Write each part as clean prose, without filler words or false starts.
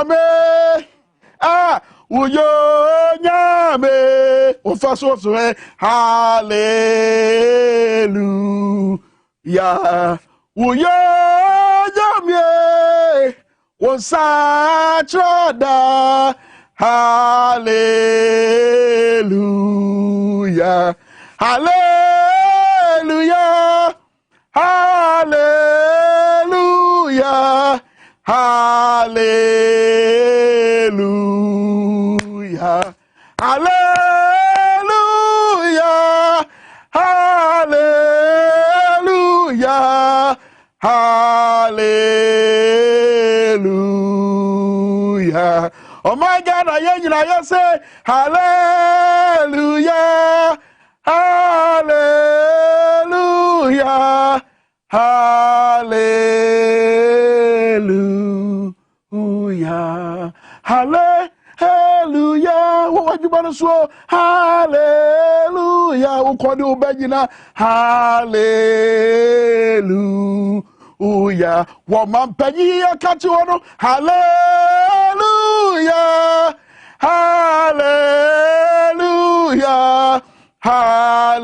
nyame uyo nyame ofaso so hallelujah uyo nyame wonsachroda hallelujah hallelujah hallelujah hallelujah hallelujah hallelujah hallelujah oh my God I say hallelujah hallelujah hallelujah hallelujah what you want to so hallelujah o ko ni o begina hallelujah wo man panyi akati wono hallelujah hallelujah hallelujah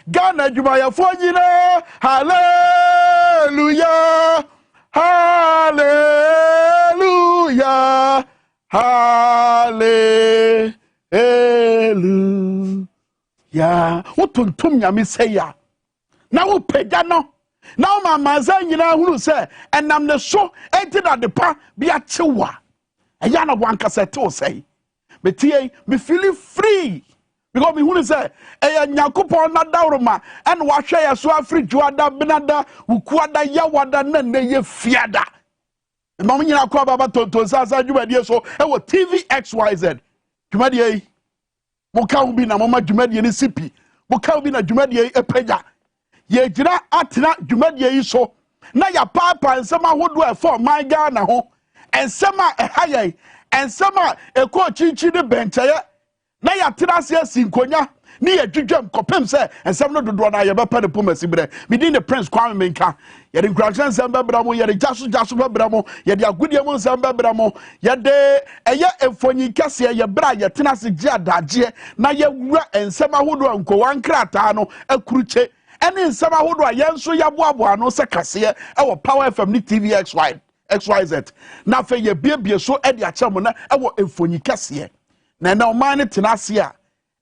Ghana jumaya fonyina hallelujah hallelujah hallelujah wotontom nyame seya na wo pega no na wo mamaza nyina hunu se enam ne so enti na depa bia chewa eya na wankasa te o sei metie me feel free because me hunu say eya nyakopon na dawroma en wa hwe ya so afri juada benada wukuada yawada na na ye fiada mam nyina kwa baba Tonton Sansan dwumadie so e wo Tvxyz dwumadie mo ka wo bi na mama dwumadie ni sipi mo ka wo bi na dwumadie epaja ye gira atena dwumadie yi so na ya papa nsema hodo e for my Ghana ho ensema ehaye ensema eko chichi de benchaye na ya terase asinkonya ni ya dwudwam kopem se ensem no dodo na ye bepa de pomasi bre midin the prince kwame menka ye de nkransan nsem bebra mo ye de jaso bebra mo ye de agudie mo nsem bebra mo ye de eye emfonyi kase ye bra ye tenase gi adaje na ye wura ensem ahodo anko wankrata no akuruche ene nsem ahodo a ye nso ya boabo no se kase e wo Power FM ni Tvxyz na fe ye biebie so e de acha mo na e wo emfonyi kase na na o man tenase a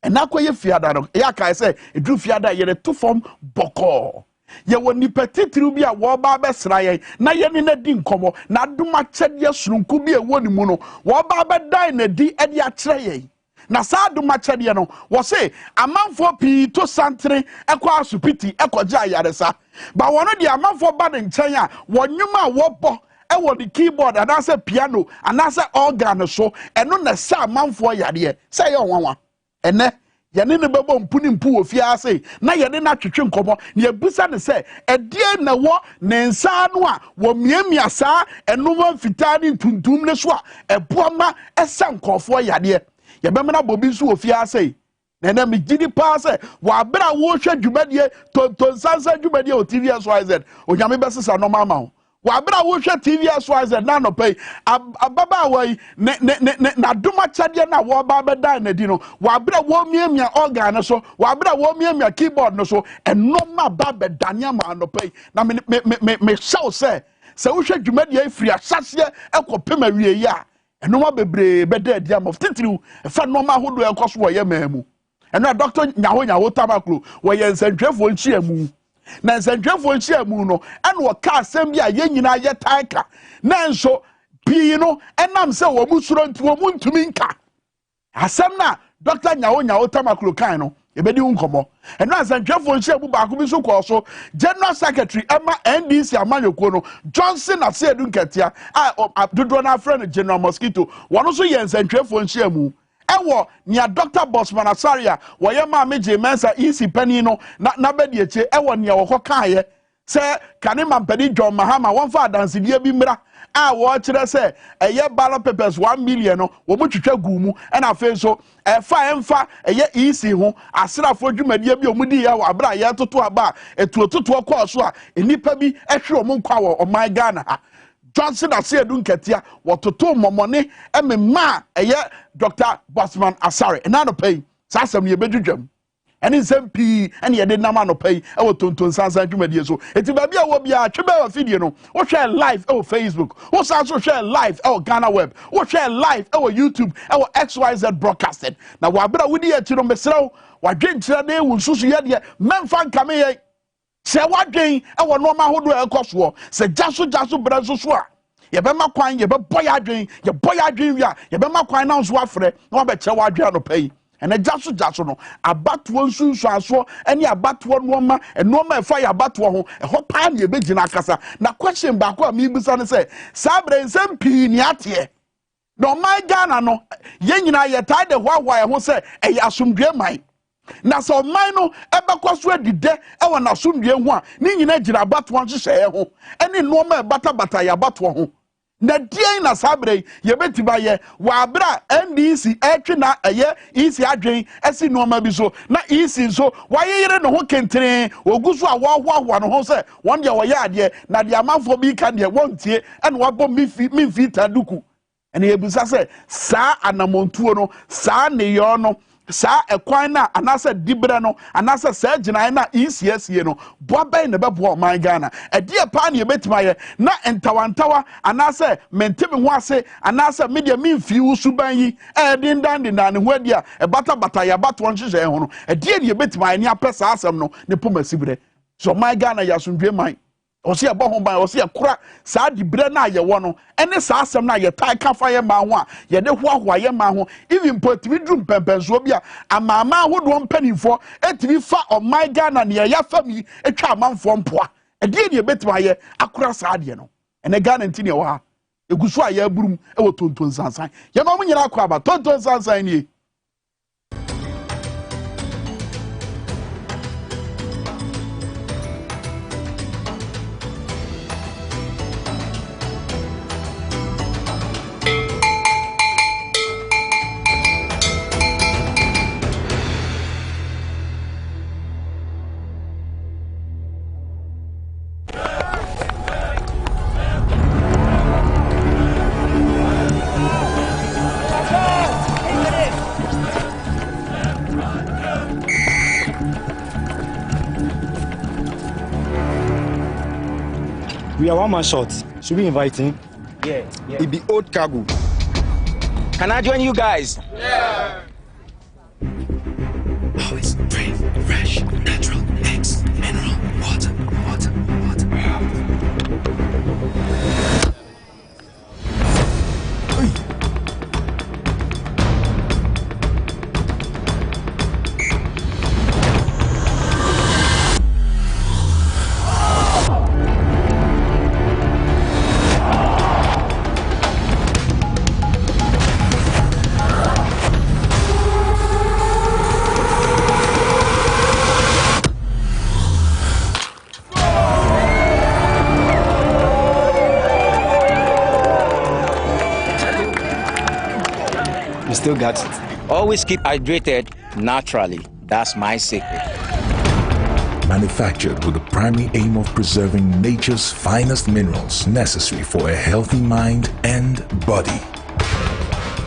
ena koye fiada no ya kai say edru fiada ye to form boko ye woni petitiri bi a wo ba besra ye na ye ni na di nkomo na duma chede surunku bi e woni mu no wo ba be dai na di e di a kire ye na sa duma chede no wo say amanfo pi to santre ekwa asupiti ekoja yaresa ba wono di amanfo ba de nchen a wonwuma wo bo e wo di keyboard anase piano anase organ so eno na sa amanfo yare say ye onwanwa ene yene ne bebo mpuni mpu wo fia ase na yene na twetwe nkomo ne yabusa ne se edie na wo ne nsa no a wo miamia saa enoma fitani tuntum ne so a eboama esa nkofo yade ye bemna bobi so wo fia ase na me gidi pa ase wa bra wo hwa dwumadie Tonton Sansan dwumadie o Tvxyz onyame besesa no mama wa bra wo hwa Tvxyz na no pay ababa wai na duma chade na wo ba be dan na di no wa bra wo miamia organ so wa bra wo miamia keyboard no so enoma ba be dania ma no pay na me show say se wo hwa dwumadie afiri asase ekopem awie ya enoma bebre be da dia mo titiriu fa noma hodo ekoso wo ye mamu eno doctor nyaho tamaklo wo ye nsantwefo nchiamu na nsantwefo nchiamu no ene wo ka asem bia ye nyina ye taika na nso pi no enam se wo musuro nti wo muntumi nka asem na doctor nyaho tamaklo kan no ebedi unkomo eno nsantwefo nchiamu ba ko bi so ko so general secretary ema NDC amanyoko no Johnson Asedu Nketia a dodo na friend General Mosquito wono so ye nsantwefo nchiamu ewo nia Dr. Bosman Asaria wo ye ma meje mensa isi pani no na bedi eche ewo nia wo kaaye se kane mampedi John Mahama won fa dansidie bi mra a wo kire se eye ballot papers 1 million no wo mutwetwa gumu e na fe so fa emfa eye isi ho asrafo dwumadie bi omudi ya wa bra ye toto aba etuototo ko so a enipa bi ehwe omo nkwa wo oman Ghana ha Johnson Asiedu Nketia watoto momone ma Dr. Bosman Asare and no pay sasam ye bedwudwam ene nsem pii ene ye de nama no pay Tonton Sansan dwumadie so eti ba bia wo bia twebe wa video no wo share live Facebook wo so share live Ghana web wo share live YouTube XYZ broadcasting na wa bra wodi eti no mesrew wa dwenkyira na ewu susu ye de memfa nkame ye se wadwen no ma hodo ekoso se jaso bra so a ye be makwan ye be boy adwen ye boy adwen wi a ye be makwan na nso afre na wa be kye wadwen no pay ene jaso no abatowo nsunsu aso ene abatowo noma enoma efa ya abatowo ho eho pa na ye be gina akasa na question ba ko mi bisa ne se sabre nsem pii ni ate no my Ghana no ye nyina ye tide hwa ho se e asomdwe man na so man no ebekoso adide e na asomdwe ho a ni nyina gina abatowo nhye ho ene noma bata ya abatowo ho na die na sabre ye betiba ye wa bra NDC etwe na eye isi adwen esi no ma bi so na isi so wa yeyere no ho kentere oguso a wo ho no ho se won de wo ye ade na de amanfo bi ka de wontie ene wa bom mi taduku ene yebusa se sa anamontuo no sa ne yo no sa ekwan na anasa dibre no anasa sa ginan na ECSE no boabai ne bebo man Ghana edie pa na yebetima ye na entawantawa anasa mentebe ho ase anasa media mimfi usuban yi edin dan ne ho adia bata ya bato nhyeje ho no edie ne yebetima ni apesa asem no ne pomasibre so man Ghana ya sundwe man osi ebo ho ban osi ekura sa dibre na ye wo no ene sa asem na ye tai ka fa ye ma ho a ye de hoahoa ye ma ho even potimi drum pempenso bia amama hodo mpanifo etimi fa o my Ghana ne ya fami etwa amanfo mpoa ede ne betima ye akura sa ade no ene Ghana ntini wo ha eguso a ye aburum e Tonton Sansan ye ma mo nyina akwa ba Tonton Sansan ni We are one man short. Should we invite him? Yeah. It be old cargo. Can I join you guys? Yeah. Always brave, fresh, natural, X, mineral, water. You still got it. Always keep hydrated naturally. That's my secret. Manufactured with the primary aim of preserving nature's finest minerals necessary for a healthy mind and body.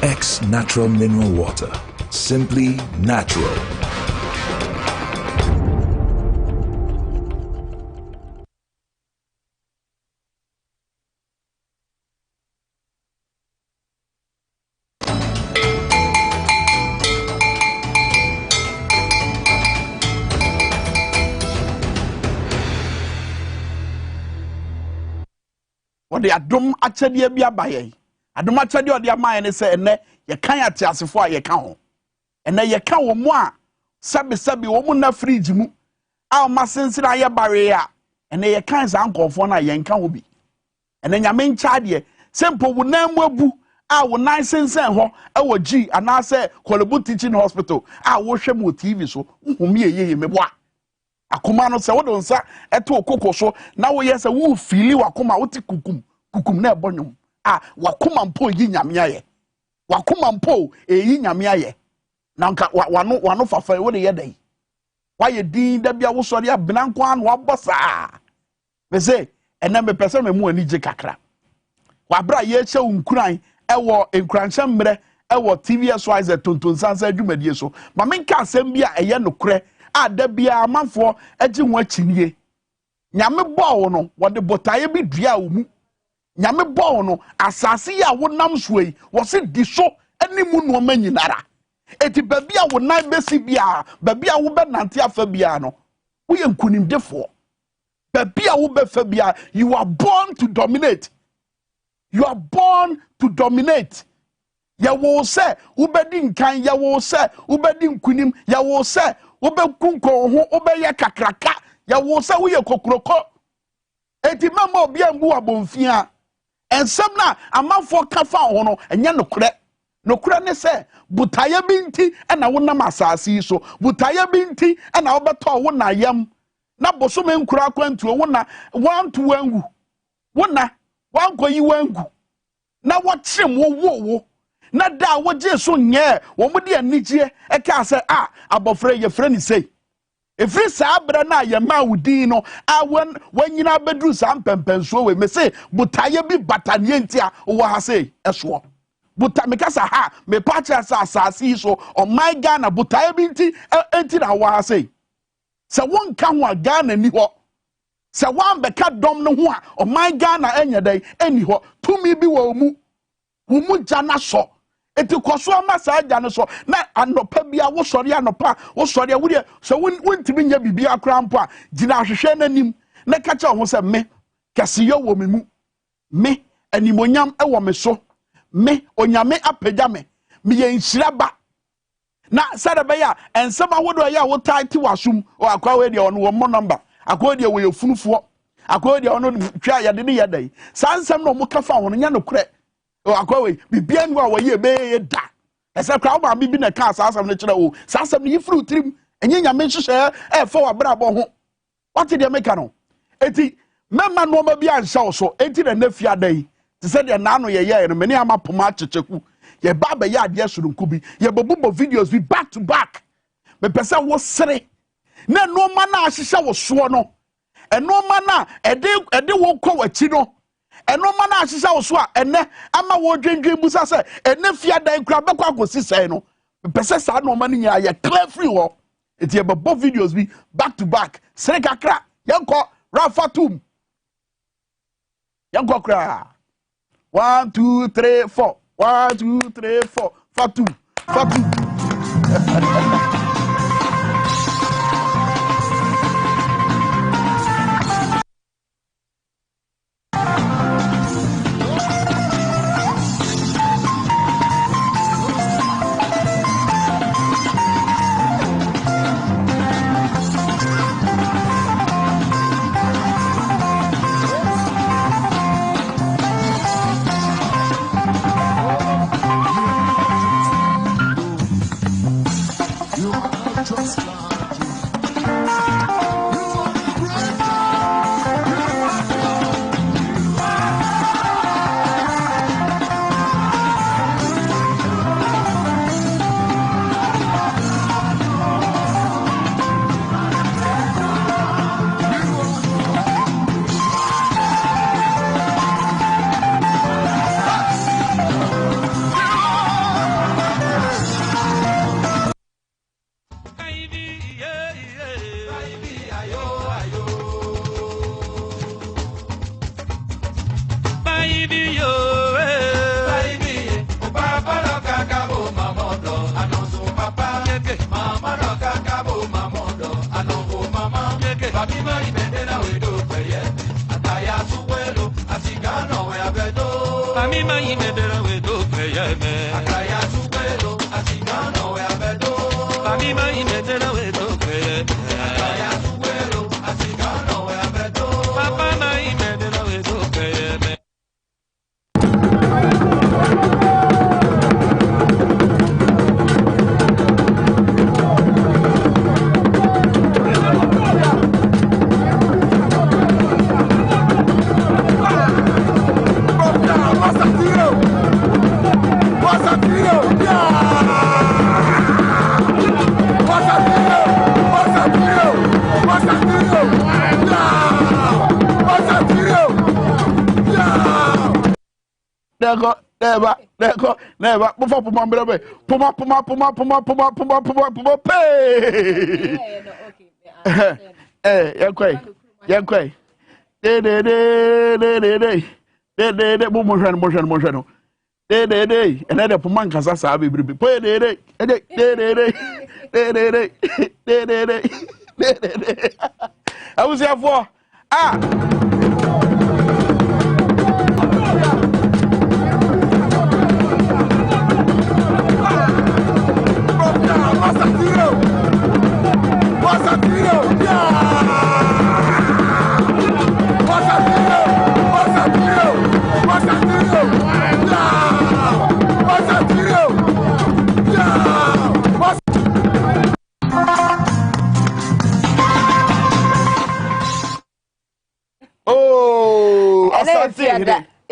X Natural Mineral Water. Simply natural. What the adom achede bia baye adom achede ode amaye ne se ene ye kan atiasefo a ye ka ho ene ye ka wo mu a sabi wo mu na fridge mu a ma sensira ye bare a ene ye kan za nkonfo na ye nka ho bi ene nyame ncha de sempo wo na mu abu a wo nan sensen ho e wo G anase Kolebu Teaching Hospital a wo hwe mu TV so nhom ye meboa akoma no se wo do nsa eto okoko so na wo ye se wo fili wakoma wo ti kukum na ebonwom a wakoma mpo yi nyame aye wakoma mpo eyi nyame aye na nka wano fafa wo de ye dai wa ye din da bia wo sori abena nko an wo bosa be se ena me pese me mu ani je kakra wabra ye che unkuran ewo enkuranhye mre ewo Tvxyz Tonton Sansan adwumadie so ma menka asem bia eye nokre ada bia amanfo agi ho akyiniye nyame bo no wode botaye bi dua wo mu nyame bo no asase ya wonam soyi wo se di so animu no ma nyinara eti babia wo nan besi bia babia wo be nante afa bia no wo ye nkunimdefo babia wo be fa bia you are born to dominate. You are born to dominate. Ya wo se ubedi nkan ya wo se ubedi nkunim ya wo se ube kunko ho ube ye kakraka ya wo se wo ye kokroko eti mama obi ambu abonfia ensem na amanfo kafa ho no enye nokure ne se butaye binti na wonam asase so butaye binti na obeto wo na yam na bosome nkura kwantuo wo na wantu wangu wona wankoyi wangu na wotrem wo na da woje so nye wo mudi anigye e ka se abofre ye frɛ ni sei efri sa abra na ye ma wudin no wanyina bedru sa mpempenso we me se butaye bi batanie ntia wo ha sei eso buta me kasa ha me pacha sa asasi so o my Ghana butaye bi nti na wo ha sei se wonka ho Ghana ni ho se wan beka dom no ho a o my Ghana enye dai eni ho tumi bi wo mu jana so eti koso amasa jana so na anopa bia wo sori anopa wo sori wo de so wontimi nya bibia krampo a gina ahwehwe nanim na ka cha ho se me kase yo wo me me animonyam e wo me so me onyame apagya me ye nhira ba na sadaba ya ensema wodo ya wo tight wasum o akwa we de ono wo mo number akwa de wo ye funufo akwa de ono twa ya de ya dai sansem no mo kafa ho nya no kure o akwa we bibia nwa wo ye be da ese kra wo ma bibi na ka sansem no kire o sansem ni fru trim enye nyame hyehyɛ e fa wa bra bo ho wate de meka no eti mema no ma bia nhyɛ so eti na nafia dai te se de na no ye no meni ama poma checheku ye baba ya ade surunku bi ye bobo videos bi back to back me pese wo sere na no ma na ahyehyɛ wo so no eno ma na ede wo kɔ wachi no eno ma na ahyehyɛ wo so a ene ama wo dwendwen busa se ene fia dan kura bekɔ akosi sɛn no me pese sa no ma nya ye clear free wo eti ye bobo videos bi back to back sere kakra yenkɔ rafatum yenkɔ kra 1 2 3 4 1 2 3 4 fatu Zero. Never. Before Puma, pay. Yankwe. Motion. Another Puman Casasa, I was here for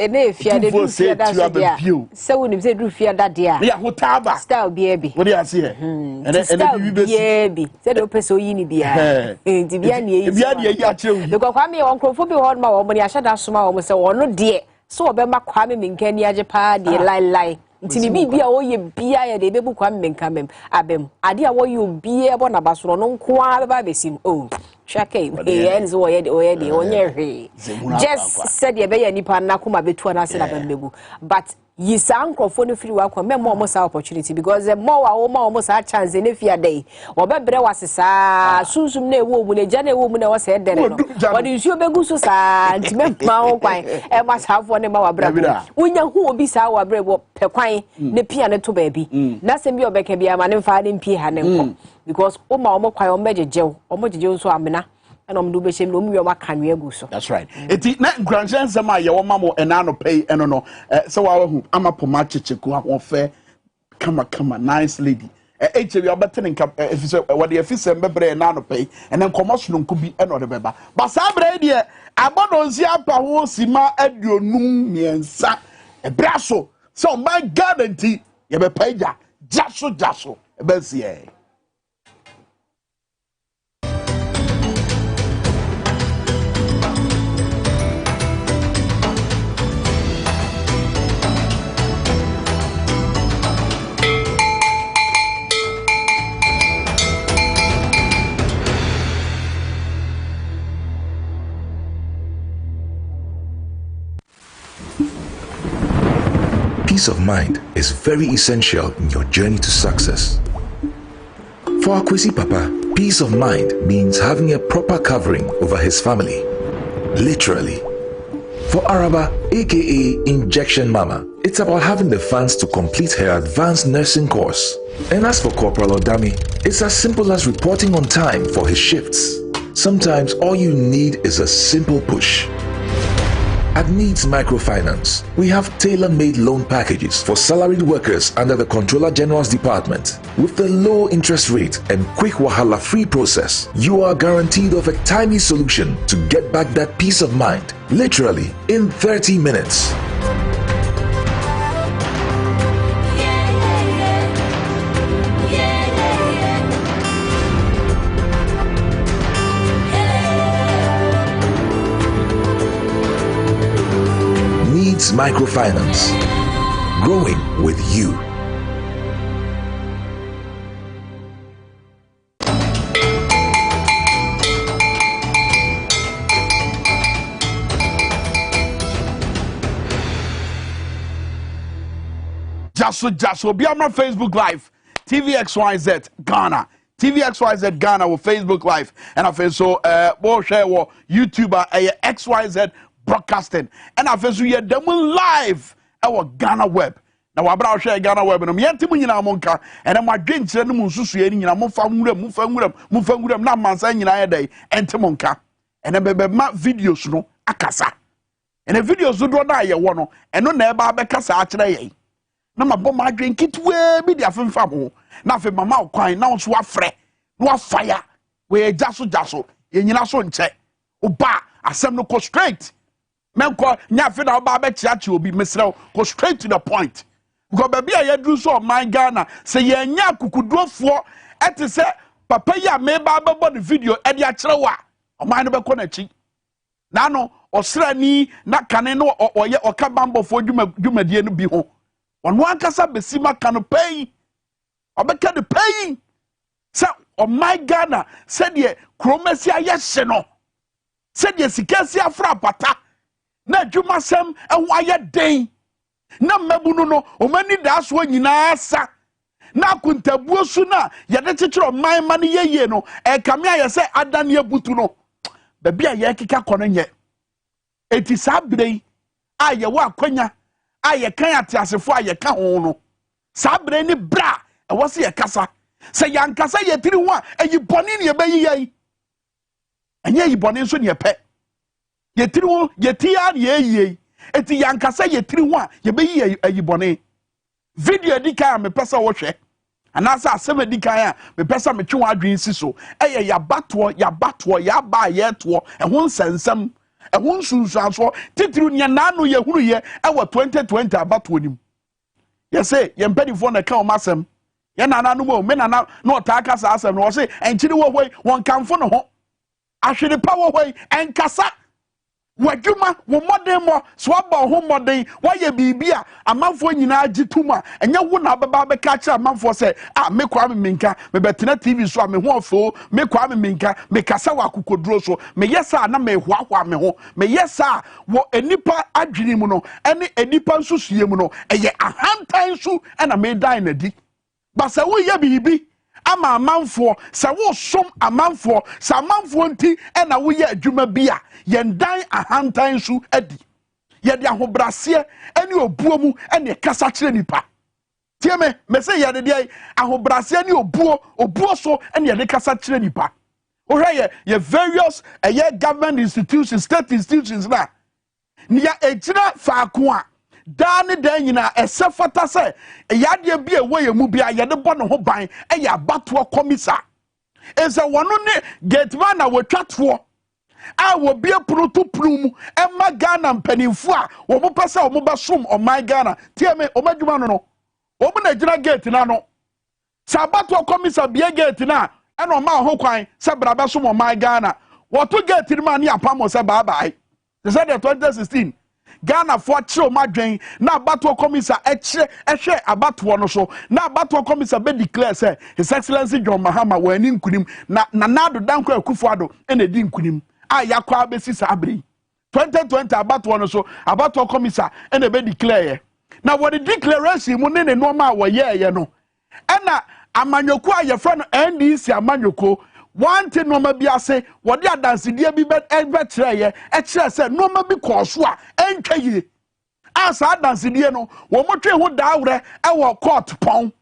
If you had a fear that so when you say do fear that dear, yeah, whatever style baby. What do you see? And then baby said open so you be a because I mean, Uncle Phoebe on my woman, I shut out small almost so no dear. So Bema Kwame Minkeni Ajapa, dear lie. Tini be a way be a de baby Kwame come abem. Adia what you be a one about so no qua baby sim. Oh. Shake, ends already on your just said ye be any pan nakuma between us and but ye sound for free welcome almost opportunity because the more almost a chance in if your day or better was a soon ne woman a jane woman was said then what is your beguso and must have one of our brother when you who be sour bread per quine the piano to baby nothing be a becker be a man and finding piano because almost quite on major jail or much jail so amina. That's right. It's not grandson. Some are your mamma and I don't pay and no. So I'm a pomachichiku fair. Come on, nice lady. H. You are better than if you say what the officer member and I don't pay and then commotion could be another member. But Sabre, dear, I bought on Ziapa who Sima at your noon and sa a brasso. So my guarantee you be paid ya. Jasso, a Bessie. Peace of mind is very essential in your journey to success. For Akwesi Papa, peace of mind means having a proper covering over his family. Literally. For Araba, aka Injection Mama, it's about having the funds to complete her advanced nursing course. And as for Corporal Odami, it's as simple as reporting on time for his shifts. Sometimes all you need is a simple push. At Needs Microfinance, we have tailor-made loan packages for salaried workers under the Controller General's Department. With the low interest rate and quick wahala-free process, you are guaranteed of a timely solution to get back that peace of mind, literally in 30 minutes. Microfinance, growing with you. Jasso, be on my Facebook Live, Tvxyz Ghana. Tvxyz Ghana with Facebook Live, and I feel so. We'll share YouTuber XYZ Broadcasting, and I feel so. You're done live our Ghana web. Now, I'm about to share Ghana web, and I'm yet to win in Amonka, and I'm again sending Mususu in Mufangudam, not Mansan in a day, and Timonka, and I'm videos no Akasa, and the videos do not die one, and no never Becasa actually. No, my bomb, I drink it way be the family. Nothing, my mouth crying now, swap fre, no fire, where Jasso, in your son check. Oba, I send no go straight. Menko, Nyafin, our barber chat will be Mr. Go straight to the point. Because baby, I do so my Ghana, say, yeah, could do for, at the say, Papa, ya may barber body video, Eddie Achrawa, or mine about Konachi. Nano, osrani na kane no oye okabambo fo dwumadie no bi ho ono ankasa besima kano pay obeka de pay say oh my Ghana said ye kromasi ayehye no said ye sikasi afra pata na dwumasem ehwo aye den na mabunu no omani da so nyina asa na kuntabuo su na yede kekere man man yeye no kame ayese adane abutu no ba bia ye keka kono nye eti sabrei aye wa akwanya aye kan atiasefo aye ka ho no sabrei ni bra e wo se ye kasa se yankasa ye tiri ho a eyi boni ne ye bayi yai anya yi boni nso ne ye pe ye tiri ho ye tia ne ye eti yankasa ye tiri ho a ye bayi eyi boni video di kan me pesa wo hwe anasa asem di kan a me pesa me twe adwen si so eye ya bato ya ba ye to ho nsensem ehun sunsuanso titiru nya nanu ye hunu ye ewa 2020 abato nim ye say ye mpedifo na ka o masem ye nananu mo me nana na otaka sa asem no say enchiri wo hoi won kanfo no ho ahwede pa wo hoi enkasa wadwuma wo modern mo so aba ho modern waye bibia amanfo nyina agituma enye wo na baba be ka kira amanfo se me kwa me minka me betena TV so me ho afo me kwa me minka me kasa wa kokoduro so me yesa na me hoahwa me ho me yesa wo enipa adwini mu no ene enipa nsusue mu no eye ahantan su na me dan na di basa wo ye bibi ama amanfo sa wo som amanfo sa amanfo nti na wo ye adwuma bia yendan ahantan su adi ye de ahobrase ani obuo mu ene kasa kire nipa tie me say ye de ahobrase ani obuo so ene ye de kasa kire nipa o hwe ye various government institutions state institutions na nia ejina faako a dane dan nyina esefata se yade bi ewo ye mu bia ye de bɔ no ho ban ya abato komisa eze wono ne gateman na wotwato a wo bia prutu prum emma Ghana mpanimfo a wo mo pese wo mo besom o my Ghana tie me o madwuma no wo mo na gina gate na no sabato komisa bia gate na ena o ma ho kwan se bra besom o my Ghana wo to gate ni ma ne apamo se bye bye they said 2016 Ghana for chiro madwen na abato komisa ehwe abato no so na abato komisa be declare say His Excellency John Mahama wani nkunim na nado danko Akufo-Addo ene di nkunim a yakwa abesi sabri 2020 abato no so abato komisa ene be declare na what the declaration mu ne no ma wo ye no ena amanyoku a ye fra no NDC amanyoko one thing no ma bi ase wo de adansedie bi be kire ye kire se no ma bi koso a entwa yire asa adansedie no wo motwe ho daawre e wo court pon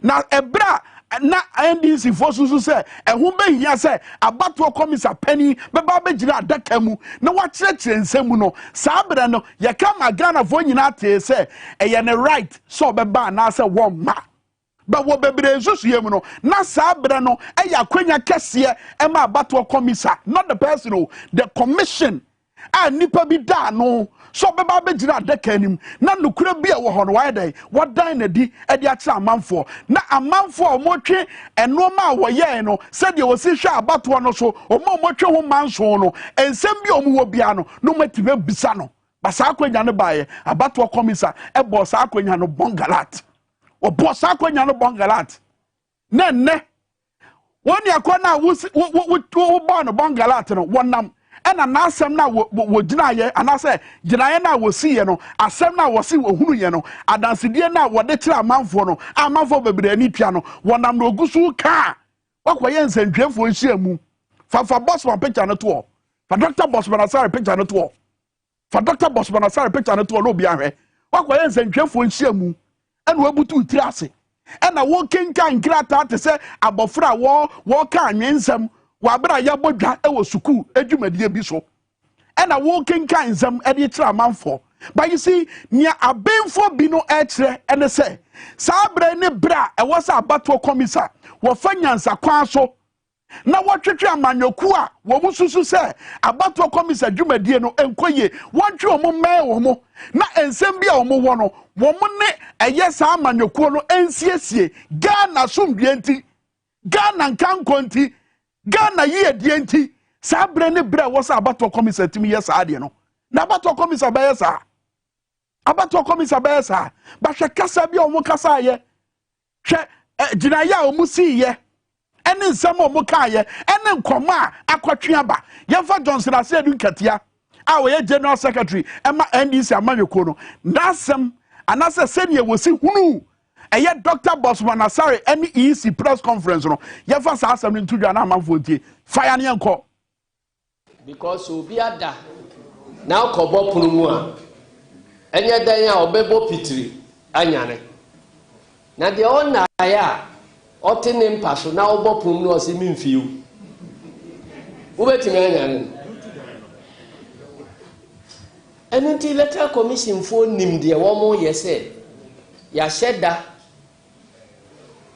na ebra na NDC fosusu se ehun be hia se abato komisa pani be ba be gira adaka mu na wa kire nsemu no saabra no ye kama Ghana fo nyina te se eye ne right so be ba na se wo ma ba wo bebre nsusuye mu no na saabra no eya kwanya kese e ma abato komisa not the person o the commission a nipa bi da no so be ba be gira adaka anim na nukura bi e wo ho no why dai what dan na di e di akira amanfo na amanfo o motwe eno ma wo ye no se de wo si hwa abato no so o motwe ho manso no ensem bi o mu wo bia no no matibe bisa no ba sa akwanya no baaye abato komisa e bo sa akwanya no bongalat o bo sa akwanya no bongalat ne woni akona wo bo no bongalat no wonam ena na asem na wo gina ye anase gina ye na wo si ye no asem na wo si wo hunu ye no adansedie na wo de kire amanfo no amanfo bebre ani tua no wonam no ogusu ka wakoye nsantwefo nhyiamu fa boss man picture no to fa Dr. Bossman Asare picture no to fa Dr. Bossman Asare picture no to no bia hwe wakoye nsantwefo nhyiamu ena wabutu tiri ase ena wo kenkan nkrata te se abofra wo ka anwensem wabra ya bodwa e wo suku edwumadie bi so ena wo kenkan nsem e de kira manfo but you see nia abenfo bi no e kire ene se sabre ne bra e wo sa abato komisa wo fanyansa kwan so na wo twetwe amanyoku a wo mususu se abato komisa dwumadie no enkoye wontwe o mo me wo mo na ensem bia o mo wo no wo mo ne eye sa amanyoku no ensiesie Ghana sumdue nti Ghana nkankonti Ghana ye die nti sabre ne bra wo sa abato komisa timi yes ade no na abato komisa bayesa abato komisa bayesa ba hwe kasa bi o mo kasa ye hwe jinaya o mu si ye ene nsem o mo ka ye ene nkomo a akotwe aba ye fa Johnson Asedu Nkatia a we general secretary ema NDC amanweko no nasem anase senior wosi hunu eye Dr. Bosman Asare any EC press conference no ye fa sa asem ntudwa na amanfo tie fire ne enko because obi ada na okobo punu mu a enye dan a obebo pitiri anyane na de ona ya otene mpaso na obo punu no ose mimfiu ubetimi anyane enunti electoral commission fo nim de wo mo yese ya sheda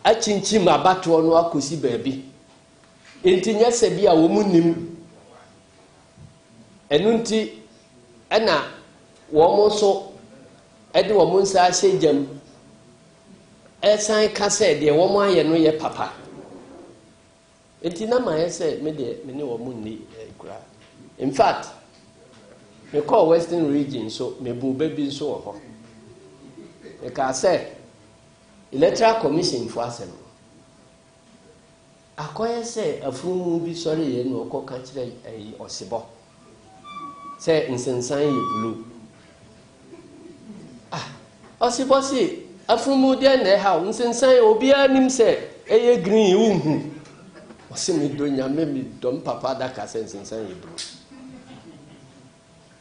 achinchim abato no akosi baabi enti nyese bi a wo mu nim enunti ena wo mo so ede wo mo nsa ahyejam esan ka se de wo mo aye no ye papa enti na ma yese me de me ne wo mo ni kura in fact me call Western region so me bu baby so ho e ka say electoral commission for asem akoye say afumu bi sori ye no ko ka kire osibo say nsensan ye blue osibo si afumu de na ha nsensan obi anim say eye green unhu osimi do nyame mi dom papa da ka say nsensan ye blue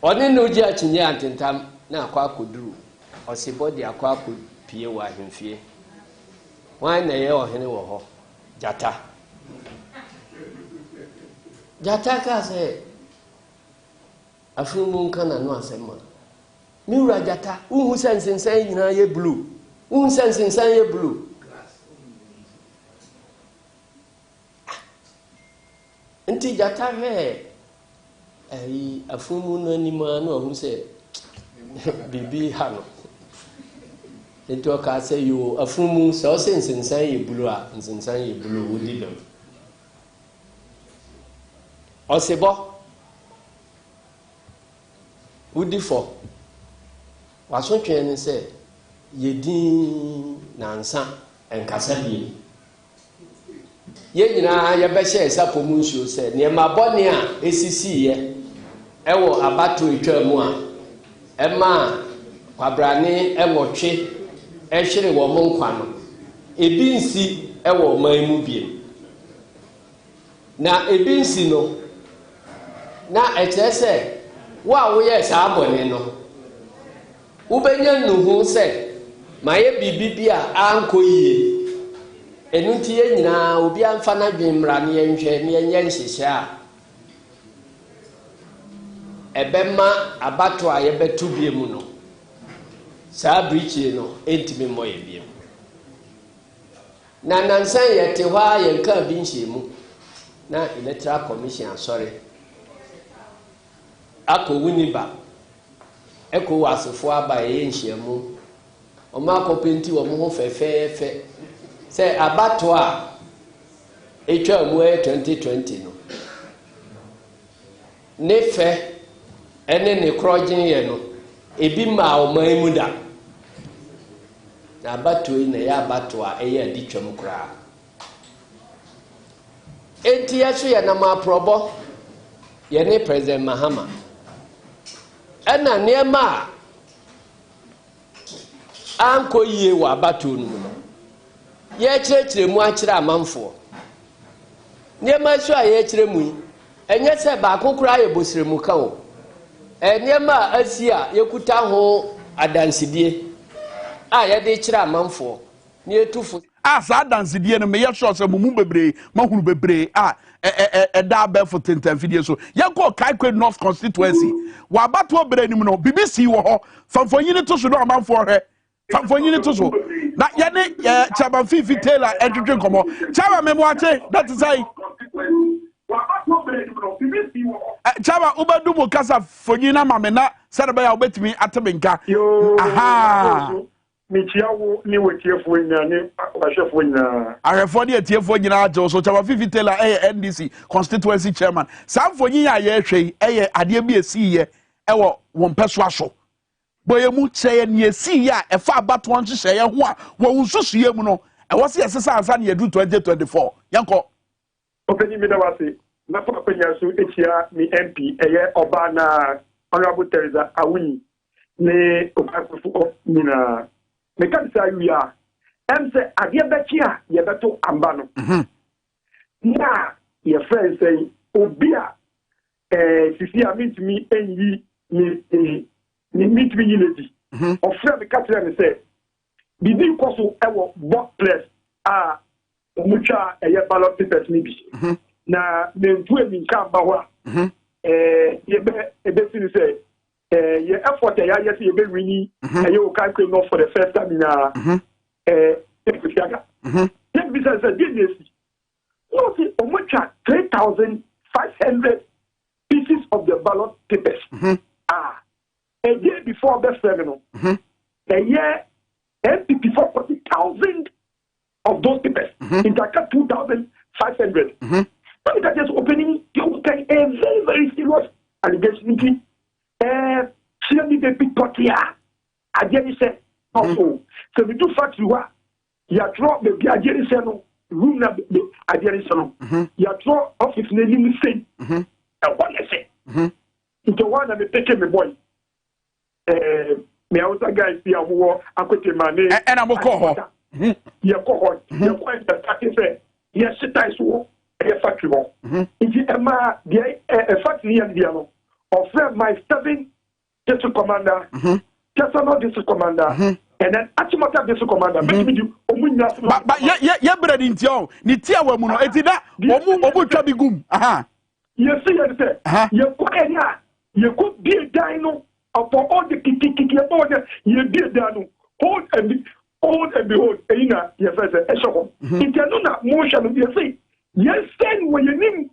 oni no ji achinye antentam na akwa koduru osibo de akwa pie wa hemfie wan na ye ohene wo ho jata ka se afumu nkana no asema mi wura jata uhu sensensan nyina ye blue uhu sensensan ye blue nti jata he ai afumu no anima no hu se bibi hano ento ka se yo afumu so sensensan ye blue a nsensan ye blue wodi dem osebo wodi fo waso twen ni se yedin nansa enkasa bi ye nyina ye be hye sapo mu nsuo se ne ma bone a esisi ye ewo abato etwa mu a ema kwabrane ewotwe ehwere wo mo nkwa no ebi nsi ewo man mu bie na ebi nsi no na ekyese wo a wo ye sa abone no wo benya nuhu se maye bibibia ankoyie enunti ye nyina obi amfa na dwemra ne yenhwe ne yenye nhyehyɛ a ebema abato a yebetu bie mu no saa brichi no entimi moye bie na nansan yete hɔ a yenka bi nhye mu na electoral commission asɔre akowuniba eko wasefo aba ye nhye mu oma kopenti wo mo ho fefefe se abato a etwa mu 2020 no ne fe ene ne krojin ye no ebi ma o man mu da na abato na ya abato a eye aditwam kra enti yeso ye na ma probo ye ne president Mahama ena ne ma anko yie wa abato no ye kyerɛkyerɛ mu akyerɛ amanfo ne ma so a ye kyerɛ mu enye se ba kokura ye bosire mu ka o ne ma asi a yekuta ho adansidie a ye de kyerɛ amanfo ne etufo sa adansidie no me ye sure se mumu bebre mahunu bebre da ba for tentamfidie so ye go Kaikwe North constituency wa abato obre nim no BBC wo ho famfonyini to so do amanfo hwe famfonyini to so na yene Chaba Fifi Taylor edwedwe komo Chaba memoache that is say Chaba ubadu mo kasa fonyina mamena serebe ya obetimi atebenka aha michiawo ni wetiefo nyane wahwefo nyina ahwefo de etiefo nyina ajo so Chaba Fifi Taylor NDC constituency chairman samfonyi ya ye hwei ade bi esiye ewo won persuasion boy mu che ne si ya e fa abato on hye ye ho a wo nsusuye mu no e wo se yesesa ansa na yedu 2024 yanko openi mi da wase na fa penya so etia mi MP eye oba na honorable Teresa Awuni ne okafufu mina me kan sa yu ya em se ade bechi a ye beto amba no na ye friend say obi a sisi a mitimi enyi ni mitimi yileji ofre me katire me say bibi koso ewo box place a omutwa eye ballot papers ni bi na mentu emi nka ba ho ebe sini say ye effort ya yes ye be wini ye o kan claim for the first time na Tvxyz Tvxyz say this no see omutwa 3,500 pieces of the ballot papers a day before the ceremony a year MPP for 40,000 of those papers in Dhaka 2,500 but that is opening you can a very very serious allegation she need a big pot here again say also so we do fact you are drop the again say no room na again say no you drop office na nim say and what I say into one na me take me boy me outside guys see awo akote mane and am ko ho ye ko ho ye ko the factory say yes sitai so e factory ho inji ema dey factory here dey no offer my 7 district commander personal district commander and then Achimota district commander make me do omunya but ye bread in tion ni tia wa mu no etida omu twa bi gum ye see ye say ye ko enya ye ko bi dan no upon all the kiki about the ye bi dan no hold and behold ina ye first e shoko intendo na motion ye say yes send when you need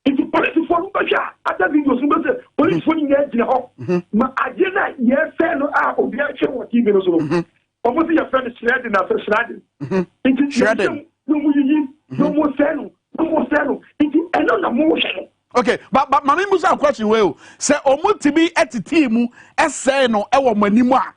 if the police for Russia after videos say police for you dey ho ma agena ye say no obi a che what even so almost your friend shredding na shredding it shredding no more sell it eno na motion. Okay, but mami musa question we o say omutibi etiti mu ese no e wo manimu a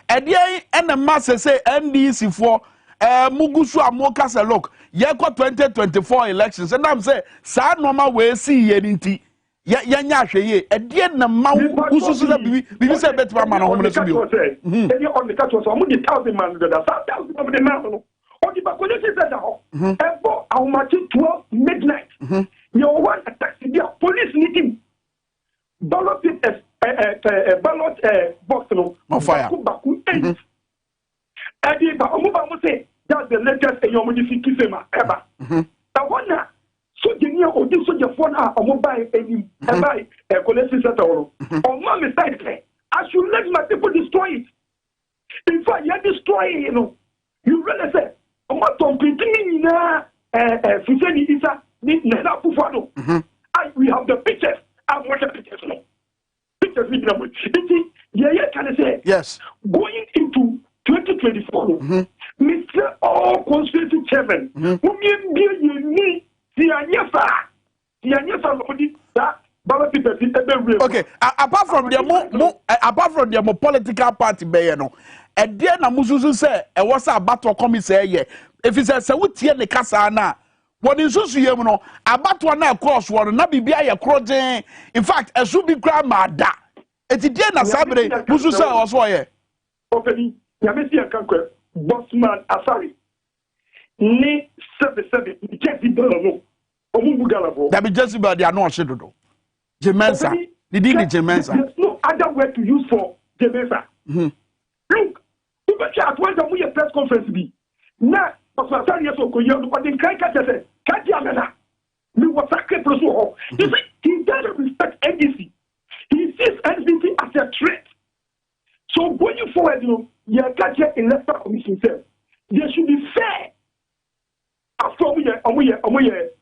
edie ena masse say NDC for mugusu amoka say look ye ko 2024 elections and am say sa normal we see ye nti ye nya hweye edie na ma gusu so bibi say betima ma na homo so bi o edie on the catch was am the 1,000 man the 1,000 of the man no o di ba ko le say that ho ebo awmachi 12 midnight you want a taxi there police meeting ballot ballot box no fire baku 8 edi ba omo ba mo say that's the latest eyo mo di fikisema ever the one na so jeni o di so je phone omo buy enim buy collection center o omo me side play I should let my people destroy it in fact you destroy it, you know you really say omo ton pitini na fiseni isa we have the pictures. I want the pictures. No. Pictures with them. Can say yes. Going into 2024, Mr. All Constituency Chairman, who mean okay, apart from the more political party, no, and then na mususu say e was a battle come say ye. If it's a sawutie ne kasa na what is so you know about one cross one na bibia ye crojen in fact a should be grandmother eti dey na sabre musu say also ye okay ya me see akankwe bossman asari ni 77 check the dollar no omubu galabo that be just about the no shedodo jemensa the did jemensa there's no other word to use for jemensa look you bet at when the press conference be na Pastor yes o koyo no the kai ka say kaji amena me was sacrifice so you see he doesn't respect NDC he sees NDC as a threat so going forward you know you catch electoral commission say there should be fair after we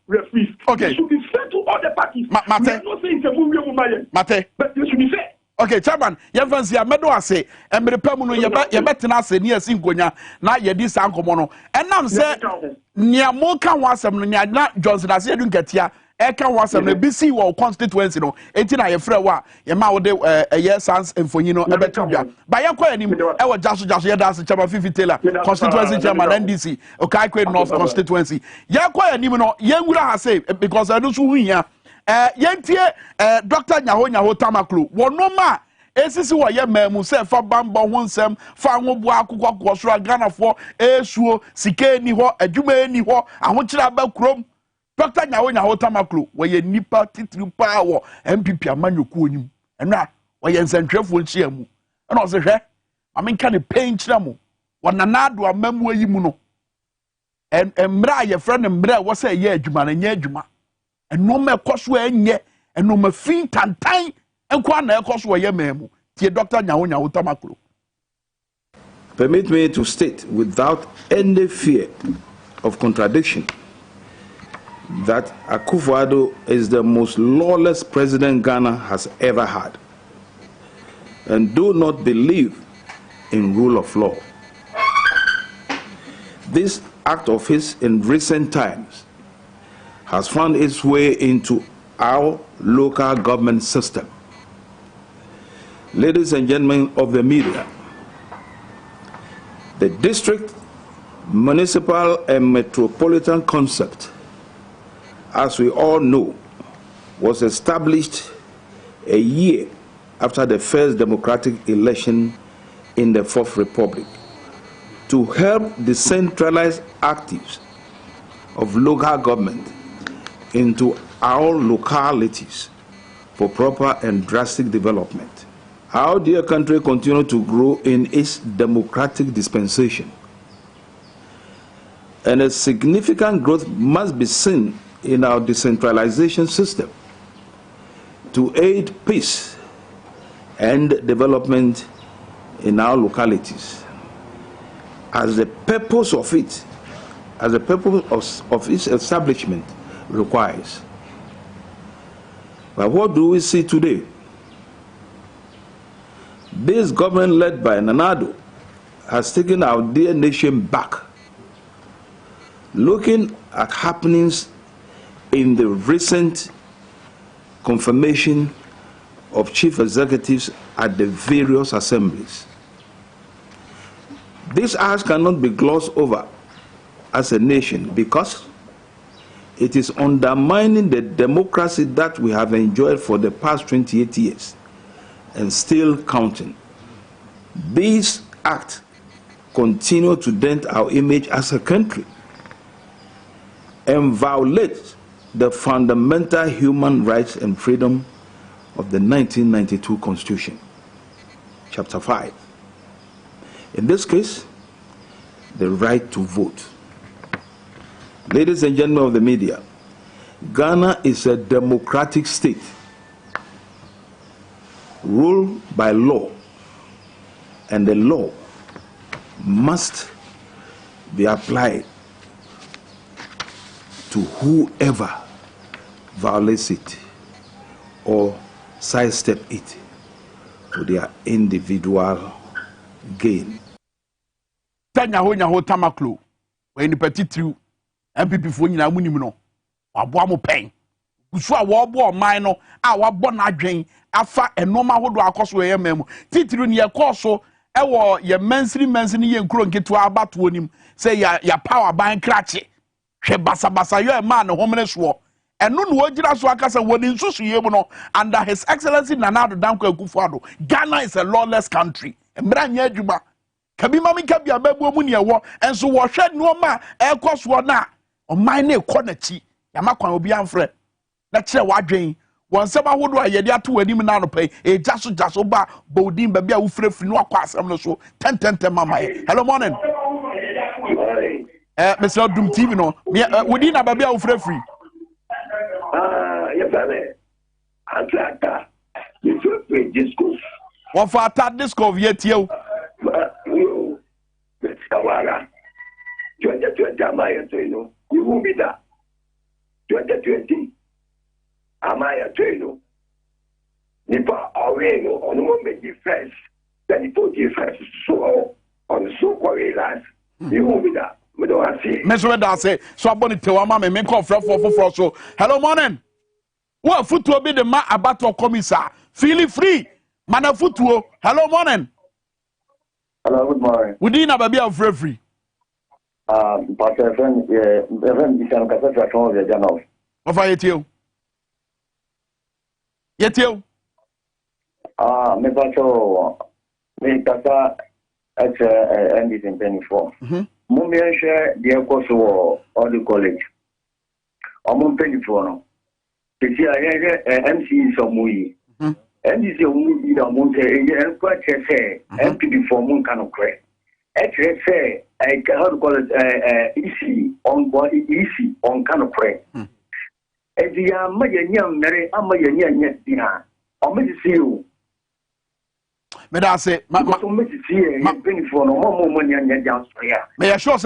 referees okay it should be fair to all the parties we are not saying it's a movie but there should be fair. Okay, chairman, you fancy a meadow say, and the permanent you better not say near Singonia, not yet this uncle mono. And now say, near more can was some near not Johnson, I said, you get here, eka wasem na bisi wo constituency no enti na ye frɛ wa ye ma wo de ye sans emfonyi no ebetu dwa ba ye kwa anim e wo jaso ye da se chama fifi tailor constituency chairman NDC okay Queen North constituency ye kwa anim no ye nwura ha say because I do so huia yentie Dr. Nyaho Tamaklo wono ma esisi wo ye mamu se fa bamba ho nsem fa ho bo akokɔ soro Ghana fo esuo sika ni ho adwuma ni ho ahokyira ba krom Dr. Nyaho Tamaklo wo ye nipa titiri pa wo MPP amanyoku onim ena wo ye nsantwefo nchia mu ena o se hwɛ amenka ne pain kyira mu wonanado amamu ayi mu no emra ye frɛ ne mra wo se ye adwuma na nya adwuma eno me koso enye eno ma fin tantan enko na ekoso wo ye mamu tie Dr. Nyaho Tamaklo. Permit me to state without any fear of contradiction that Akufo-Addo is the most lawless president Ghana has ever had, and do not believe in rule of law. This act of his in recent times has found its way into our local government system. Ladies and gentlemen of the media, the district, municipal, and metropolitan concept, as we all know, was established a year after the first democratic election in the Fourth Republic to help decentralize actives of local government into our localities for proper and drastic development. Our dear country continued to grow in its democratic dispensation, and a significant growth must be seen in our decentralization system to aid peace and development in our localities, as the purpose of its establishment requires. But what do we see today? This government led by Nana-Addo has taken our dear nation back. Looking at happenings in the recent confirmation of chief executives at the various assemblies, this act cannot be glossed over as a nation because it is undermining the democracy that we have enjoyed for the past 28 years and still counting. These acts continue to dent our image as a country and violate the fundamental human rights and freedom of the 1992 Constitution, Chapter 5. In this case, the right to vote. Ladies and gentlemen of the media, Ghana is a democratic state ruled by law, and the law must be applied to whoever violates it or sidestep it to their individual gain. Nyaho Tamaklo, when the petit MPP for nyina munim no waboa mo pen usu a wo bo man no a wabɔ n'adwen afa enoma hodo akoso ye memu titiri ne ye koso e wo ye mansiri ye nkuro nketo abato onim say ya power ban krache hwe basabasa yo e man no homene so eno no ogira so akasa woni nsusu ye mu no under his excellency Nana-Addo Dankwa Akufo-Addo. Ghana is a lawless country emra nya adwuma kabi mami kabi ababu mu ne wo enso wo hwe no ma e koso na o man na ekɔ nachi yamakwan obi amfrɛ na kyerɛ wadwen wɔn nsɛm ahodo a yɛde ato anim na no pɛ jaso ba bodin ba bia wo frɛfiri no akɔ asɛm no so tententem mama yɛ. Hello morning. Mr. Dum TV no wodi na ba bia wo frɛfiri yɛ fɛne atlanta you frɛfiri disco wɔn fa ata disco yɛ tiɛw Kawara 2020 amaya toino kuhumida 2020 amaya toino nipa aweno ono me defense then it defense so on so relax kuhumida me do asi me so da say so aboni tewa ma me call for so. Hello morning. What footwo be the ma abato commissar? Feel free. Mana footwo. Hello morning. Hello, good morning. We didn't have a bit of free. Pastor friend, friend, you can catch a phone with the journal. Of I you. Yet you. Me pacho, me kasa at NDC in 24. Mummy share the course or the college. I'm 24 now. You see, I MC Samui. NDC movie the moon and quite say, MPD for moon kind of crack. Actually, say, I can't call it easy on kind of crack. And the young Mary, I'm a young dinner. I'll make you. But I say, may I show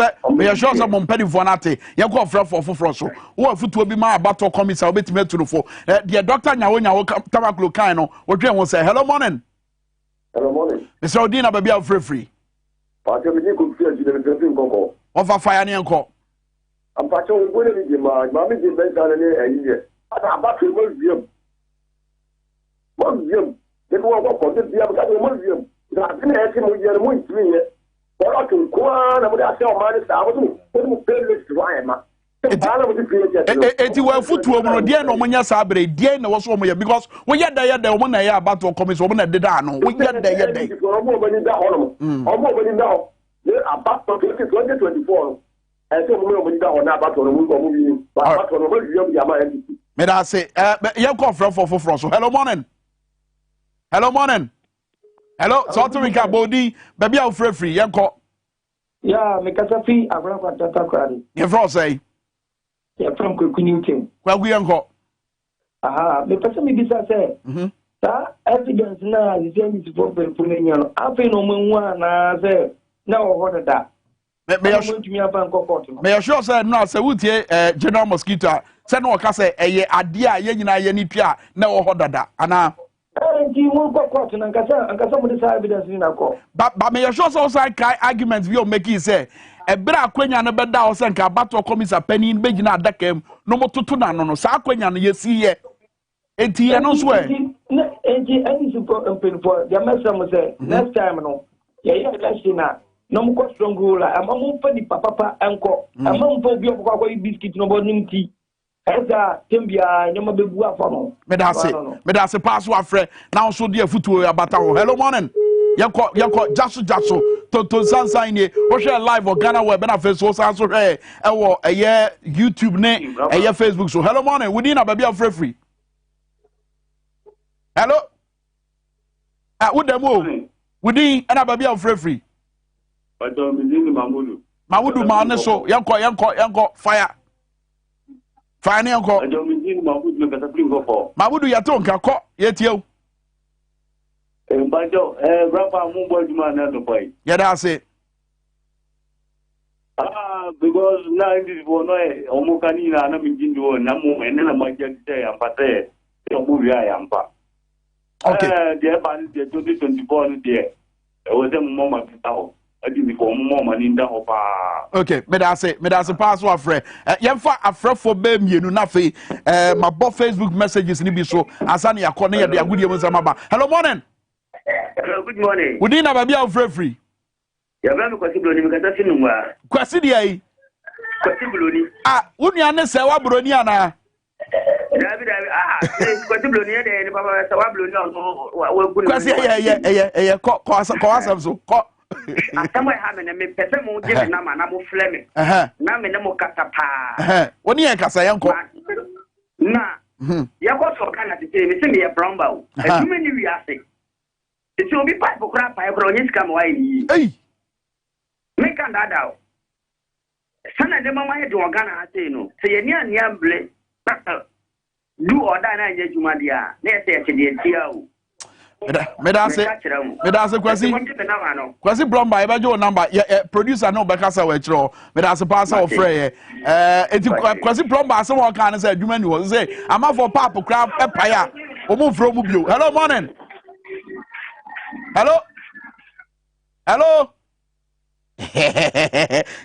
some penny for Nate? You go for so. What foot will be my battle commiss? I'll be to me for. Dear Doctor Nawonia will come Tabaclocano. What you will say, hello morning. Hello morning. Mr. Odina baby of free. But you could feel the of a fire and call. I'm patching with my mammy did better than a year. I'm back to museum. They go up for the museum. I didn't ask him with your moon 3 years. But I can go on and I tell my I wouldn't pay this to Ryan. Eti we footwo no de no munya sabre de na wo so mo because we yet there the woman na ya about to come so woman na de da no we yet there omo bani da hono omo bani da le about 2024 I say mo bani da hono about no mo bi about no mo bi ya ma NDC me da say you call for so hello morning. Hello morning. Hello, so we can body baby out free yanko. Yeah, me kasa fi abra kwa tata kwani. You from say? Yeah, from Kunyuke. Kwa yanko. Aha, me pesa me bisa say. Ta evidence na the same is for pennya no. Afi no manwa na say na wo hoda da. Me assure say no say wutie general mosquito say no ka say eye ade a ye nyina ye ni tua na wo hoda da ana. But may you show so side arguments we are making say a bra kwenya no beda o say nka battle commissar penny be gina adakem no mototo na no sa kwenya no yesi ye enti ye no so enti any support pen for the message say next time no ye election na no mo ko strong rule am mo fa di papa enko am mo fa bi okwa biscuit no bo nimti eza tembia nyoma bebu afono me da se pass wa frɛ now so dey futu abata ho hello morning yako jaso Tonton Sansan ni o share live on Ghana web na Facebook so hwɛ ɛwɔ ɛyɛ YouTube ne ɛyɛ Facebook so hello morning we din ababi of free hello wo dem o we din na ababi of free but me din Mamudu ma ne so yanko fire Fine uncle. Mabudu yato nka ko yetie. Mbajo grandpa mu boy juma na to boy. Yeah that's it. Because now in this one omo kanina na minjindi wo na mu ene na magia say ampate. So mu wi ayampa. Okay. The ban the 2024 no there. E wo dem mo ma pitawo. Adi mi ko mo ma ni nda ho pa. Okay, me da say pass wa frɛ yemfa afrɛfo be mienu na fe my Facebook messages ni bi so asa ne yakɔ ne yɛ de agudie mu nsɛm aba hello morning. Hello, good morning. We din na ba bia free ya ba me kwasi bloni me kata sinu wa kwasi dia yi kwasi bloni unua ne sɛ wa broni ana David kwasi bloni ya de papa sɛ wa bloni wa gu kwasi ye ko asam so ko Asama ha me me pese mo je na ma na mo fle me na me ne mo kasa pa woni ye kasa yanko na ya ko so kana tete me se me ye bromba o aduma ni wi ase eti obi pipe kura pa e kura onye sika mo wa yi me kan dada o sana de mama ye de ogana ase no se ye ni amble du oda na nya juma dia na ye se de tia o me da se kwasi plumber eba jo number producer no beka sa we kiro me da se pass of frey eti kwasi plumber ase won kan say adwuma ni wo say ama for pap kra epaya omu fro mu bio hello morning hello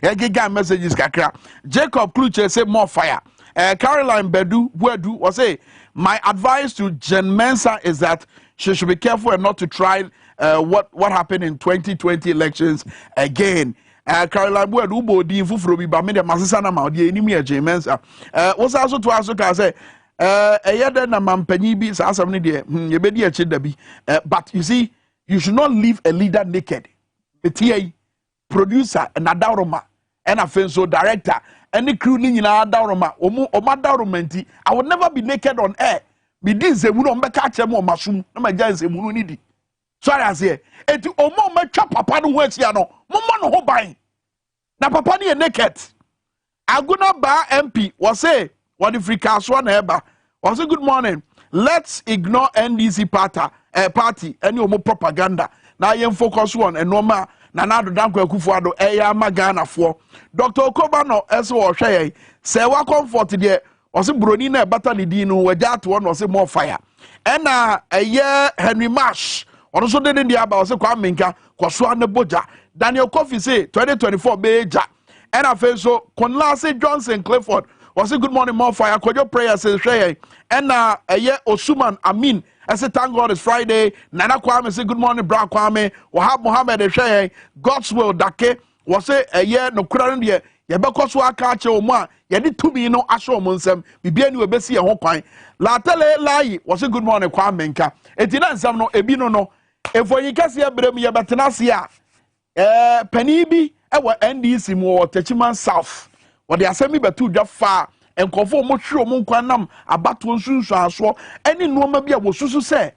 ya giga messages kakra Jacob Kluche say more fire Caroline Buedu was say, my advice to Jen Mensah is that she should be careful and not to try what happened in 2020 elections again. Caroline Buedu bodi fufuro bi ba me de masesa na ma de enim ye Jen Mensah. Was also to aso ka say eyede na mampanyi bi sa asam ne de ye be di achi da bi. But you see, you should not leave a leader naked. The producer and Adaroma and a so director and the crew in Adaroma Omadaromenti. I would never be naked on air. Be this a woman catch a more mushroom, no my giants a woman. Sorry, I say, and to Omo me chop papa no words yano, Momon ho buying. Na papa ni naked. Aguna Ba MP was say, what if we cast one ever? Was a good morning. Let's ignore NDC party and your more propaganda. Now you focus on and normal. Nana do danko Akufo-Addo eya magana for Dr. Okobano eso wo hwe say wa comfort there o se broni na bata ne din no waja to no se more fire ena eye Henry Marsh ono so de dia ba o se kwa menka koso ne boja Daniel Kofi say 2024 beja ena fe so Konlase Johnson Clifford o se good morning more fire kojo prayer say hwe ena eye Osuman Amin I say thank God it's Friday. Nana Kwame say good morning, Bra Kwame. Wahab Mohammed Eshe God's will dake. Was say a year no kuran ye. Ye beko so aka che o mo. Ye di tumi no asho mo nsem. Bibia ni we besi ye ho kwan. La tele lai was say good morning Kwame nka. Etina nsem no ebi no. Efo yi kase ye brem ye betena se a. Pani bi e wo NDC mo Techiman South. Wo de asemi betu dwa fa. And conform mo hwe mo nkwanam abato nsunsu aso eni nuoma bia wo susu se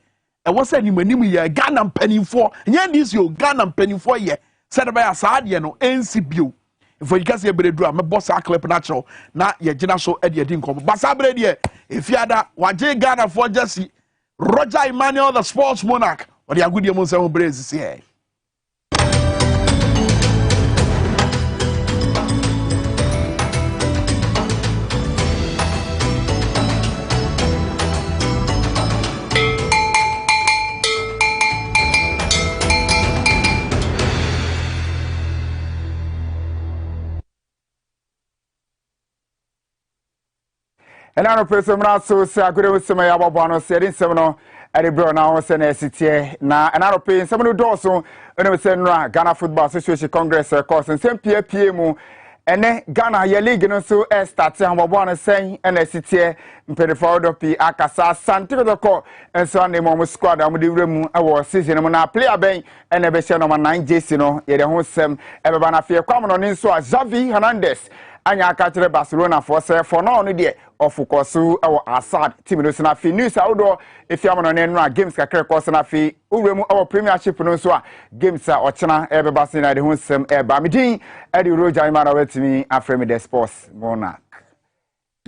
e wo se nimanim ye Ghana mpanimfo nya dis yo Ghana mpanimfo ye se de ba ya saade no ensi bio ifo yikase ebredu a me boss clip natural na ye gina so e de edi nkom basa bredi e efiada waje Ghana for Jesse Roger Emmanuel the sports monarch o de agudie mo nsem brezi se And I person so say I could have some ya babo said in some no at bro now say na sitie na and I pay some no do so and we say no Ghana Football Association Congress course and same PA mu ene Ghana ye league no so start am babo no say and sitie mpedifo do pi akasa santiko do ko and so na mo squad am di wremu e wo season mo na player ben and e be share number 9 JC no ye de ho sem e be ba na fie kwam no nso a Xavi Hernandez anya aka kire Barcelona for say for now no de ofukosu ewo Assad team no na fi news outdoor if you am no na games kakre course na fi uremu ewo premiership no so a games a ochena e be Barcelona de ho sem e ba medin e di Roger Imana wetimi afremi the sports monarch.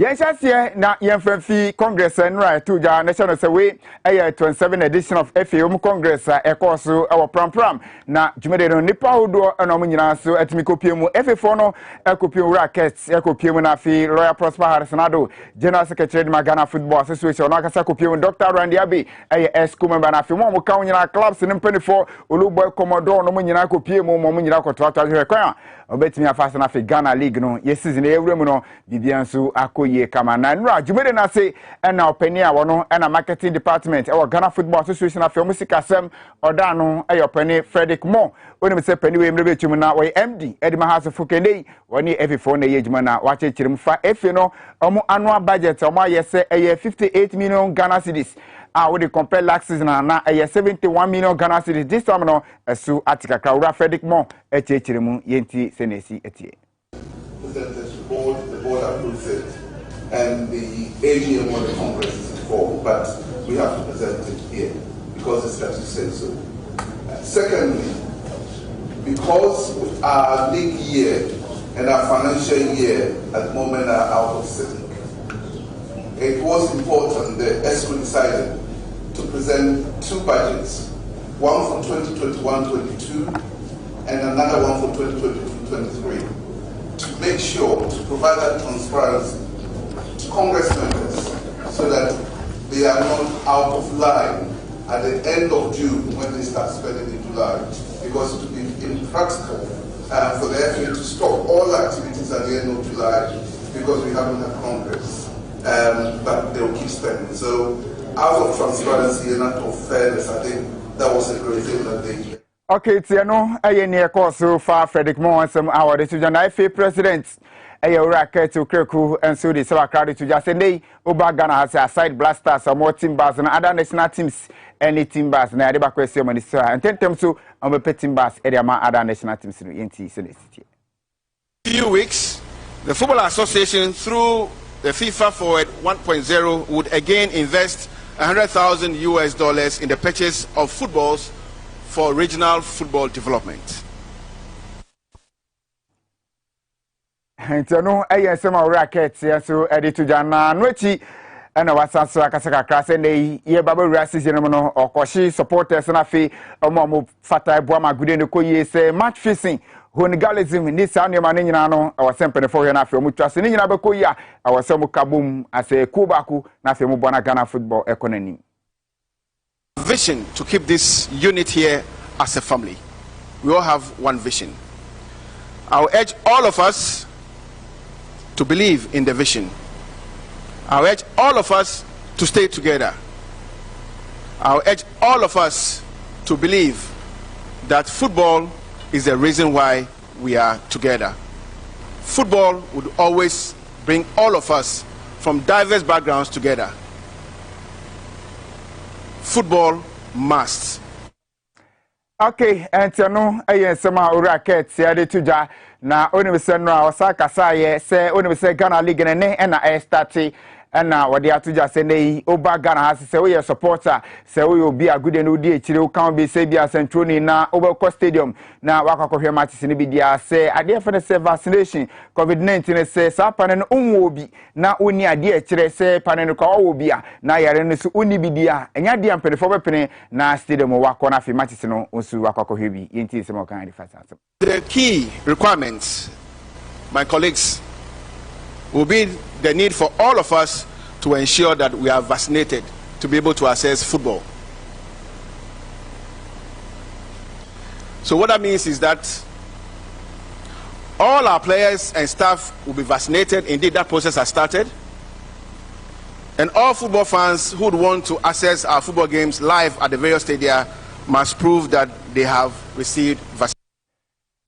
Yes, yes, na YFF Congress and right to the national survey, a 27th edition of FAM Congress, a course our pram. Na Jumede Nipa Udo and Omina so at Mikopium, FFono, Ecopium Rackets, Ecopium Nafi, Royal Prosper Harrisonado, General Secretary Magana Football Association, Nakasakopium, Dr. Randy Abbey, A.S. Kuman Banafimo, County clubs in Penny4, Uluboy Commodore, Nomina Copium, Momina Contractor Require. Obet me a fast enough Ghana League no yes season every no bibiansu akoye kama na nra jumede na say na openi a wono na marketing department e Ghana Football Association of music asem oda no e openi Frederick Mo oni me say peni we mrebe tum na we MD Edima House Fukende woni F4 na yejuma na wache chirim fa F no omo annual budget omo ayese e 58 million Ghana cedis. With the compare last season na 71 million Ghana cedis this time no esu atika krawura Frederick Mo echechirimu yenti senesi etie. The board approves it and the AGM of the Congress is involved, but we have to present it here because the statute says so. Secondly, because our league year and our financial year at the moment are out of sync, it was important that ESCO decided to present two budgets, one for 2021-22 and another one for 2022-23, to make sure to provide that transparency to Congress members so that they are not out of line at the end of June when they start spending in July, because it would be impractical for the FA to stop all activities at the end of July because we haven't had Congress, but they'll keep spending. So out of transparency and out of fairness, I think that was a great thing that they did. Okay, Tiano, I near course so far, Frederick Moore, some hour, the Tujan President. Racket to Kirku and so the Savakari to just say, Oba Ghana has a side blasters or more team bars and other national teams, any team bars, and I never question money, sir. And 10 times to on the team bars, Ediama, other national teams in City. Few weeks, the Football Association, through the FIFA Forward 1.0, would again invest $100,000 in the purchase of footballs for regional football development. Ntano aye sema racket ya so editu jana nochi na wasanso akasaka krase nei ye baba rasi jeno no okoshi supporters na fi omo fata eboa magude ne koyi se match fixing hooliganism ni sa ne ma ne nyina no awasempene fo na fi omu twase ne nyina be koyi a awasemu kabum ase kubaku na fi mu bona Ghana football economy. Vision to keep this unit here as a family. We all have one vision. I will urge all of us to believe in the vision. I urge all of us to stay together. I urge all of us to believe that football is the reason why we are together. Football would always bring all of us from diverse backgrounds together. Football must. Okay, and no, I sema racket ya de tuja na onimse no osaka saye se onimse Ghana League ne na start na wode atuja se nei oba Ghana has se we supporter se we obi agude no di ekire o kan be se bia centroni na Obeko Stadium na wakakɔhwɛ matches ne bi dia se ade fe ne se vaccination COVID-19 se sa panen unwo obi na oni ade ekire se panen ko obi a na yare no so oni bi dia enya dia mpelefo bepene na stadium wakɔ na fi matches no onsu wakakɔhwɛ bi yenti se mo kan ade fasa. The key requirements, my colleagues, will be the need for all of us to ensure that we are vaccinated to be able to access football. So what that means is that all our players and staff will be vaccinated. Indeed, that process has started. And all football fans who would want to access our football games live at the various stadia must prove that they have received vaccination.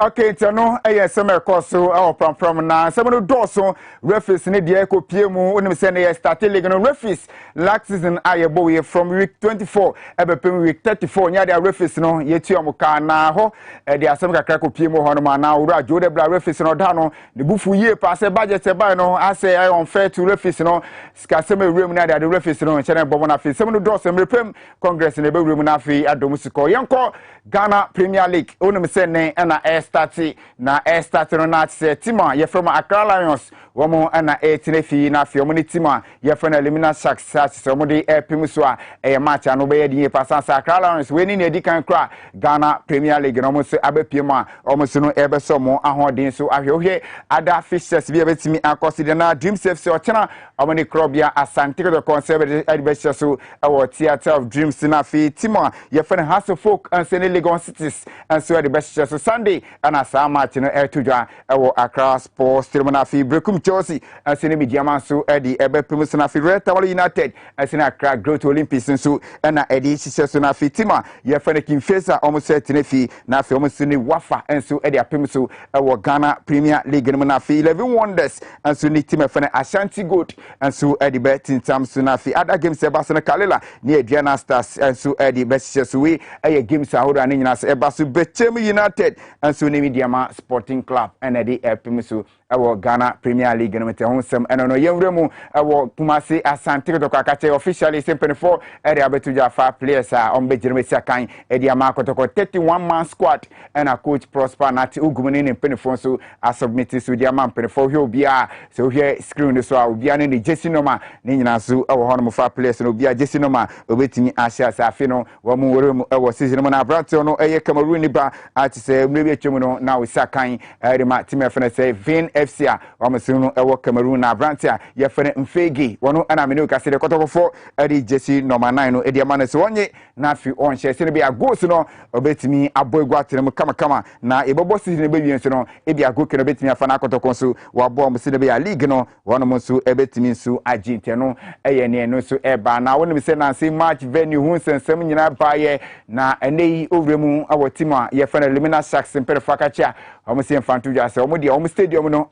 Okay, Tano, summer course our from now. Some of the doors, referees in the eco PMU, when we send started league on referees last season. I boy from week 24, ever week 34. Near the referees no yet you na ho. There are some crack PMU Honoma now. Rajo the black referees no dano. The bufu year pass a budget by no. I say I unfair to referees no. Scaseme room near the referees no. Channel Bobona fi. Some of the doors and repem Congress in the room na fi at Domusiko. Yanko Ghana Premier League. Only send na starting na start no na se tima ye from Accra Lions womo na 18 fi na fi omni tima ye from Elimina Sharks so mo de epim so a e match no be ye pass Accra Lions we ni na di kan kra Ghana Premier League no mo se abepiem a omo so no ebe so mo ahodin so ahwehwe ada fixtures bi ebetimi akoside na Dreams FC ochena omo ni Krobia Asante the Conservative Adventure so our Theatre of Dreams na fi tima ye from House of Folk and Senate Legon Cities and so the best so Sunday and match no etudwa ewo Accra Sports Stadium na fi Brekum Chelsea asene mediama so edi ebepem so na fi Red Tower United asene Accra Growth Olympics so na edi sise so na fi tima ye fane Kimfesa almost set na fi na fi almost ni Wafa enso edi apem so ewo Ghana Premier League no na fi 11 Wonders enso ni team fane Ashanti Gold enso edi betting tam so na fi other games eba so na Kalela ni Adriana Stars enso edi best so we eye games ahodo ani nyina so eba so Bechem United enso ni media Sporting Club and the Epimisu our Ghana Premier League no mete honsem eno no yewremu our Kumasi Asante to Kakache officially sempre for area betuja fa players a on bejirme siakan edi amako to 31 man squad and a coach Prosper Nati ugumuni ni penifo so a submit so dia man penifo hwe obia so hwe screen so a obia ne jersey number ni nyina so e wo hono fa players no obia jersey number obetimi ahia sa afi no wo mu woremu e wo season mo na Brazil no eye Cameroon ni ba ati se mrebi etwemu no na osakan rema team efene say Vin FC a omosu no ewo Cameroon na Brantia ye fene Mfegi wono ana me no kase de kotokofo edi jesi number 9 no edi amane so onye na fi on share se ne be agos no obetimi aboegu atrem kama na ebobo season be wi nso no ebi agoke no betimi afa na kotokon so wabo mo se ne be ya league no wono mo so ebetimi so aginte no eye ne no so eba na wonim se na say match venue hu sensem nyina baye na enei owremu awo team a ye fene Limina Sharks mpere fakacha omo se mfantu ja se omo de omo stadium no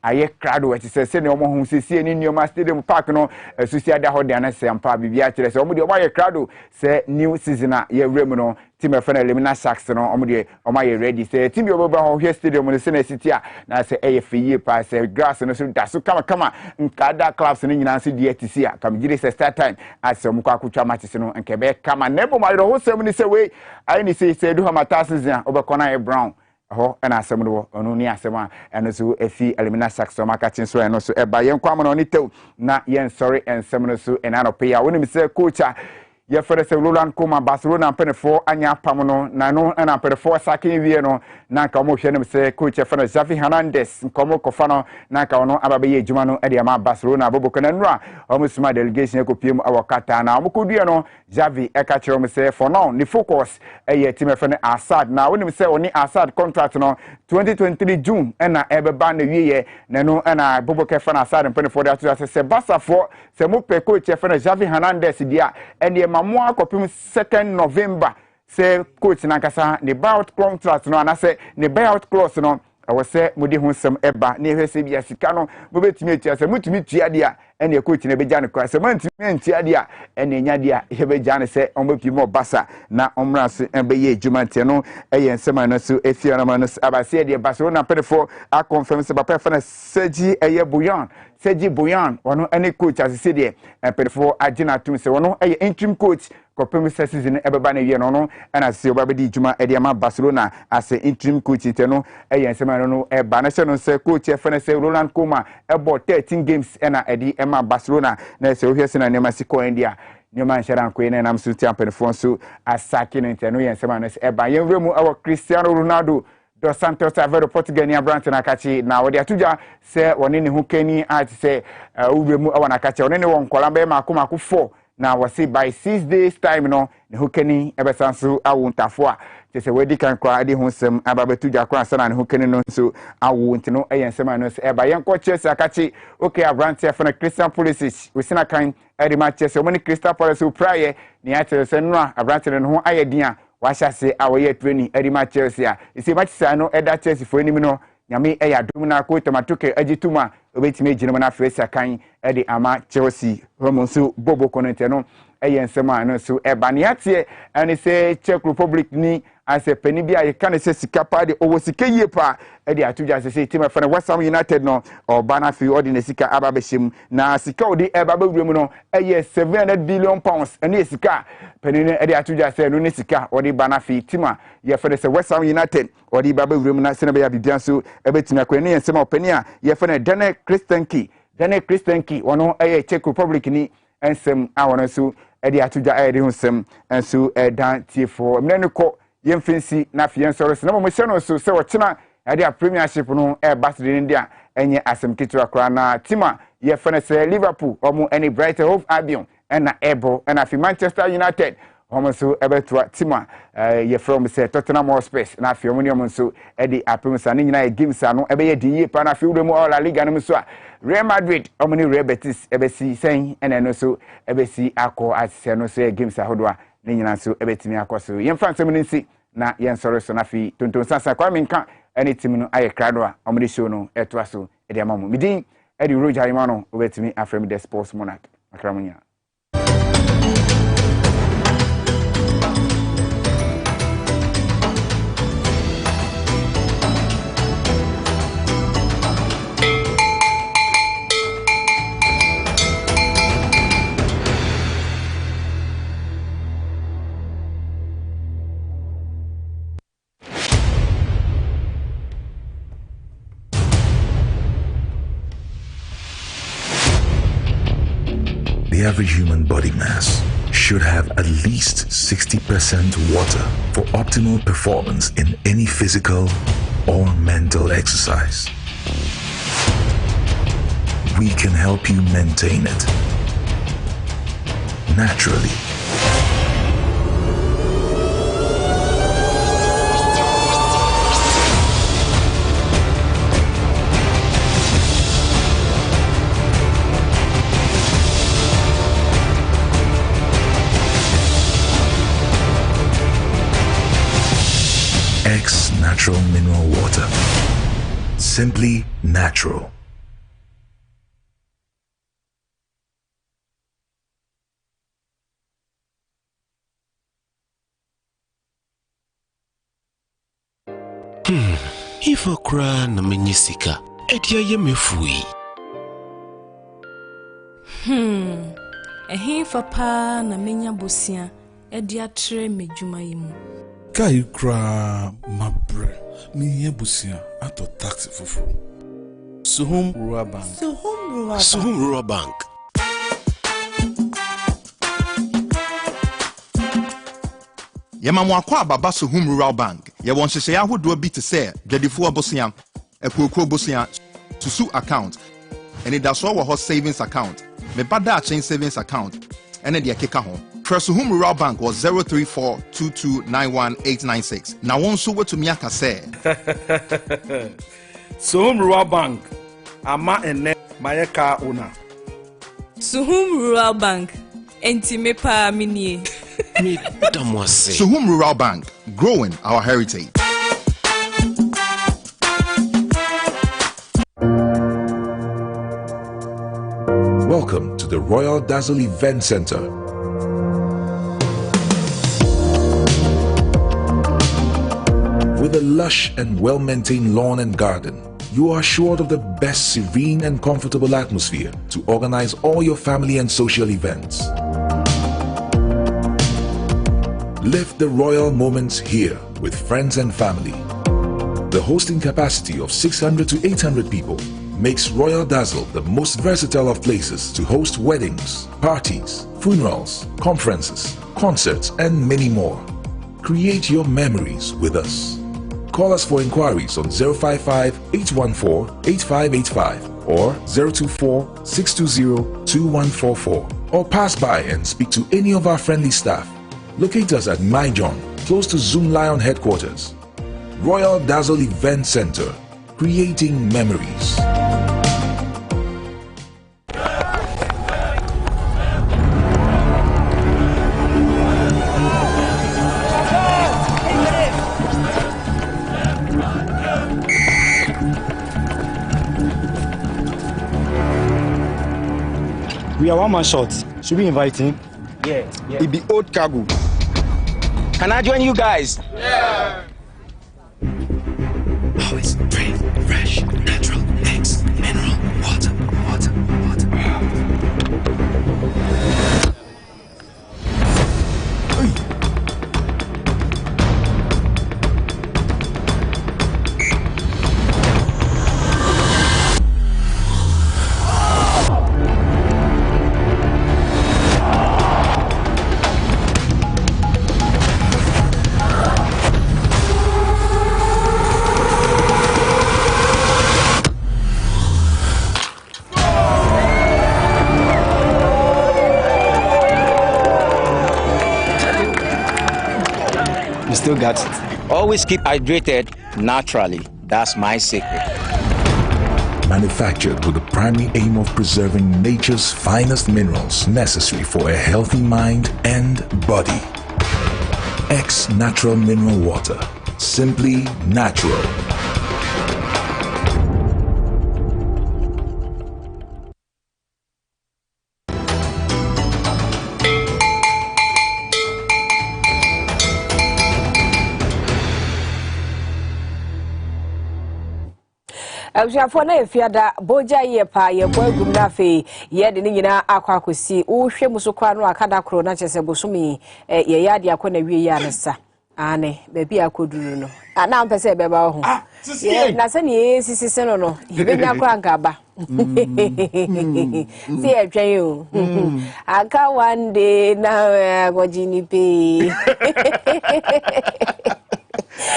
aye crowd we se ne omo hu se ni Nneoma Stadium Park no susi ada ho de na se ampa bibia kire se omo de omo aye crowd se new season a ye wremu no team efene Limina Sharks no omo de omo aye ready se team yo baba ho stadium no se na city a na se eye fiye pa se grass no so da so kama nkada clubs no nyina se die tisi a kam gire se start time as omo kwa akutwa matches no nkebe kama nebo ma ho sem ni se we aye ni se du ha mata season obekona e brown ho na asem no onu ni asem a eno so efi Limina Sharks so maka chin so eno so eba yen kwam no ni tew na yen sorry ensem no so enano pe ya woni mi se coach ye fere se Roland Koeman Barcelona penefo anya pam no na no na penefo sakin wie no na ka mo hwe ne se coach fere Xavi Hernandez nkomo kofa no na ka ono ababe ye juma no e de ma Barcelona bobo na nura o musuma delegation ko piem awakata na mo kodua no Xavi e ka kire mo se for now ni focus e ye team fere Assad na woni se oni Assad contract no 2023 June e na e be ba na wie ye na no e na bobo ke fere Assad penefo de atu se Barca for se mo pe coach fere Xavi Hernandez dia e mamwa kopim 2nd November say coach nankasa ne buyout contract no anase ne buyout clause no awose mudi hu sem eba ne hwese bia sika no bobetimi etia se mutumi tua dia ene coach ne beja ne kwa se mantimi entia dia ene nya dia ye beja ne se ombepi mo basa na omra se ebe ye adwumante no eye nsema no so efia na no abase de Barcelona pedefo a confirm se papa fa na Sergi Sergi Boyan wono ene coach asese de pedefo agina tum se wono eye interim coach kopem season ebeba na wie no na se obabedi dwuma ede ama Barcelona as interim coach inteno eye nsema no eba na se no se coach e fa na se Roland Koeman ebo 13 games na edi ema Barcelona na se ohwese na nema siko India Nneoma nhyara nkoe na nam so tiampenfo so asake no inteno eye nsema no se eba yen wremu awo Cristiano Ronaldo dos Santos Aveiro Portugal branch na kachi na wodi atuja se woni ne hu kani at se wremu awo na kachi woni ne won kola be makoma 4 na wasi by 6 days time no ne hukeni ebesanso awu ntafo a se wedi kan kwa ade hu sem ababetu jakwa sana ne hukeni no so awu ntino eyensema no se eba yenko Chelsea akachi okay Abrante fana Christian Pulisic wesina kan edi ma Chelsea omoni Crystal Palace upraye ni ate se no Abrante no ho ayedin a wahase awoye training edi ma Chelsea a isi ma Chelsea no eda Chelsea fo enimi no nyame eya dum na ko tomatoke agituma obetime ejinema na Fresa kan edi ama Chelsea homonso bobo konente no eyensema no so ebaniate ani se Czech Republic ni ase pani bia ye kan se sika pa de owo sika yie pa edi atuja se team fa na West Ham United no obana fi ordinary sika ababeshim na sika odi ebabawremu no eye 700 billion pounds eni sika pani ne edi atuja se no ne sika odi bana fi team a ye fa se West Ham United odi babawremu na se na bia bibian so ebetimi akwani yensema opani a ye fa na Daniel Christenki wono eye Czech Republic ni ensem awono so edi atuja edi hunsem enso dan tiefo mnene ko yemfensi na fiyen soro se na mo se no so se wochina edi a premiership no birthday ndia enye asem kitu akra na tima ye fene se Liverpool omo eni Brighton Hove Albion na Ebo na fi Manchester United omo so ebetua tima ye from se Tottenham Hotspur na fi omo ni omo so edi apemsa ni nyina games ano ebe ye di pa na fi uremu La Liga no so a Real Madrid omo ni Real Betis ebesi sen ene no so ebesi akọ asese no so games ahodo a ni nyina so ebetimi akoso ye mfa nsem nsi na yen soro so na fi Tonton Sansan kwa menka ene tim no aye krado a omo de show no etwa so edi amamu midin edi Roger Imano obetimi afrem the sports monarch akramunya. The average human body mass should have at least 60% water for optimal performance in any physical or mental exercise. We can help you maintain it naturally. X Natural Mineral Water. Simply natural. If I cry na menyisika, etia ye mefui. Ehin fa na menya bosia, edia tre medwuma yimu. Kai kra mabre, mi yebusia ato taxi fufu. Suhum Rural Bank. Suhum Rural Bank. Yema kwa baba Suhum Rural Bank. Ye won hwehwe ya hodo bi te se dwadifo abosia, ekuokro bosia, susu account. Eni da so wo ho savings account. Me bada chain savings account. Ene de keka ho. Suhum Rural Bank was 03422919896. Na won so wetumi aka se. Suhum Rural Bank. Ama ene mayeka ona. Suhum Rural Bank. Enti me pa minie. Suhum Rural Bank, growing our heritage. Welcome to the Royal Dazzle Event Center. With a lush and well-maintained lawn and garden, you are assured of the best serene and comfortable atmosphere to organize all your family and social events. Live the royal moments here with friends and family. The hosting capacity of 600 to 800 people makes Royal Dazzle the most versatile of places to host weddings, parties, funerals, conferences, concerts, and many more. Create your memories with us. Call us for inquiries on 055-814-8585 or 024-620-2144, or pass by and speak to any of our friendly staff. Locate us at Myjohn, close to Zoom Lion headquarters. Royal Dazzle Event Center, creating memories. We are one man short. Should we invite him? Yeah. It be old cargo. Can I join you guys? Yeah. Always brave, fresh, natural, X, mineral, water. Still got it. Always keep hydrated naturally. That's my secret. Manufactured with the primary aim of preserving nature's finest minerals necessary for a healthy mind and body. X Natural Mineral Water. Simply natural. Abusuafo na efiada boja ye pa ye bo agum na fe ye de nyina akwa akosi wo hwe musokwa no akada kro na chese bosumi ye yade akona wie ya nsa ane bebi akoduru no na ampese beba ho na se ne sisi no no be nya kra nkaba si e twen o aka one day na gojini pe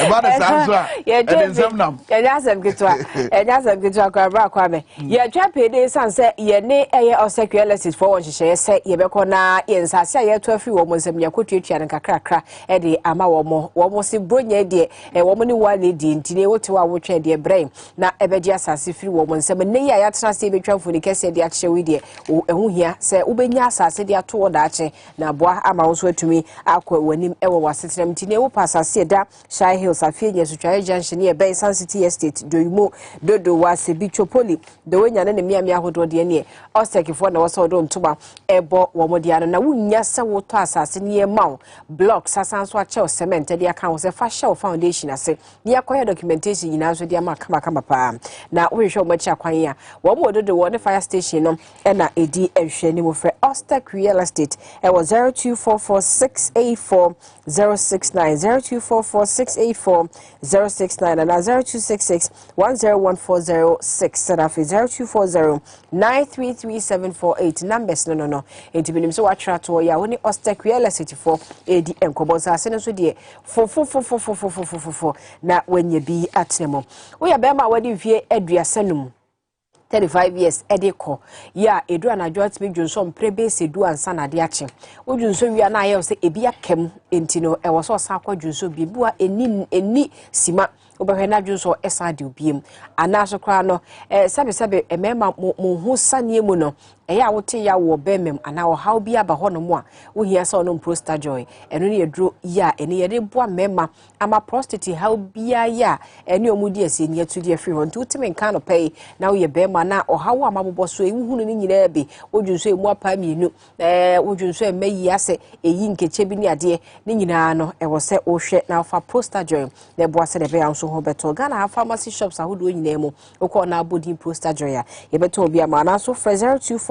About the Sansa. Yeah, Jasam Kitwa Crabra Kwame. Yeah, Trappy de Sansa, ye ne or secular for one she say, ye becona, yes, I say, ye 12 women, some Yakuti and Kakra, Eddie, Ama Womo, almost a brunye dear, a woman who one did, Tino to our trade their brain. Now, Ebedia Sassy free woman, some nay, I trust the betrayal for the case of the actual idea, who here say, Ubenya said, they are toward that. Now, boy, I'm also to me, Aqua when him ever was sitting, Tino pass, I said that, Shy Hills, I feel yes, to try junction near Bay Sun City Estate, do you move, Dodo was a bichopoli, the way you're in the Miami Hodo DNA, or second for no so don't to ebo womodiana, na wunya sa water assassin near Mount, blocks, Sassan Swatch, cement, the accounts, a fashion foundation, I say, near quiet documentation in answer, dear Makama. Now we show much acquire. One more do the water fire station, and a AD and Shani for Ostek Real Estate, it was 0244684 069 0244684 069 and 0266 101406 and after 0240 933 numbers no into binim so watch to ya woni Ostek Real Estate for AD and Kobosa sene so de 4 na when you be at nemo we ya be ma wadi vie aduasanum 35 years edeko ya edu anajo me dwonso mprebe sedu ansa na de ache odwonso wi na aye se ebi akem entino e wo so sa kwa dwonso bibua eni sima obehwe na dwonso esa de obiem anaso kra no sabe emema mo hu sanie mu no eya wote ya wo bemem ana wo haw bia ba ho no mo a wo hia sa no prosta joy eno ne yedro ya ene yede boa mema ama prostate haw bia ya ene omudi aseni atudi afiri ho nti utime nka no pay na wo ye bema na o haw amabobo so ewu hunu ne nyina be odwunso emu apa mienu odwunso emayi ase eyi nkeche bi ne ade ne nyina no e wo se wo hwe na fa prosta joy na boa se de be anso ho beto Ghana pharmacy shops ahodo nyina mu okọ na abodi prosta joy ya ye beto obi ama na so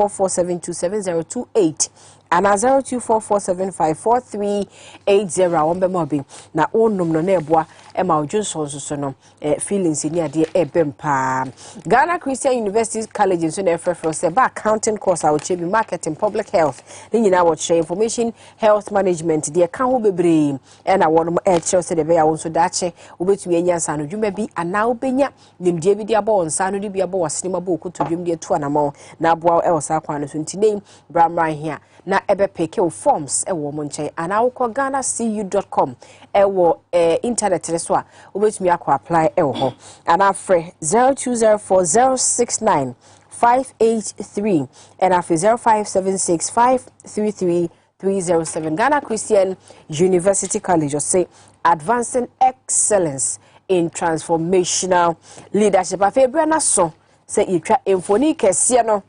0244727028 and 0244754380 wombe mobi na onum no na eboa ema odwonso so no feelings ni ade ebempa Ghana Christian University College so na frefro se ba accounting course a ochebi marketing public health ni nyina wo share information health management de ka ho bebre na wonum chere se de be ya wonso dache obetumi enya nsa no dwuma bi ana obenya nimdie bi de abo nsa no de bi abo wasinima bo okotodwum de tu anamo na abo elsa kwa no so ntine bramran here na ebe peke forms ewo mo nche ana wokọ ghanacu.com ewo internet re so a obetumi akọ apply ewo ho ana frɛ 0204069583 and after 0576533307 Ghana Christian University College or say advancing excellence in transformational leadership afebra na so say itwa emfoni kese no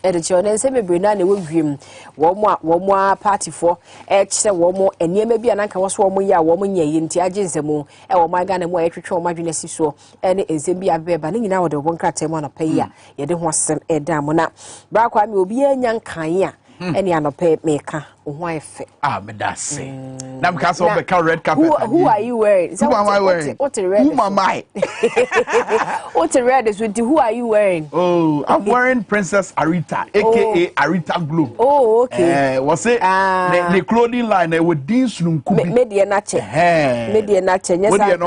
edichone se mebrina na wodwim wo party for kire wo eniema bia na nka wo so wo ya wo nyaye nti agensemu wo maga na mo yetwetwe wo madwene siso ene enzem bia beba ne nyina wo de wo nkrata mu na paya ye de ho asem eda mo na bra kwa me obi anya nkan a ene anope meka ho efe medase na mka so be ka red carpet who are you wearing who am I wearing what red who am I what red is with who are you wearing I'm wearing Princess Arita aka Arita Globe what's it the clothing line with these nunkubi media nache nyesa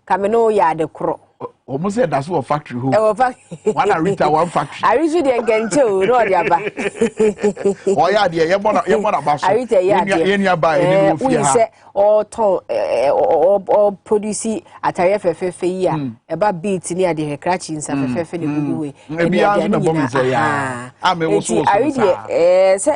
kameno ya de kro almost said that's what factory who one Arita one factory Arisu de ngenche o no de aba oh yeah de ye bona baso Arita ya de ye nua ba e no fi ha o ton o produce atare fefefe yi a e ba beat ni ade hekrachi nsa fefefe ne guguwe e bia na bom so ya me wo so Arita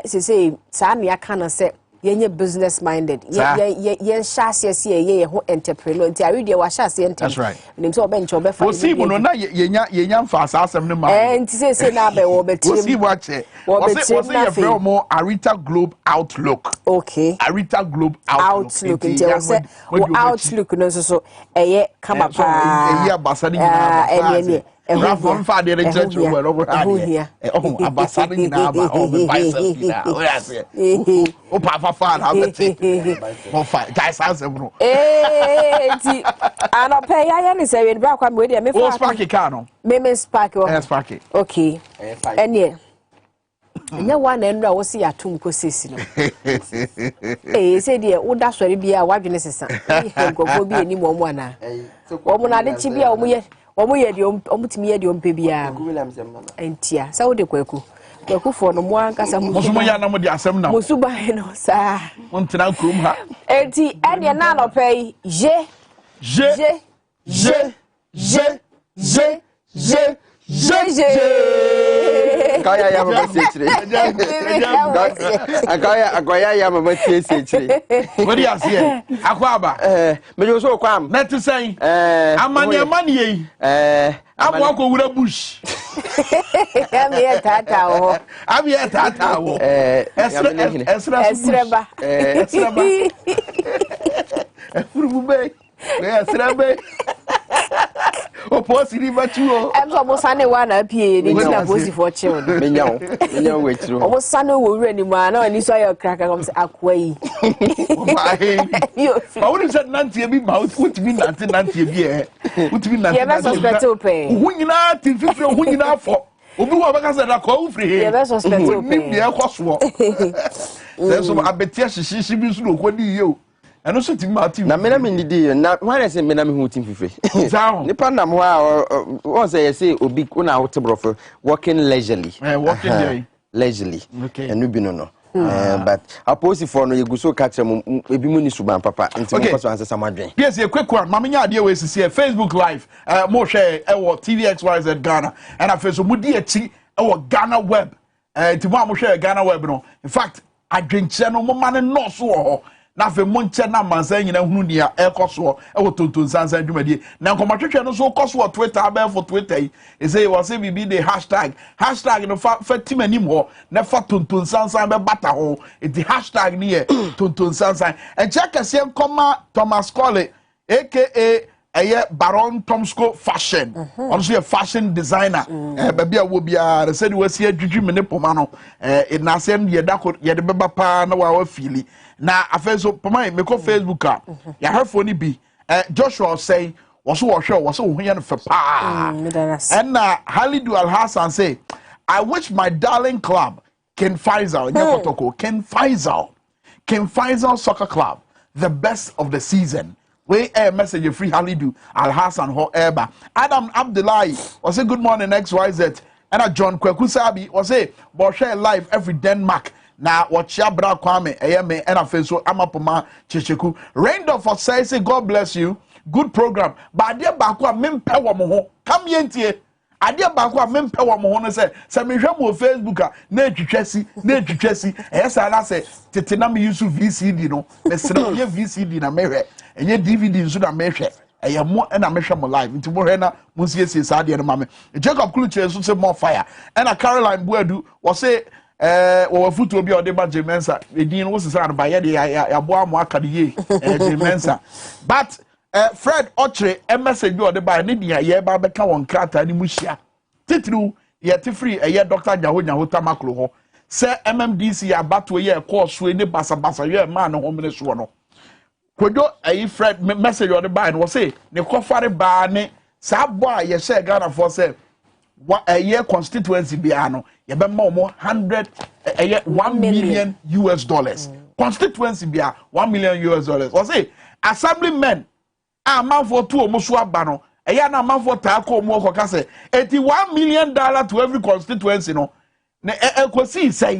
say sa me aka na say yenye business minded yen shase se ye ho entrepreneur nti ari de wa shase entrepreneur nim so be nche obe fa wo si mo no na yenya mfa asasem ne ma nti say na be wo betim wo si wa che wo say ye frɛ mo Arita Globe Outlook Arita Globe Outlook nti wo say wo Outlook no so eye kama pa eye abasa ni nyina Rafon fa de church we over here. Abasa ni na ba be bicycle na. O ya say. O pa fa na be. Mo fa guys answer bro. Ti ano pay ya ni say we bra kwa me dey me fa. O spark car no. Me spark o. Spark. Okay. Enie. nya wa na nra wo se atum ko sesi no se de wo da sori bia wa dwene sesa nkofo bi eni mo ana wo mo na de chi bia wo mo ye de omutimi ye de ompe bia entia sa wo de kwaku fo no mo ankasa mo mo ya na mo de asem na mo suba no sa mo ntena krom ha enti ene na no pay Akaya ya mama sechire. Akaya ya mama sechire. What do you say? Akwaba. Me jo so kwam. Net say. Amani ye. Abu akọ wura bush. Ami tata wo. Ami tata wo. Esreba. Efurubube. Esreba. O posi ni batuo. Emso mo sane wa na pie ni na posi for chill. Menyawo we tiro. O mo sane wo wura ni ma na ni so ayo kraka kom se akwa yi. Ba woni se nantie bi ma utimi nantie bi utimi nantie. Ye be suspect ope. Hu nyina tinfifre hu nyina fo. Obi wo baka se da ko ufri he. Ye be suspect ope. Ni bi e koso. So abetia hihihyi bi so no ko di ye o. Eno so timi ma na mena me ndidi na wan say mena me hu tim fife nipa nam ho a won say say obi una ho tebrofo working leisurely working there leisurely enu bi no but opposite for no yeguso catch em ebi mu ni suban papa nti mo so answer madwen yes a quick one mama nya ade we sisi Facebook live mo share e wo Tvxyz Ghana and afa so mudi achi e wo Ghana web nti mo share Ghana web no in fact adwenche no mo ma ne no so ho na fe monche na mansan nyina hunu dia ekoso e wo Tonton Sansan dwumadi na nkomatwetwe no so koso Twitter abel for Twitter e say was say be the hashtag no fa timanim ho na fa Tonton Sansan be bata ho e the hashtag ni Tonton Sansan e check ase nkoma Thomas Cole aka Baron Tomsko fashion also a fashion designer baby wo bia say we see adwudwu me ne poma no e na sem ye da ko ye de beba pa na wa fili na afenso poma me ko Facebook a ya herfo ni bi Joshua say was wo hu ye no fe pa and na Halidu Al Hassan say I wish my darling club Ken Faisal Soccer Club the best of the season. We a message free Halidu Al Hassan ho eba Adam Abdullahi was say good morning XYZ and John Kwekusabi was say but share live every Denmark na watch ya bra kwame me and afenso amapoma checheku Raindorf for say God bless you good program but ade ba ko mempe wo mo ho kam yentie ade ba ko mempe wo mo ho no say me hwem wo Facebook a na etwetwasi esa na say tete na me use VCD no me sere ye VCD na mehwe enye DVD nso na mehwe mo na mehwe mo live nti mo hwe na mo siesie sa de no mame Jacob Kluche so say more fire and a Caroline Buadu was say wo futu obi ode ba Jemensa edin wo sesa na ba ye de ya bo amo aka de ye Jemensa but Fred Ochre message bi ode ba ne dia ye ba beka won krata ni muhia titru ye te free Dr. Nyaho Tamaklo ho say MMDC abato ye course we ne basa ye man ho mene so no kodo Fred message ode ba no say ne kofare ba ne sa bo a ye share Ghana for say a year constituency biano ye be mo $1 million US dollars constituency bia $1 million US dollars was say assemblymen a man for two omoso abano na man for ta ko mo ko ka say $81 million to every constituency no na ekosi say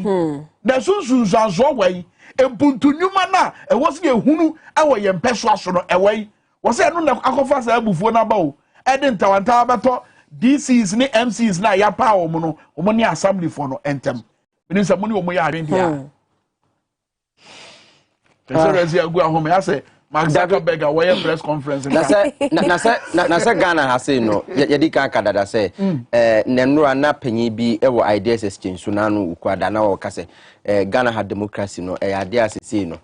na sunsunsanso wai empuntunuma na e was ye hunu e wo ye mpeso aso no e wai was say no na akofa sa abufuo na ba o e de ntawanta abato DCs ni MCs na ya pa omo no omo ni assembly for no entem means amoni omo ya adwen dia so rezi agu ahome ya say Mark Zuckerberg a press conference na say Ghana ha say no ye di kan kadada say nenro na panyi bi e wo ideas exchange so na no ukwada na wo ka say Ghana ha democracy no e ade asese no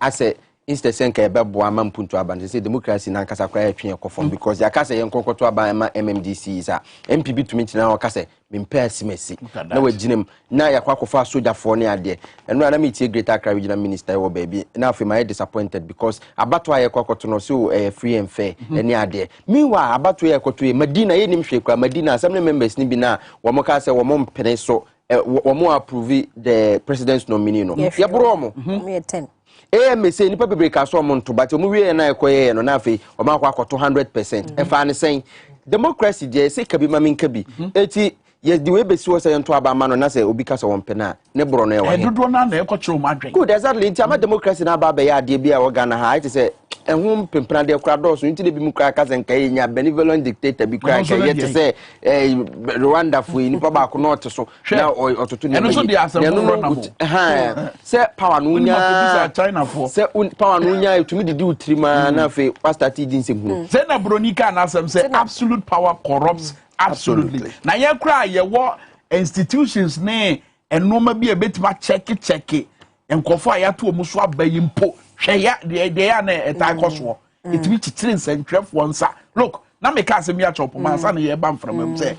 ase instead senka ebebo amampuntu aban say democracy na nkasa kwa etwe ekofom because ya kasa yenkokoto aba MMDC is a MPB to me na o kasa mempa asimesi na waginem na yakwa kofa soldier for ne ade eno na meet Greater Accra Regional Minister wo baby na afi my disappointed because abato ayekokoto no so free and fair ene ade meanwhile abato ayekoto Medina yenim hwe kwa Medina assembly members ni bi na wo mo ka say wo mo mpene so omo approve the president's nominee no ya bro omo 10 me say nipa bebre ka so omo nto but omo wie na ekoye no na afi omo akwa 100% e fa ne sen democracy je say kabi ma minka bi eti yes the way be so say nto aba ma no na say obi ka so wompena ne bro no e wa dodo na na ekoche o madwen good exactly nti ama democracy na aba ya de bia wo Ghana ha it say ehum pempena de kra do so nti de bi mu kra ka zenka nya benevolent dictator bi kra ka yet say Rwanda fu ni pa ba ko no to so na ototo ni say power no nya China for say power no nya etumi didi utrima na fe pastor ti din semhu say na bronika na asem say absolute power corrupts absolutely na ye kra ye wo institutions ne enoma bi ebetima check enkofo ayato omuso abayimpo hwe ya de ya na etai koso etimi titire nsentwefo nsa look na me ka asem ya chopo mansa na ye ba mframam say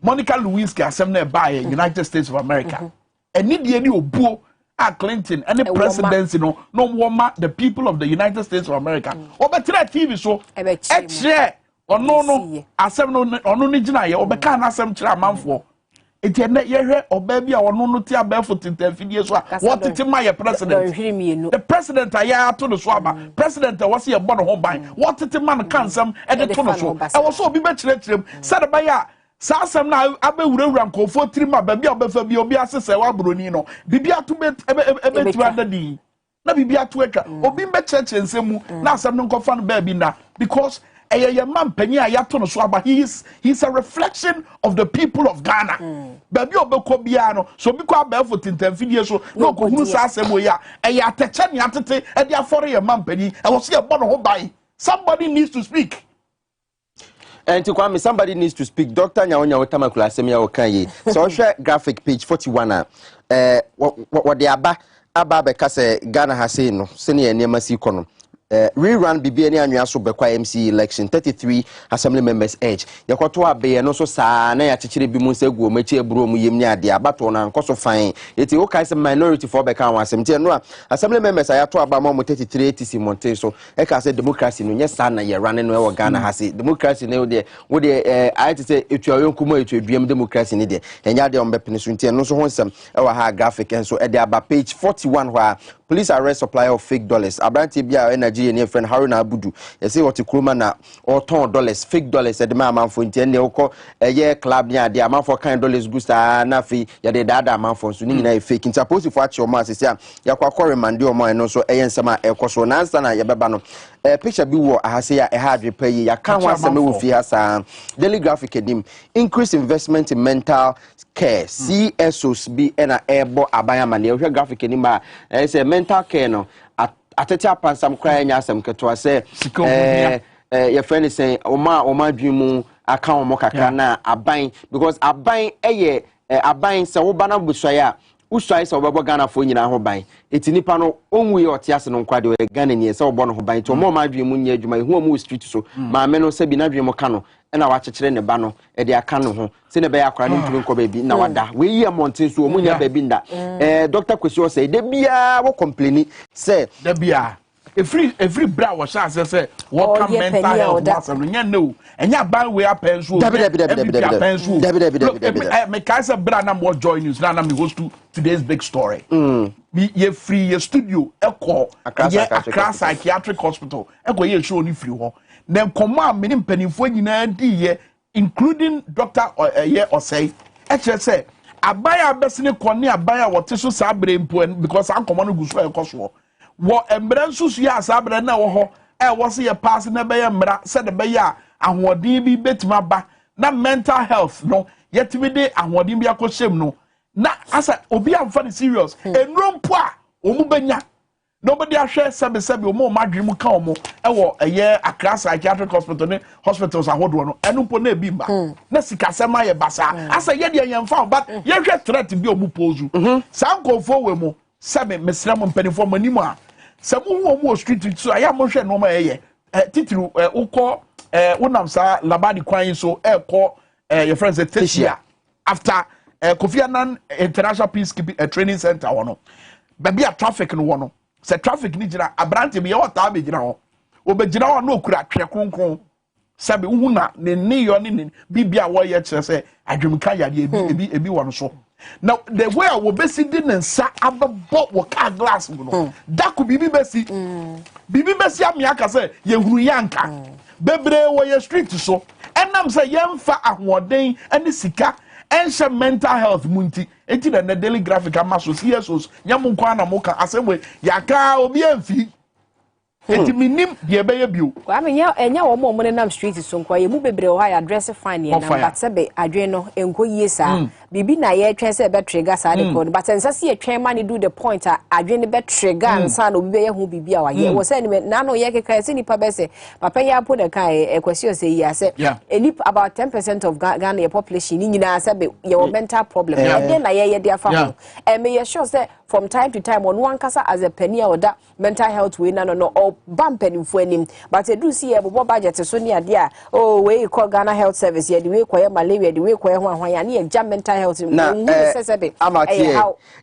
Monica Lewinsky asem na ba United States of America eni de ni obuo a Clinton any presidency no woma the people of the United States of America obetre TV so e ono asem no ono ni gina ye obeka na asem kira amanfo eti na ye hwe oba bi a ono no ti abefo tintanfidie so a what ti ma ye president the president aya to no so aba president was ye bono ho ban what ti man kansam e de to no so e wo so obi be kirem said ba ya sa asem na abewurawura nkofo tirima ba bi a obefa bi obi asese wa broni no bibi atu be ti adadi na bibi atu atwa obi be kirem nsemu na asem no nkofa no ba bi na because man penny ayato so aba he's a reflection of the people of Ghana. Baby obeko biano so biko abefo tintamfidie so no ko hunu sa asemo ya ateche ne atete e dia for your man penny e wo so ye bono ho bai somebody needs to speak. And to Kwame, somebody needs to speak. Dr. Nyawonya Otamakula Asemia Okanye. So share graphic page 41 what the aba bekase Ghana has say no senior nema si kono. Rerun BBN annual so bekwa MC election 33 assembly members edge yakoto abe no so saa na ya chechire bi mu nsegu mechi eburo mu yemni ade abato na nkoso fan eti o kai se minority for beka wan asem tie no assembly members ayato aba mo 33 ATC monte so e ka se democracy no nyesa na ye run no e Ghana ha se democracy no de wo de I to say etuayonku mo etuaduam democracy ni de enya de on bepene so tie no so ho nsem e wa ha graphic en so e de aba page 41 where police arrest supplier of fake dollars abranti bia energy and friend Haruna Abudu you say what kroma na or $10 fake dollars e de ma manfo ntie ne ukọ ye club ni ade amanfo kan dollars gusta na fi ya de dada amanfo so ni na fake nti suppose for achi o ma sese ya kwa remand o ma no so ensema ekoso na ansa na ye beba no picture bi wo ahase ya ehadwe pay ya kan ho asem wo fi hasa daily graphic edim increase investment in mental care CSOs bi na ebo abayama ne hwe graphic edim ba say mental care no atete apansam kra nya asem keto say your friend is saying oma dwimu aka omo kakra na aban because aban eye aban se wo bana busoya usai se obebo Ghana fo nyina ho ban eti nipa no onwe ote ase no nkwade Ghana ni se obo no ho ban to mo ma dwimu nya adwuma hu mo street so ma me no se bi na dwimu ka no na wa chekere ne ba no e de aka no ho se ne be yakora ne ntumi nko ba bi na wada we yi amonten so omunya ba bi nda Dr. Kwesi say de bia wo complain say de bia every bra was say what can mental health matter nya no enya ban we apen so me ka say bra na mo join news na me host today's big story ye free ye studio eko ye Accra psychiatric hospital eko ye show ni free ho then come am many mpanimfo nyina di ye including Dr. ye Osei say abaya besine kone abaya wote so sabre mpo because ankomo no guso ekoso wo embra nsusu ya sabre na wo ho wo se ye pass na be ye mra se de be ya ahoden bi betima ba na mental health no yetimi de ahoden bi akoshem no na asa obi amfa ni serious enrompo a omu benya nobody ahwe sebe omo madwemu ka omo wo eye Accra psychiatric hospital ne hospitals ahodo no enumpo na ebi mba na sikasema ye basa asa ye de yemfa but ye hwe threat bi omu pozu sankofo we mu sebe mesram mpanifo manimu a samu omu street so aya mo hwe no ma ye titiri ukọ unam sa labadi kwan so ekọ your friends at Tishia after Kofi Annan International Peacekeeping Training Center wono baby a traffic no wono se traffic ni gina abrante bi yota be gina ho obegina ho na okura twe kronkron sabe uhuna ne yo ne bibia wo ye kire se adwemka yade ebi wono so Now the way I will be sitting and sa ababo wo car glass no. That could be besi. Bibi besi amiaka say ye hunu yanka. Bebre wo ye street so. Enam say yemfa ahoden ene sika ensha mental health munti. Enti na daily graphic amaso CSOs nyamu kwa na moka asebwe yaka obi amfi. Enti minim de be ye bio. Kwa me enya wo mo ne nam street so nkwa ye mu bebre wo ha address fine ye na but sebe adwen no enko yie sa bibi na ye twen se be trigger sa de ko but ensa se ye twen ma ne do the point adwen be trigger ansa no be ye hu bibi a wa ye wo se ni na no ye keka se nipa be se papa ya po de kai question say ya se any about 10% of Ghana population ni nyina se be ye mental problem and na ye de afa ho me ye sure say from time to time on one kasa as a penny or that mental health we no or bump pennyfo anim but I do see a budget so near there oh we call Ghana Health Service here the way kwa malaria the way kwa hwan ya na jam mental health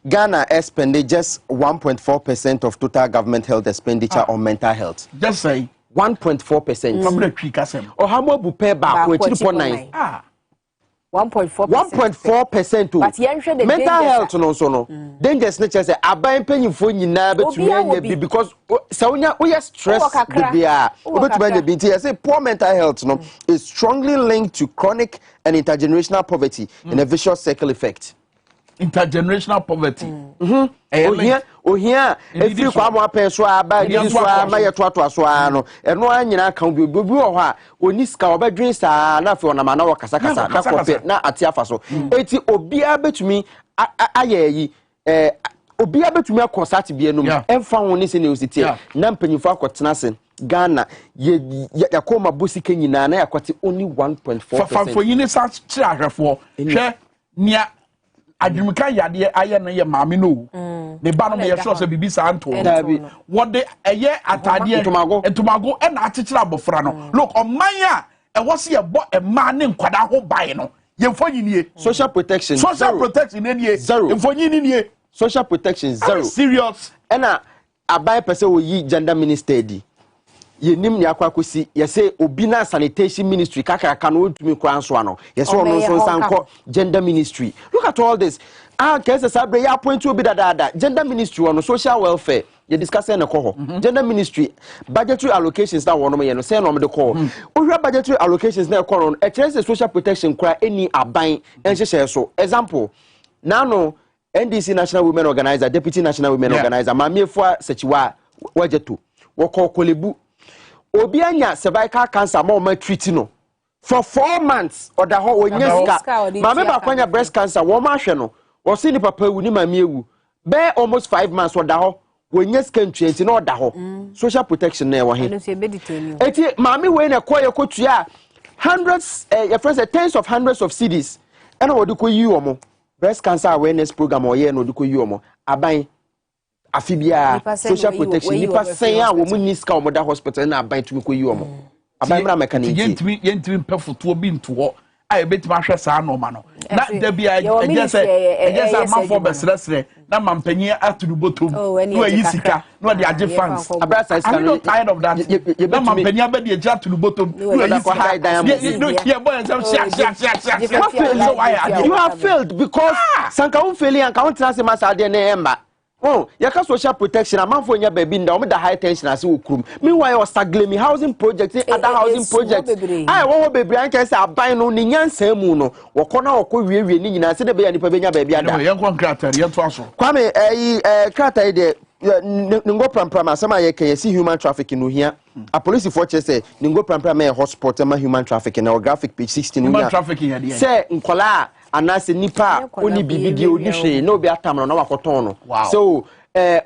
Ghana spend just 1.4% of total government health expenditure on mental health. Just say 1.4%. From the tree kasem. Or how much bupe ba 3.9. 1.4%. But the mental health no so no. Dangerous nature say aban panyimfo nyina betumi because so we are stress bia obetuma be say poor mental health no is strongly linked to chronic and intergenerational poverty and a vicious circle effect. Intergenerational poverty. Ohia every kwa mo apen so aba di so ama ye toato so no eno anyina kan bi wo ho a oni ska obedwen sa na fe onama na wakasa kasa na kope na ate afa so eti obia betumi ayeyi obia betumi akonsat bia no emfa ho ni se ne ositi na mpanyifo akotena sen Ghana ye yakoma bosika nyina na yakote only 1.4%. For yini sa kira ahwefo hwe nia adwumka yade aye na ye maame no ne ba no me ye sure say bibi sa anto what the eye atade entomago e na akekira abofra no look oman a e wose ye bo e ma ne nkwada ho bai no ye mfo yinie social protection nie zero mfo yini nie social protection zero serious e na abai pese wo yi gender minister di ye nim ni akwakosi ye say obi na sanitation ministry kakaka no otumi kran so ano ye say ono so sanko gender ministry. Look at all this kese sabre ya point obi dada gender ministry ono social welfare ye discuss na ko ho gender ministry budgetary allocations that wono ye no say no me de ko ohwa budgetary allocations na ko no e kire say social protection kra any aban enhyehyɛ so example now no NDC National Women Organizer Deputy National Women Organizer Mamiefo Sechiwa wajeto woko kolebu obi anya cervical cancer ma o ma treat no for 4 months or da ho onyeska mama ba kwanya breast cancer wo ma hwe no wo si ni papa wu ni mama ewu be almost 5 months or da ho onyeska ntwenti no da ho social protection na e wo he eti mama we na koye kotua hundreds your friends tens of hundreds of cedis and wo de ko yi omo breast cancer awareness program o ye no de ko yi omo aban afibia social protection nipa sen a wo muniska o moda hospital na aban tumi ko yi omo aban mra mechanic yentimi pefoto bi nto a ebetima hwe sa no ma no na da bia ejese amafo besresre na mampanyi aturu botom no ayi sika no de age fans abrasa sika no tired of that na mampanyi abedi age aturu botom no ayi sika no here boy say you have failed because sanka won fail and count na say masa de na emba. Oh, yaka social protection amanfo nya baby nda o me da high tension ase okrum meanwhile was staglemi housing project other housing project ai wo bebre an kese aban no ni nyansa mu no wokona wokọ wiewie ni nyina se de be ya nipa benya baby ada ye kon krater ye to aso kwame krater de ningo prampram asema ye kan see human trafficking no hia a police for say ningo prampram e hotspot ma human trafficking na graphic page 16 human trafficking ya de say nkola anase nipa oni bibidi oni hwe na obi atam na wakoton no so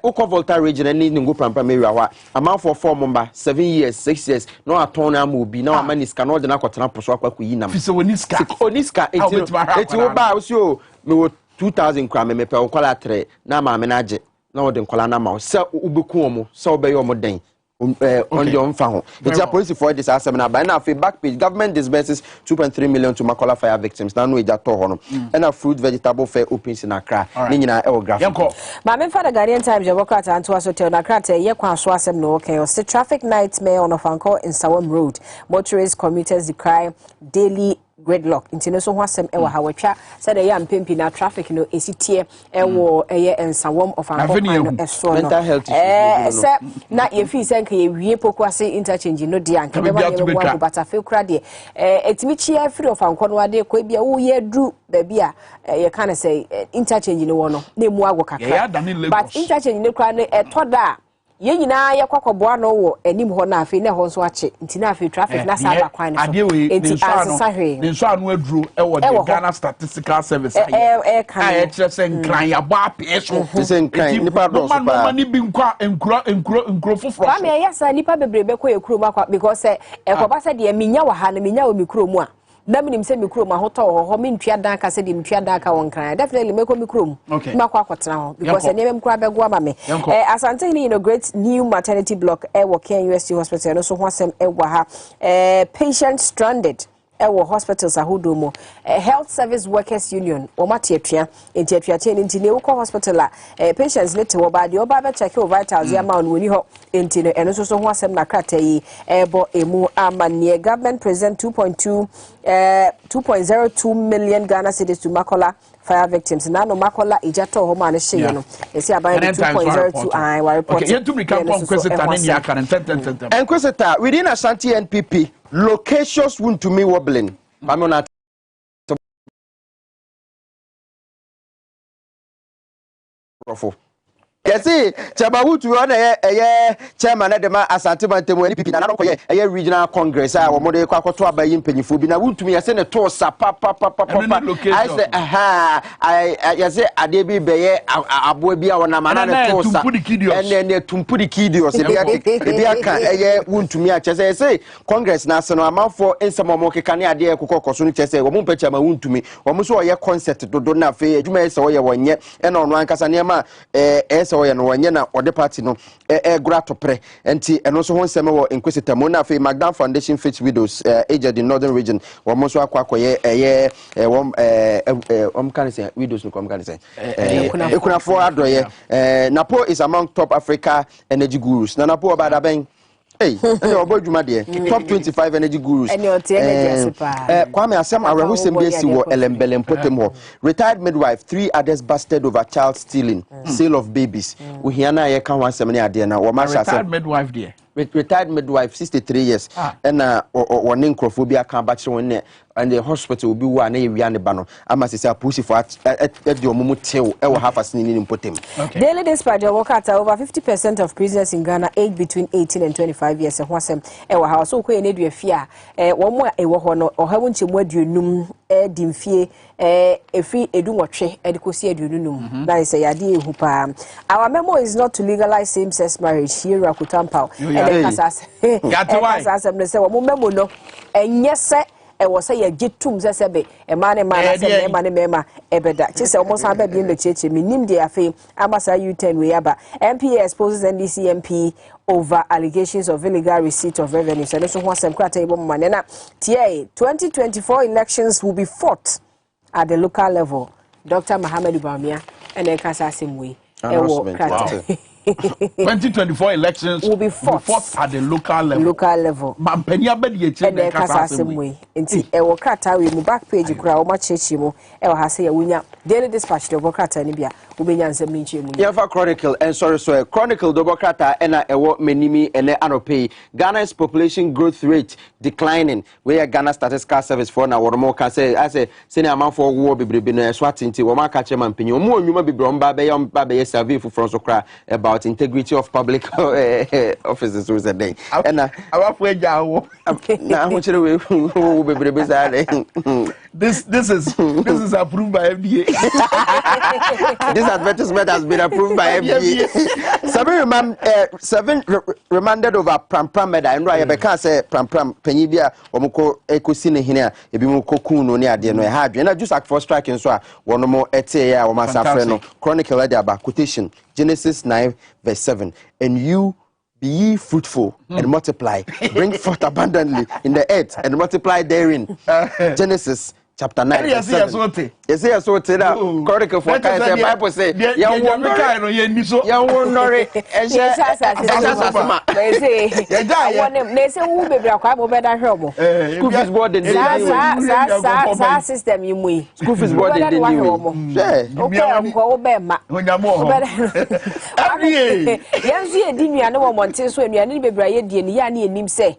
uko volta region ni ningo prampram area wa amanfo form mba 7 years 6 years no aton na obi na amaniska no de na kotena poso akwaku yi nam fise oniska eti oba osio me 2000 kra me pe okola 3 na ma me na age na o de nkola na ma se ubeku omo se obeye omo den on your mfa ho it's a police for this assembly by now for back page government disburses 2.3 million to Makola fire victims now no eja to ho no and a fruit vegetable fair opens in Accra ni nyina e wo graphic ma me fa the Guardian Times Democrat anto aso tell na Accra ye kwa so asem no okay o say traffic nightmare on Ofanko in Sawam Road motorists commuters decry daily gridlock nti no so ho asem e wa ha watwa said e yam pempi na traffic no esitie e wo eye ensawom of an eso no mental health issues se na ye fi se nka ye wie pokwase interchange no de anka be ba ye wo bata fe kura de etimi chia free of an kono ade ko bia wo ye dru ba bia ye kan say interchange no wo no na mu agwo kakra but interchange no kura ne etoda ye nyina ye kwakoboa no wo anim ho na afi na ho so ache nti na afi traffic na sa ba kwan no enti asesa hwe ne so anu aduro e wo the Ghana Statistical Service aye kan e kire se nkran ya ba pe so se nkran nipa do so pa mani bi nkwa enkro foforo ba me yesa nipa bebrebe ko ekuro makwa because e ko ba se de minya wa ha na minya wo mikro mu a na minim se mikro ma hoto ho me ntwa dan ka se de ntwa dan ka won kran definitely me ko mikro mu makwa kwotena ho because ne me mkra bego ama me asante ni inaugurate new maternity block e wo Ken UST hospital no so ho asem e wa ha patient stranded ewo hospitals ahodomo health service workers union o mate atua enti atua tie enti ne wo hospital a patients ne te wo ba de oba be check your vitals ya ma on woni ho enti no eno so ho asem na krata yi ebo emu amane government present 2.02 million Ghana cedis to Makola fire victims na no Makola ijato ho ma ne hye no esi aban 2.02 I wa report okay yentu mi kan pon kwesita ne ni aka and kwesita within Ashanti NPP locations want to me wobbling I'm on yes, Chabahutu on a chairman at the Asante Mantemo NPP na ko ye regional congress a wo mo de kwakoto abayi mpanyifo bi na wuntu me yese ne to sa papa I say I say ade bi beye abo bi a wona mana ne to sa ene tumpudi kidios e bi aka wuntu me a chese say congress na se no amanfo ensemo mo keka ne ade ekokokoso no chese wo mo mpacha ma wuntu me wo mo so ye concert dodo na fe adwuma yese wo ye wonye ene ono ankasa ne ma so ye no wonye na ode party no gura to pre enti eno so ho nsem wo inquisitor mo na fe Magdan Foundation Fitch Widows aged in Northern Region wo mo so akwakoye kan say widows no kan say ekunafo adoye Napo is among top Africa energy gurus na Napo obada ben hey obodwuma de top 25 energy gurus Kwame Asem arehu sembesi wo elembelem potem ho retired midwife 3 others busted over child stealing sale of babies uhiana ye kan wansem ne ade na wo ma sha retired midwife there retired midwife 63 years and one necrophobia can batch one and the hospital will be one a wiane bano amasi pussy for at your mumu will have a sneaking in potem. Daily dispatch over 50% of prisoners in Ghana aged between 18 and 25 years and wasem ewa house so kwe ne dua fia one more ewa hono or haven't you num dimfie efi edunwotwe edikosi edununum that is a yadi hupa. Our memo is not to legalize same-sex marriage here Rakutampao and kasas kasas me say wo memo no enyese e wo say ye gitum sesebe e ma ne say e ma ne mema ebeda che say omo san ba bi no cheche minim de afi amasa U10 we aba MPA exposes NDC MP over allegations of illegal receipt of revenue so so ho asem krata ibo mane na tie 2024 elections will be fought at the local level. Dr. Mohammed Bamia and then kasasem we e wo krata 2024 elections will be fought at the local level. Mampenia bedi eche de kasasem enti e wo krata we mu back page kura o ma chechi mu e wo ha se ya wunya daily dispatch de wo krata ni bia wo benya nsem nche mu ya fa chronicle and sorry chronicle do krata e na e wo menimi ene anope Ghana's population growth rate declining where Ghana Statistical Service for na wo mo ka say I say seni amanfo wo bebrebe no so atenti wo ma ka che mampenyi omo onwuma bebre on ba be ye survey for so kra about integrity of public offices was a day and na ho chere we bebrebe say this is approved by FDA. This advertisement has been approved by FDA. Seven remanded over Pram Meda and Raya Beka say Pram Penibia Omoko Ecosine Hina, Ebimoko Kuno near the no hard. And I just act for striking so one more etea or Masafreno Chronicle Ediaba quotation Genesis 9:7 and you be ye fruitful and multiply, bring forth abundantly in the earth and multiply therein. Genesis chapter 9 yes yes ote yes ote da correct for kai say Bible say yan won kai no ye ni so yan won nore ehye asasama they say they say who be bra kwa bo be da hwe omo school fees board den sa system yi mu school fees board den ni okay ko be ma onyamo yanzu ye di nuane wo monte so nuane ni bebra ye die ni ya na enim se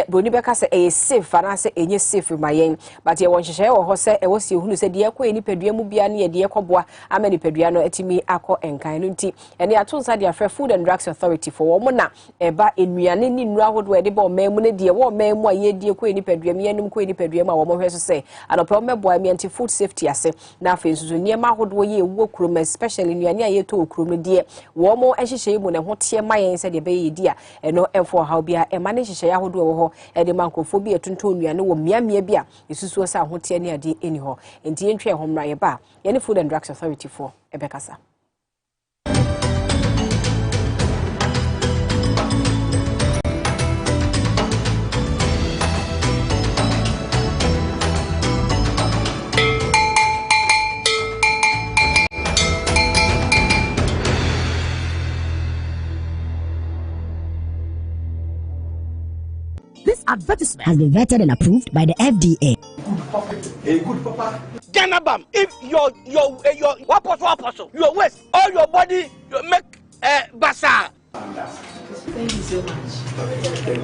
boni be ka se e safe na se enye safe ma yen but ye won hyehyɛ wo ho se e wo se hunu se de ekɔ nipadua mu bia na ye de ekɔboa ama nipadua no atimi akɔ enkan no nti ene ato nsa de afrɛ Food and Drugs Authority for wo mo na eba enuane ni nura hodo e de ba ɔman mu ne de wo ɔman mu a ye de ekɔ nipadua me yenum kɔ nipadua mu a wo mo hwɛ so se anɔpɛ wo mɛboa me anti food safety ase na afɛ nsusu niema hodo ye wo kurom especially nuane a ye to okurom no de wo mo ehyehyɛ mu ne ho tie ma yen se de be ye di a eno emfo ha bia e ma ne hyehyɛ hodo wo ho e de mankofo bi etonton nuane wo miamia bi a esusu sa ho tie ne ade eni ho enti yentwe ho mra ye ba ye ne Food and Drugs Authority for ebekasa. This advertisement has been vetted and approved by the FDA. Hey, good papa. Ganabam, if your what apostle, your waist, all your body, you make bazaar. Thank you so much. Thank you.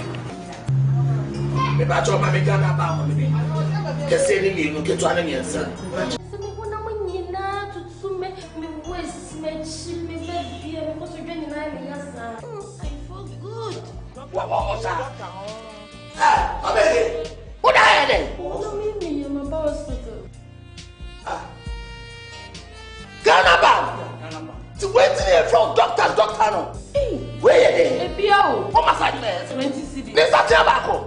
Maybe I told my Ganabam, maybe. Just say you look at one and answer. What what are they? Ganabam. To wait here from doctor no. Where are they? Oh my sadness. 20 cedis. This is tobacco.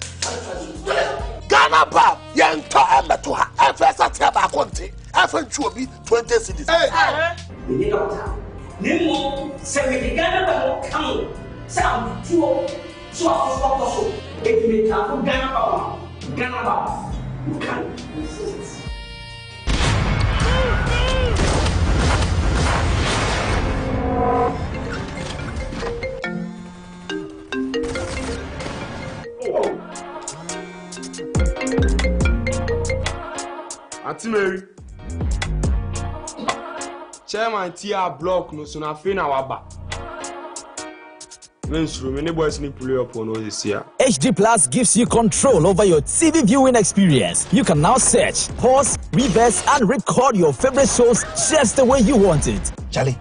Ganabam. Yanto embeto ha. Efesa tobacco nti. Efentu obi 20 cedis. Hey. Ni doctor. Nemo se we Ganabam come. Sound tuo. So so. If you make a Ganabam, you can resist. Auntie Mary, Chairman Tia block no so na fe na waba. HD Plus gives you control over your TV viewing experience. You can now search, pause, reverse, and record your favorite shows just the way you want it. Charlie,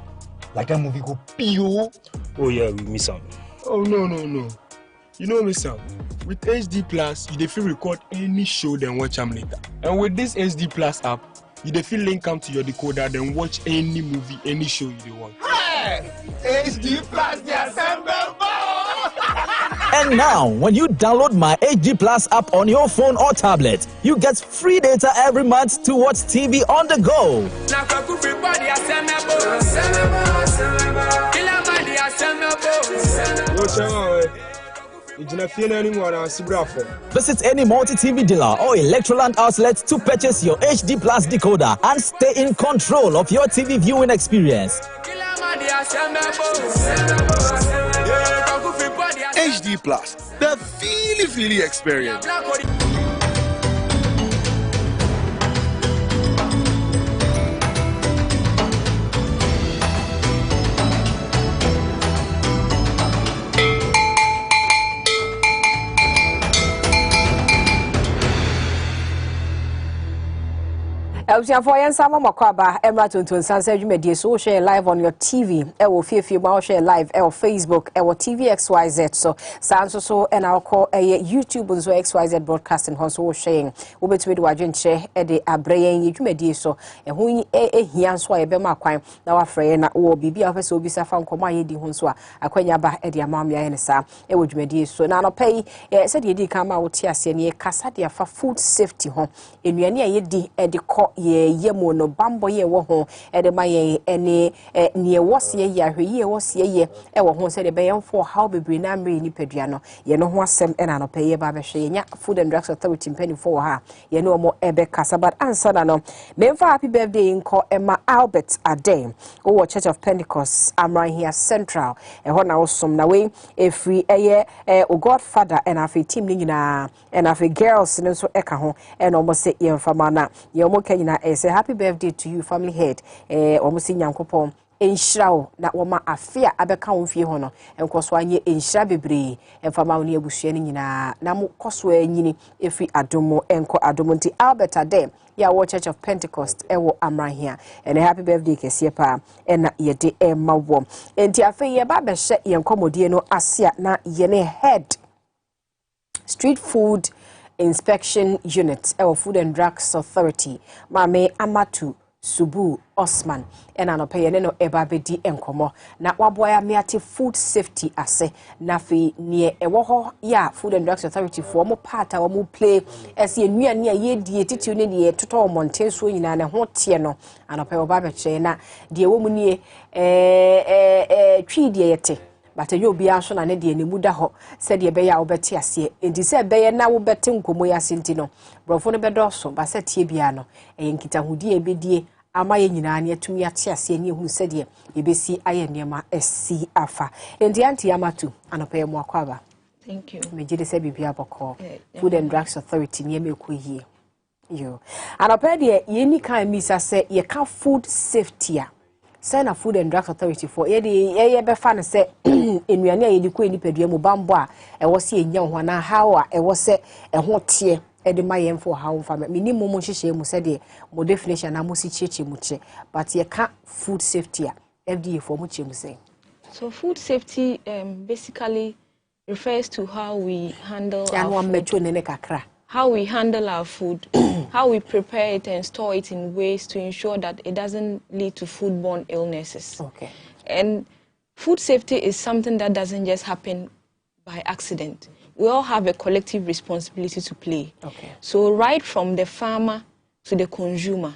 like that movie go Pio. Oh yeah, we miss out. Oh no. You know me, Sam. With HD Plus, you feel record any show then watch them later. And with this HD Plus app, you feel link come to your decoder then watch any movie, any show you want. Hey! HD Plus, the assemble. And now, when you download my HD Plus app on your phone or tablet, you get free data every month to watch TV on the go. Visit any multi-TV dealer or Electroland outlet to purchase your HD Plus decoder and stay in control of your TV viewing experience. HD Plus, the feely experience. For Yansama Makwaba, Emma Tonton Sansan, you may so share live on your TV. I will feel share live, Facebook, Tvxyz. So, Sanso, and I'll call a YouTube and so XYZ broadcasting, also sharing. Over to the Wajan share at the Abrayan, you may so. And who he answer a bema crime now afraid na or BB office will be Safan Komai di Hunswa, a Quenya at the Amamia and Sa, it would be so. Now, pay, said he did come out here, saying, Cassadia for food safety home. In Yania, ye di at the court. ye mo no bambo ye wo ho e de ma ye ene ne wose ye ya hwe ye wose ye e wo ho se de be yemfo how bebre na mre ni padua no ye no ho asem e na no pe ye ba be hwe ye nya Food and Drugs Authority mpani for ha ye no mo ebe kasa but answer na no memfa happy birthday nko Emma Albert Ade wo Church of Pentecost Amran here Central e ho na wosom na we efri eye o Godfather and afi team ni nyina and afi girls no so eka ho e no mo se ye mfama na ye mo kanyina e say happy birthday to you family head o mo se nyankopon enhyirawo na woma afia abeka wo fie ho no enkoso anye enhyira bebre emfama wo ne abusua ni nyina na mo koso anyini efi adomo enko adomo nti Albert Ade ya wo Church of Pentecost ewo Amrahia and happy birthday kesie pa ena yede emawo enti afi ye ba be hye ye nkomodie no asia na ye ne head Street Food Inspection Unit ewo Food and Drugs Authority Mame Amatu Subu Osman ena no peye no eba bedi enkomo na waboya meate food safety ase na fi ne ewo ho ya Food and Drugs Authority for mo part a mo play ese enua ne ye die titi ne de toto monten so nyina ne ho tie no anope oba be che na de wo mu nie twi de yete but you be aso na ne de ne muda ho se de be ya wo beti ase enti se be ye na wo beti nkomo ya senti no brofo no be doso ba se tie bia no enkita hudi ebedie ama ye nyina ne atumi ate ase ne hu se de ebesi aye nema esi afa enti anti amatu anope mo akwaba. Thank you. Mejide se bibia boko Food and Drugs Authority ne meko yie yo anope de ye ni kan misa se ye ka food safety a say na Food and Drugs Authority for ye be fa ne se enuane a ye di ko eni padua mu bambo a e wo se enya ho na how a e wo se e ho tie e de mayen for how fa minimum mo hihye mu se de mo definition na mo si cheche mu che but ye ka food safety a FDA for mo che mu say. So food safety basically refers to how we handle how we handle our food, how we prepare it and store it in ways to ensure that it doesn't lead to foodborne illnesses. Okay. And food safety is something that doesn't just happen by accident. We all have a collective responsibility to play. Okay. So right from the farmer to the consumer,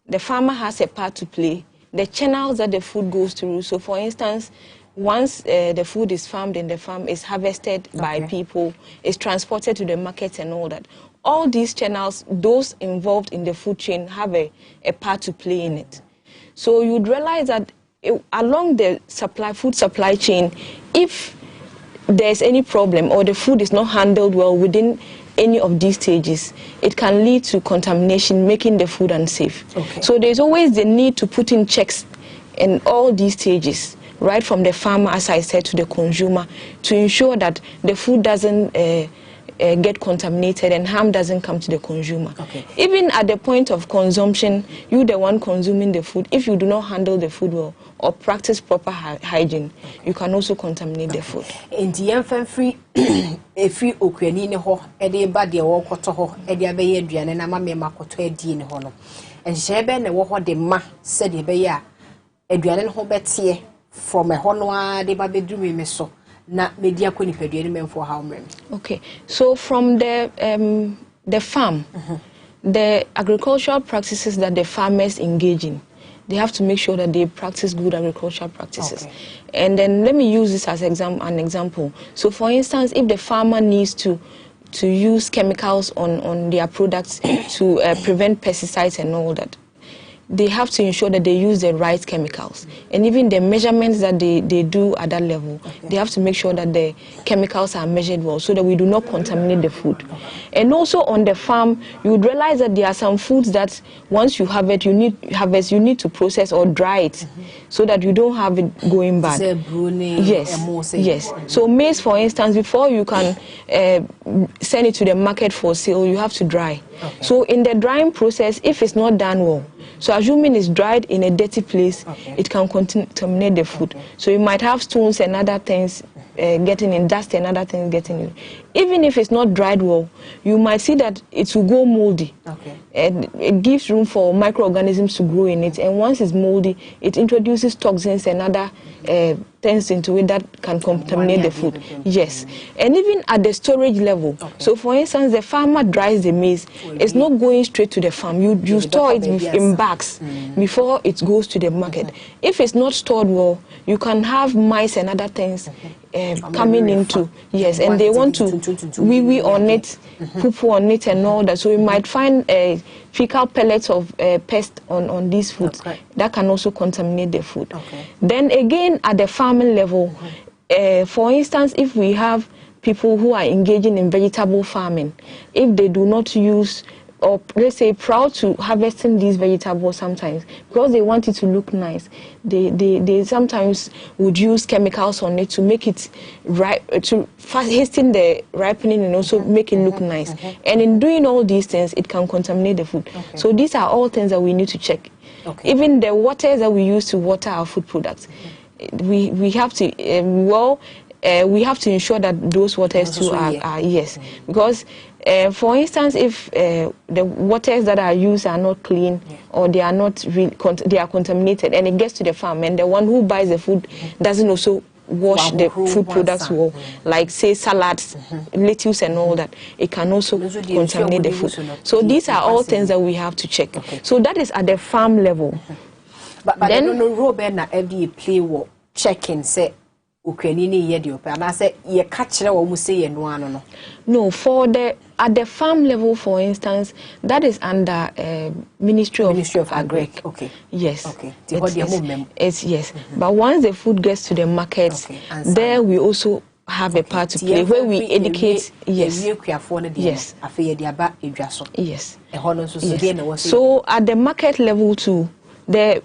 the farmer has a part to play. The channels that the food goes through. So for instance, once the food is farmed in the farm, is harvested by people, is transported to the market and all that. All these channels, those involved in the food chain have a part to play in it. So you'd realize that along the food supply chain, if there's any problem or the food is not handled well within any of these stages, it can lead to contamination, making the food unsafe. Okay. So there's always the need to put in checks in all these stages, right from the farmer, as I said, to the consumer, to ensure that the food doesn't get contaminated and harm doesn't come to the consumer. Okay. Even at the point of consumption, you the one consuming the food, if you do not handle the food well or practice proper hygiene, you can also contaminate the food. In the infant free, if you Ukraine ho, edi badi wo koto ho, edi abeye aduane na mama ma koto edi ne ho no. Enhebe ne wo ho de ma said de be ya aduane ho betie from a honoa de ba bedru me so. Na media ko nipadua ni for how many? Okay, so from the farm, the agricultural practices that the farmers engage in, they have to make sure that they practice good agricultural practices. Okay. And then let me use this as an example. So for instance, if the farmer needs to use chemicals on their products to prevent pesticides and all that, they have to ensure that they use the right chemicals. And even the measurements that they do at that level, they have to make sure that the chemicals are measured well so that we do not contaminate the food. And also on the farm, you would realize that there are some foods that once you harvest, you need to process or dry it so that you don't have it going bad. Yes. So maize, for instance, before you can send it to the market for sale, you have to dry. So in the drying process, if it's not done well, so assuming it's dried in a dirty place, it can contaminate the food. So you might have stones and other things getting in, dust and other things getting in. Even if it's not dried well, you might see that it will go moldy. Okay. And it gives room for microorganisms to grow in it. And once it's moldy, it introduces toxins and other things into it that can contaminate the food. Yes. And even at the storage level. Okay. So for instance, the farmer dries the maize. It's not going straight to the farm. You store it in bags before it goes to the market. If it's not stored well, you can have mice and other things coming into, yes, and they want to wee on it, poo on it and all that. So you might find fecal pellets of pest on these foods. Okay. That can also contaminate the food. Okay. Then again, at the farming level, for instance, if we have people who are engaging in vegetable farming, if they do not use, or let's say proud to harvesting these vegetables sometimes, because they want it to look nice, they sometimes would use chemicals on it to make it to hasten the ripening and also make it look nice. And in doing all these things, it can contaminate the food. Okay. So these are all things that we need to check. Okay. Even the waters that we use to water our food products, we have to we have to ensure that those waters too are yes, because for instance, if the waters that are used are not clean or they are not they are contaminated, and it gets to the farm, and the one who buys the food doesn't also wash the food products well, like say salads, lettuce and all that, it can also contaminate the food. So these are all things that we have to check. Okay. So that is at the farm level. But then I don't know, Robert, na FDA play what checking say. No, for the at the farm level, for instance, that is under Ministry of Agri. Okay. Yes. Okay. It's yes. But once the food gets to the market, there we also have a part to play where we educate. Yes. Yes. Yes. So at the market level too, the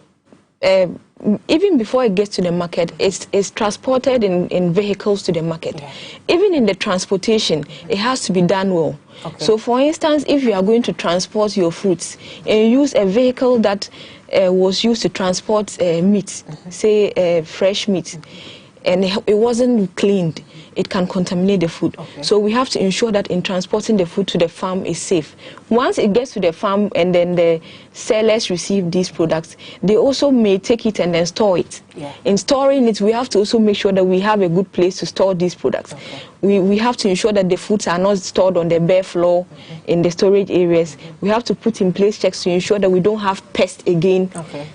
even before it gets to the market, it's transported in vehicles to the market. Yeah. Even in the transportation, it has to be done well. Okay. So for instance, if you are going to transport your fruits and you use a vehicle that was used to transport meat, say fresh meat, and it wasn't cleaned, it can contaminate the food. Okay. So we have to ensure that in transporting the food to the farm is safe. Once it gets to the farm and then the sellers receive these products, they also may take it and then store it. Yeah. In storing it, we have to also make sure that we have a good place to store these products. Okay. We have to ensure that the foods are not stored on the bare floor in the storage areas. We have to put in place checks to ensure that we don't have pests again. Okay.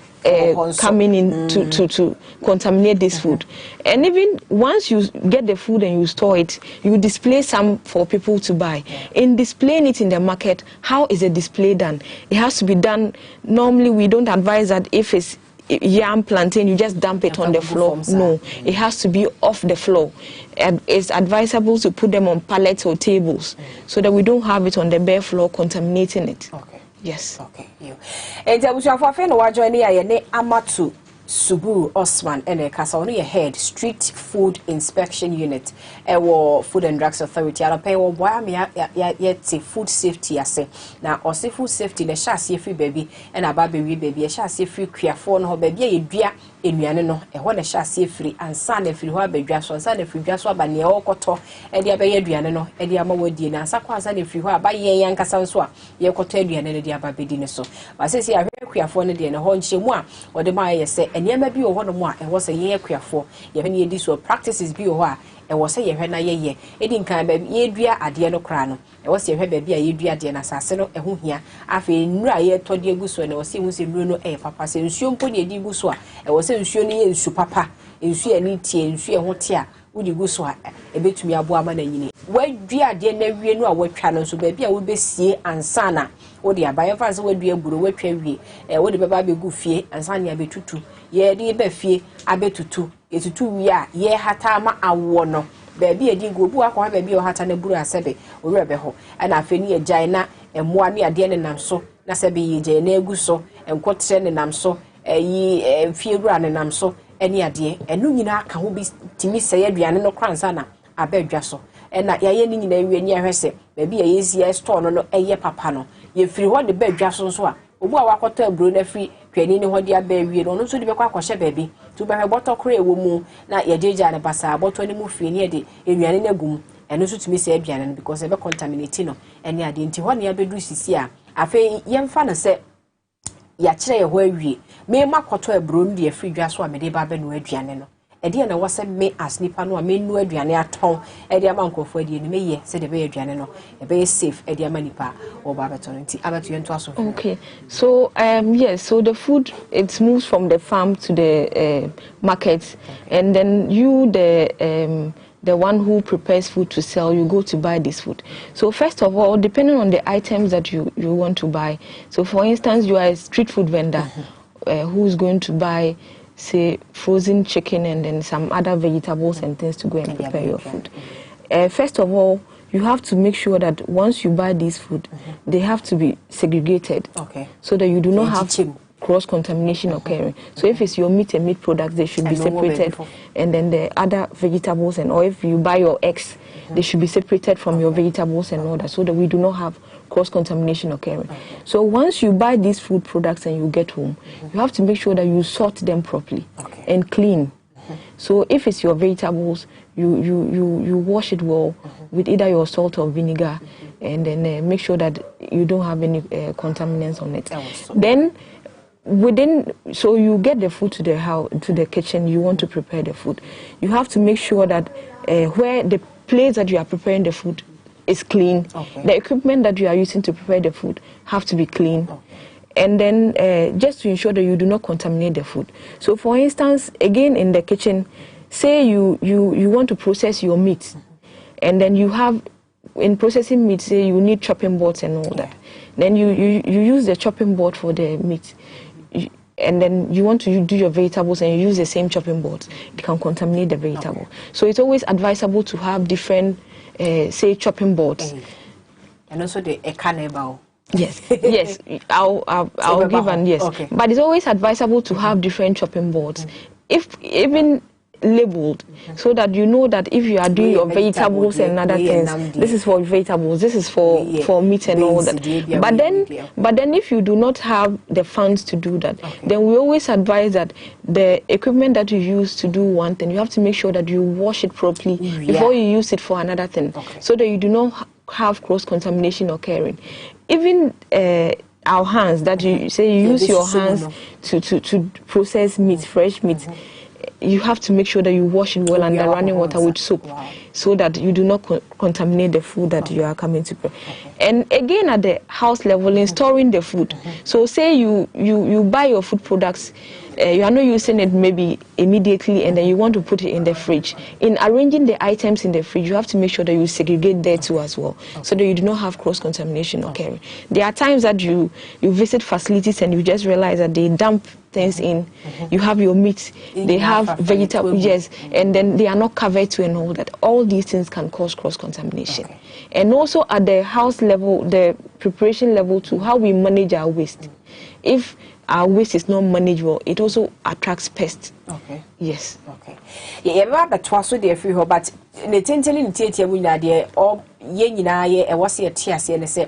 Coming in to contaminate this food. And even once you get the food and you store it, you display some for people to buy. In displaying it in the market, how is the display done? It has to be done, normally we don't advise that if it's yam, plantain, you just dump it on the floor. No, it has to be off the floor. And it's advisable to put them on pallets or tables so that we don't have it on the bare floor contaminating it. Okay. Yes. Okay. And I was for joining Amatu Suburu Osman and a Kasoni head Street Food Inspection Unit, Food and Drugs Authority. I pay yet food safety. I say now, or say food safety, the chassis free baby and a baby baby, a chassis free clear phone, her baby, a dear in Miano, and one a chassis free and son if you have a dress or son if you just want by near Okoto, and the Abbey Adriano, and the Amawo dinner, Sakwas, if you have by young Casanswa, your Coterian and the Abbey dinner. So, but says here, I queer phone and a horn shimwa, or the Maya say, and ye may be one of one, and was a year queer for, you have any this will practices be a while. And was a year when I ye, it didn't come baby, Adria at the end of Crano. It was your baby, a Adria, the assassin, and whom here, after Nria told you Busso, and was seen with Bruno, a papa, saying, Shun Pony di Buswa, and was saying, Shuni and Supapa, and she and tea, and she and what tea, would you go so a bit to me a woman and where dear dear never know what channel, so baby, I will be see and sana, or the Abayavas would be a good way, and what the baby goofy, and Sanya be tutu, ye, dear Beffy, I bet to it's 2 year, ye hatama a wono. Baby, a dingo, Buaka, baby, or hatana bura sebe, or rebeho, and I fini a jaina, and one year dear and I'm so, Nasabi, Jane Guso, and quote send and I'm so, ye fear run and I'm so, any idea, and no, you know, can be Timmy say, Adriana no cransana, I beg Jasso, and that ye near her say, baby, a easy store no a ye papano, ye free what the bed Jasson's wa, Uwa water brune free. hwani ne hodi aba wie no no so de bekwa kwahye baabi to be bottle kra ewo mu na ye jeja ne basa bottle ne mu fie ne de enwane na gum eno so tumi se aduane no because e be contaminate no ene ade nti ho ne abedu sisi a afi yemfa na se ya kire ye ho awie me makoto ebro no de afri dwa so a me de ba be no aduane no ede na wose me as nipa no a me nu aduane aton ede ama nkofo ade no me ye se de be aduane no e be safe ede ama nipa o ba beto no nti abeto yento aso. Okay, so yes, so the food, it moves from the farm to the market, and then you the one who prepares food to sell, you go to buy this food. So first of all, depending on the items that you want to buy, so for instance, you are a street food vendor who's going to buy, say, frozen chicken and then some other vegetables and things to go and prepare your food. First of all, you have to make sure that once you buy this food, they have to be segregated, so that you do not have cross-contamination occurring. So if it's your meat and meat products, they should be separated, and then the other vegetables, and or if you buy your eggs, they should be separated from your vegetables and all that, so that we do not have cross-contamination occurring. So once you buy these food products and you get home, you have to make sure that you sort them properly and clean. So if it's your vegetables, you wash it well with either your salt or vinegar, and then make sure that you don't have any contaminants on it. Then so you get the food to the house, to the kitchen, you want to prepare the food. You have to make sure that where the place that you are preparing the food is clean. The equipment that you are using to prepare the food have to be clean. And then just to ensure that you do not contaminate the food. So for instance, again in the kitchen, say you want to process your meat, and then you have, in processing meat, say you need chopping boards and all that. Then you use the chopping board for the meat. And then you want to do your vegetables and you use the same chopping boards, it can contaminate the vegetable. So it's always advisable to have different, say, chopping boards. And also the cannibal. Yes, yes, I'll give an yes. But it's always advisable to have different chopping boards, if even labeled, so that you know that if you are doing your vegetables and other things, this is for vegetables, this is for meat and all that. But then if you do not have the funds to do that, then we always advise that the equipment that you use to do one thing, you have to make sure that you wash it properly before you use it for another thing, so that you do not have cross-contamination occurring. Even our hands, that you say you use your hands to process meat, fresh meat, you have to make sure that you wash it well under running water with soap, so that you do not contaminate the food that you are coming to prepare. And again, at the house level, in storing the food, so say you buy your food products, you are not using it maybe immediately, and then you want to put it in the fridge. In arranging the items in the fridge, you have to make sure that you segregate there too as well, so that you do not have cross-contamination occurring. There are times that you visit facilities and you just realize that they dump things in. You have your meat, they have vegetables, yes, and then they are not covered to and all that. All these things can cause cross-contamination. And also at the house level, the preparation level too, how we manage our waste. If our waste is not manageable, it also attracts pests. Yes. Yeah, but twice a day free her, but the tenting theatre we are there, or ye a was a tears and say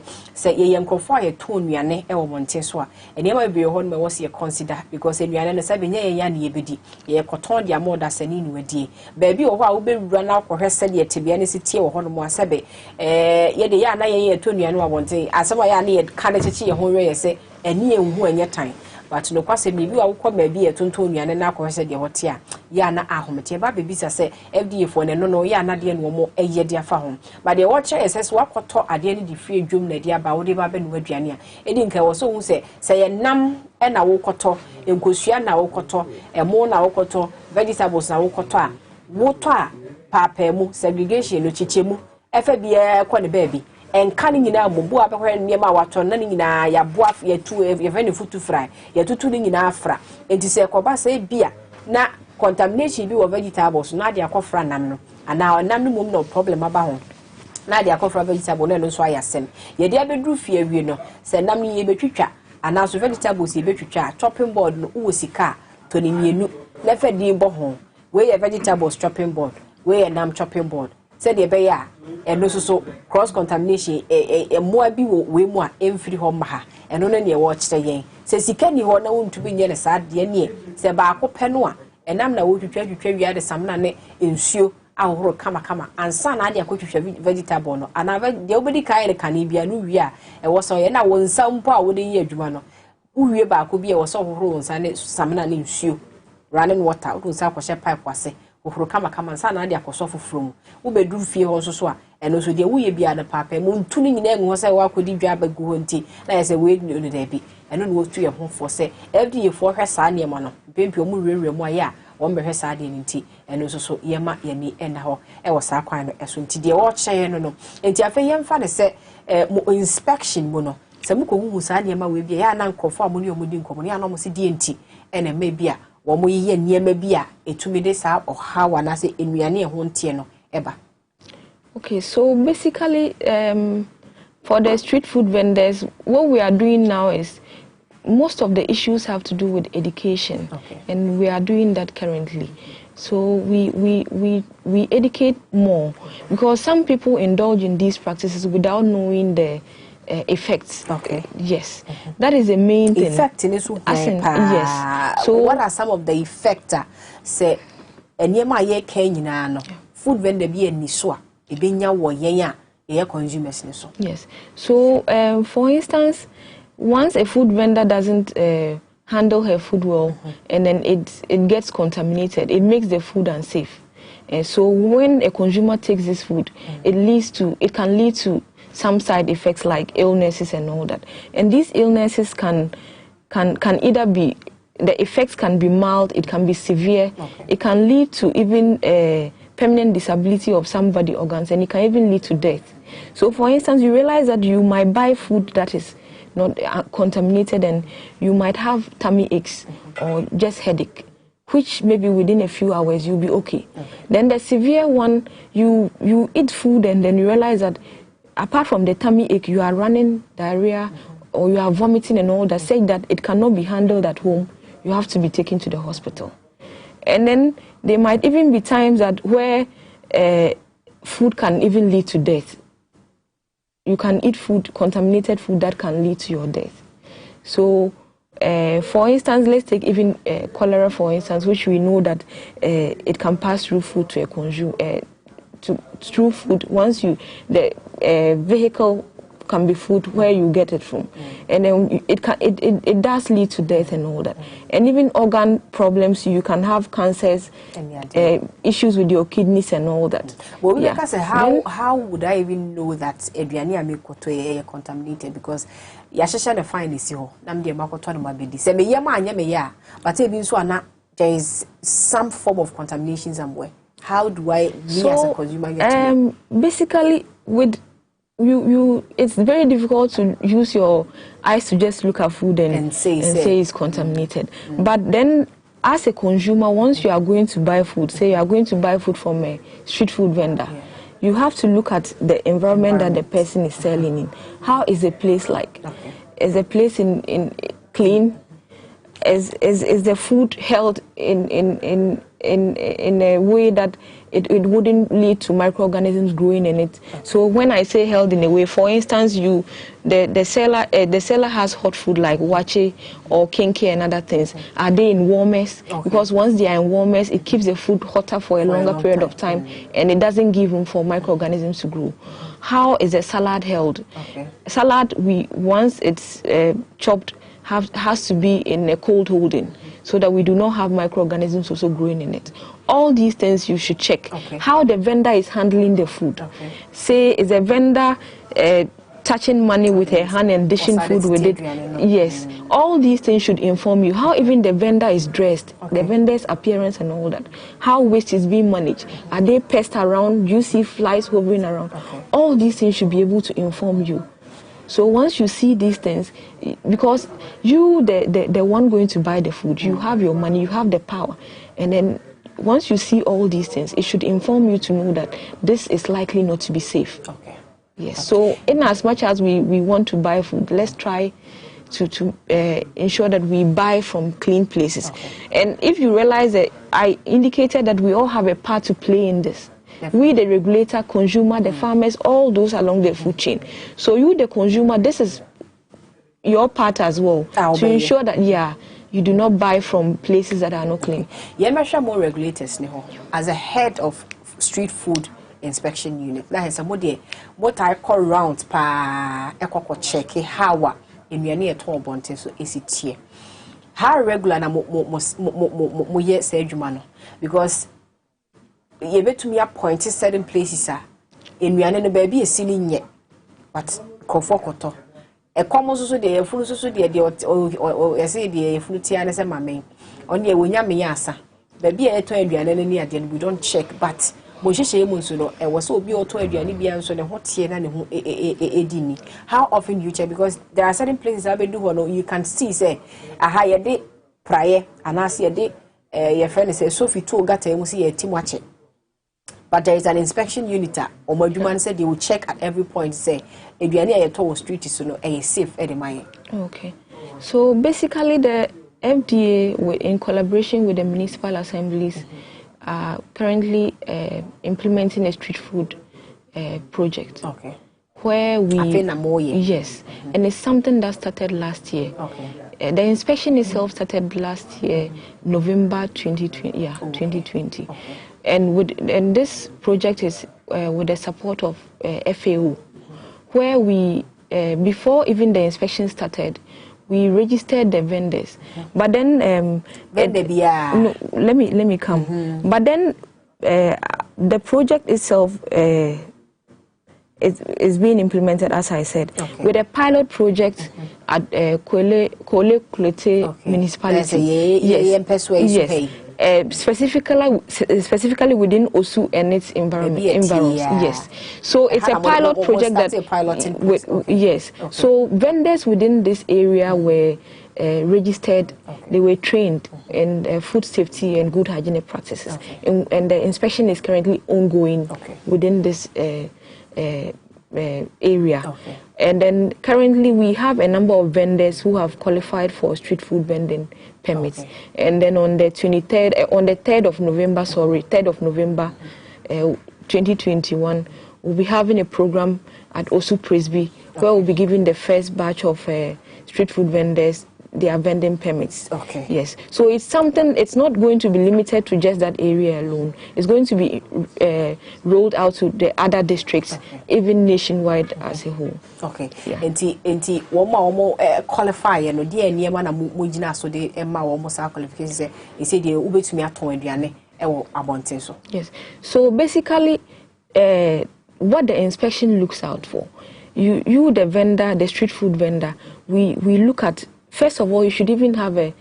ye young confoy a tone we are ne or Montessoa, and never be a home was ye consider, because if you are in a 7 year yan ye biddy, ye coton dia more that's an in dear. Baby or how be run out for her said yet to be any city or Honor Sabe, ye the yana ye tone you know one day, as I need candidate a whole say, and near who in your time. But no kwase bibi wa ukọ maybe a tonton nuane na akọ de hotia ya na ahomete ba bibi say FDA for no ya na de no mo eye de afa ho but the watch SS wakoto ade ni di free adwum na de aba wo de ba be no aduane a edi nka wo so hu say ye nam e na wo koto enkosua na wo koto emo na wo koto vegetables na wo koto a wo to a papa mu segregation no chichemu efa bia ko ne baby en kan nyina mobu abehwe niema wato na nyina ya boa ya tu e veni futu fry ya tutu nyina afra enti se koba se bia na contamination bi wo vegetables na de akofra nam no ana nam no mum no problem aba ho na de akofra vegetable no so ayasem ye de abedru fie awie no se nam ye betwitwa ana so vegetables ye betwitwa chopping board no wo sika to ni mienu na fa di bo ho we ye vegetables chopping board we ye nam chopping board said the bear and no so cross contamination moa bi wo we mu a emfiri ho maha eno ne watch the yen se sika ni ho na wontubi nye ne saa de ne se ba akopɛ no a enam na wotwitwa wi ade samna ne ensuo ahoro kama ansa na ade akotwitwa vegetable no ana de obedi kai ne kane bia no wi a ɛwɔ so ye na wonsa mpo a wode yi adwuma no uwie ba ko bia ɛwɔ so horo wonsa ne samna ne ensuo running water wonsa akɔhye pipe kwase horo kama ansa na ade akɔso foforo mu wo bedu fie ho so a eno so de wuye bia na papa mu ntuni nyina enwo sɛ wakodi dwa bagu ho nti na yɛ sɛ we no da bi eno no wotu ye ho fo sɛ FDA fo hwɛ saa ne ma no pempi omu rewre mu aye a wɔn bɛhwɛ saa de nti eno so yɛma yɛni ɛna hɔ ɛwɔ saa kwan no ɛso nti de wɔ kyɛɛ no nti afɛ yɛmfa ne sɛ mo inspection mu no sɛ mo ko hu saa ne ma we bia ya na nkɔfo a mo ne ɔmodi nkɔmɔ ne ana mo se die nti ɛna ma bia wɔn mo yɛ nneɛma bi a etumi de saa ɔhawa na sɛ enuane ɛho ntie no ɛba. Okay, so basically, for the street food vendors, what we are doing now is most of the issues have to do with education, and we are doing that currently. So we educate more because some people indulge in these practices without knowing the effects. Okay. Yes, that is the main thing. Effect in this yes. So what are some of the effects? Say, enema ye Kenya no food vendor be ni so. Consumers. Yes. So, for instance, once a food vendor doesn't handle her food well, and then it gets contaminated, it makes the food unsafe. And so, when a consumer takes this food, it can lead to some side effects like illnesses and all that. And these illnesses can either be, the effects can be mild, it can be severe, it can lead to even permanent disability of some body organs, and it can even lead to death. So, for instance, you realize that you might buy food that is not contaminated, and you might have tummy aches or just headache, which maybe within a few hours you'll be okay. Then the severe one, you eat food and then you realize that apart from the tummy ache, you are running diarrhea or you are vomiting and all that, saying that it cannot be handled at home. You have to be taken to the hospital. And then there might even be times that where food can even lead to death. You can eat food, contaminated food that can lead to your death. So, for instance, let's take even cholera, for instance, which we know that it can pass through food to a consumer, through food. Once the vehicle can be food where you get it from, and then it does lead to death and all that. And even organ problems, you can have cancers, issues with your kidneys and all that. Well, yeah. How would I even know that Adriania Mikoto is contaminated? Because Yashasha the fine is your Namdi Makoto Mabidi. Say me yama ya, but even so there is some form of contamination somewhere. How do I as a consumer get to know? Basically with it's very difficult to use your eyes to just look at food and say it's contaminated. But then, as a consumer, once you are going to buy food, say you are going to buy food from a street food vendor, you have to look at the environment that the person is selling in. How is the place like? Is the place in clean? Is the food held in a way that it wouldn't lead to microorganisms growing in it? So when I say held in a way, for instance, the seller has hot food like wache or kinky and other things. Are they in warmers? Because once they are in warmers, it keeps the food hotter for a longer period of time, and it doesn't give room for microorganisms to grow. How is a salad held? Salad, once it's chopped, has to be in a cold holding so that we do not have microorganisms also growing in it. All these things you should check. How the vendor is handling the food. Say, is a vendor touching money with her hand and dishing food with it? Yes. All these things should inform you. How even the vendor is dressed, the vendor's appearance and all that. How waste is being managed. Are they pests around? Do you see flies hovering around? All these things should be able to inform you. So once you see these things, because you, the one going to buy the food, you have your money, you have the power. And then once you see all these things, it should inform you to know that this is likely not to be safe. Yes. So in as much as we want to buy food, let's try to ensure that we buy from clean places. And if you realize that I indicated that we all have a part to play in this. We, the regulator, consumer, the farmers, all those along the food chain. So you, the consumer, this is your part as well to ensure that you do not buy from places that are not clean. Yeah, more regulators as a head of street food inspection unit. That is somebody what I call round pa check how in your at bonte so is it here. How regular na mo ye say adwuma because you bet to me appoint certain places in no baby is ceiling yet but kofokoto e komo so de efunu so de o say de efunu tia na say mame on ye wonya me asa baby e to aduane ni ade we don't check but mo hihye mu nso no e wo so obi o to aduane bia nso ne ho tie na ne ho edini. How often do you check? Because there are certain places I do no you can see say aha ye de praye anase ye de your friend say Sophie to gata mu see ye timwache. But there is an inspection unit or Moduman said they will check at every point say aduane aye to street is no e safe e de man. Okay. So basically the FDA in collaboration with the municipal assemblies are currently implementing a street food project. Okay. Where we yes, and it's something that started last year. Okay. The inspection itself started last year, November 2020. Yeah, okay. 2020. Okay. And this project is with the support of FAO, where we before even the inspection started, we registered the vendors. But then no, let me come. But then the project itself is being implemented, as I said, with a pilot project at Kole municipality. Yes. Specifically within Osu and its environment. Yes. So it's a pilot project yes. Okay. So vendors within this area were registered. They were trained in food safety and good hygienic practices. And the inspection is currently ongoing within this area. And then currently we have a number of vendors who have qualified for street food vending permits. And then on the 3rd of November 2021, we'll be having a program at Osu Presby where we'll be giving the first batch of street food vendors their vending permits. Yes. So it's something, it's not going to be limited to just that area alone. It's going to be rolled out to the other districts, even nationwide as a whole. Okay. Yeah. Enti womo qualify no dey niema na mo gina so de emma womo sa qualifications e say dey ubetumi aton aduane e wo abonten so. Yes. So basically what the inspection looks out for, you the vendor, the street food vendor, we look at, first of all, you should even have a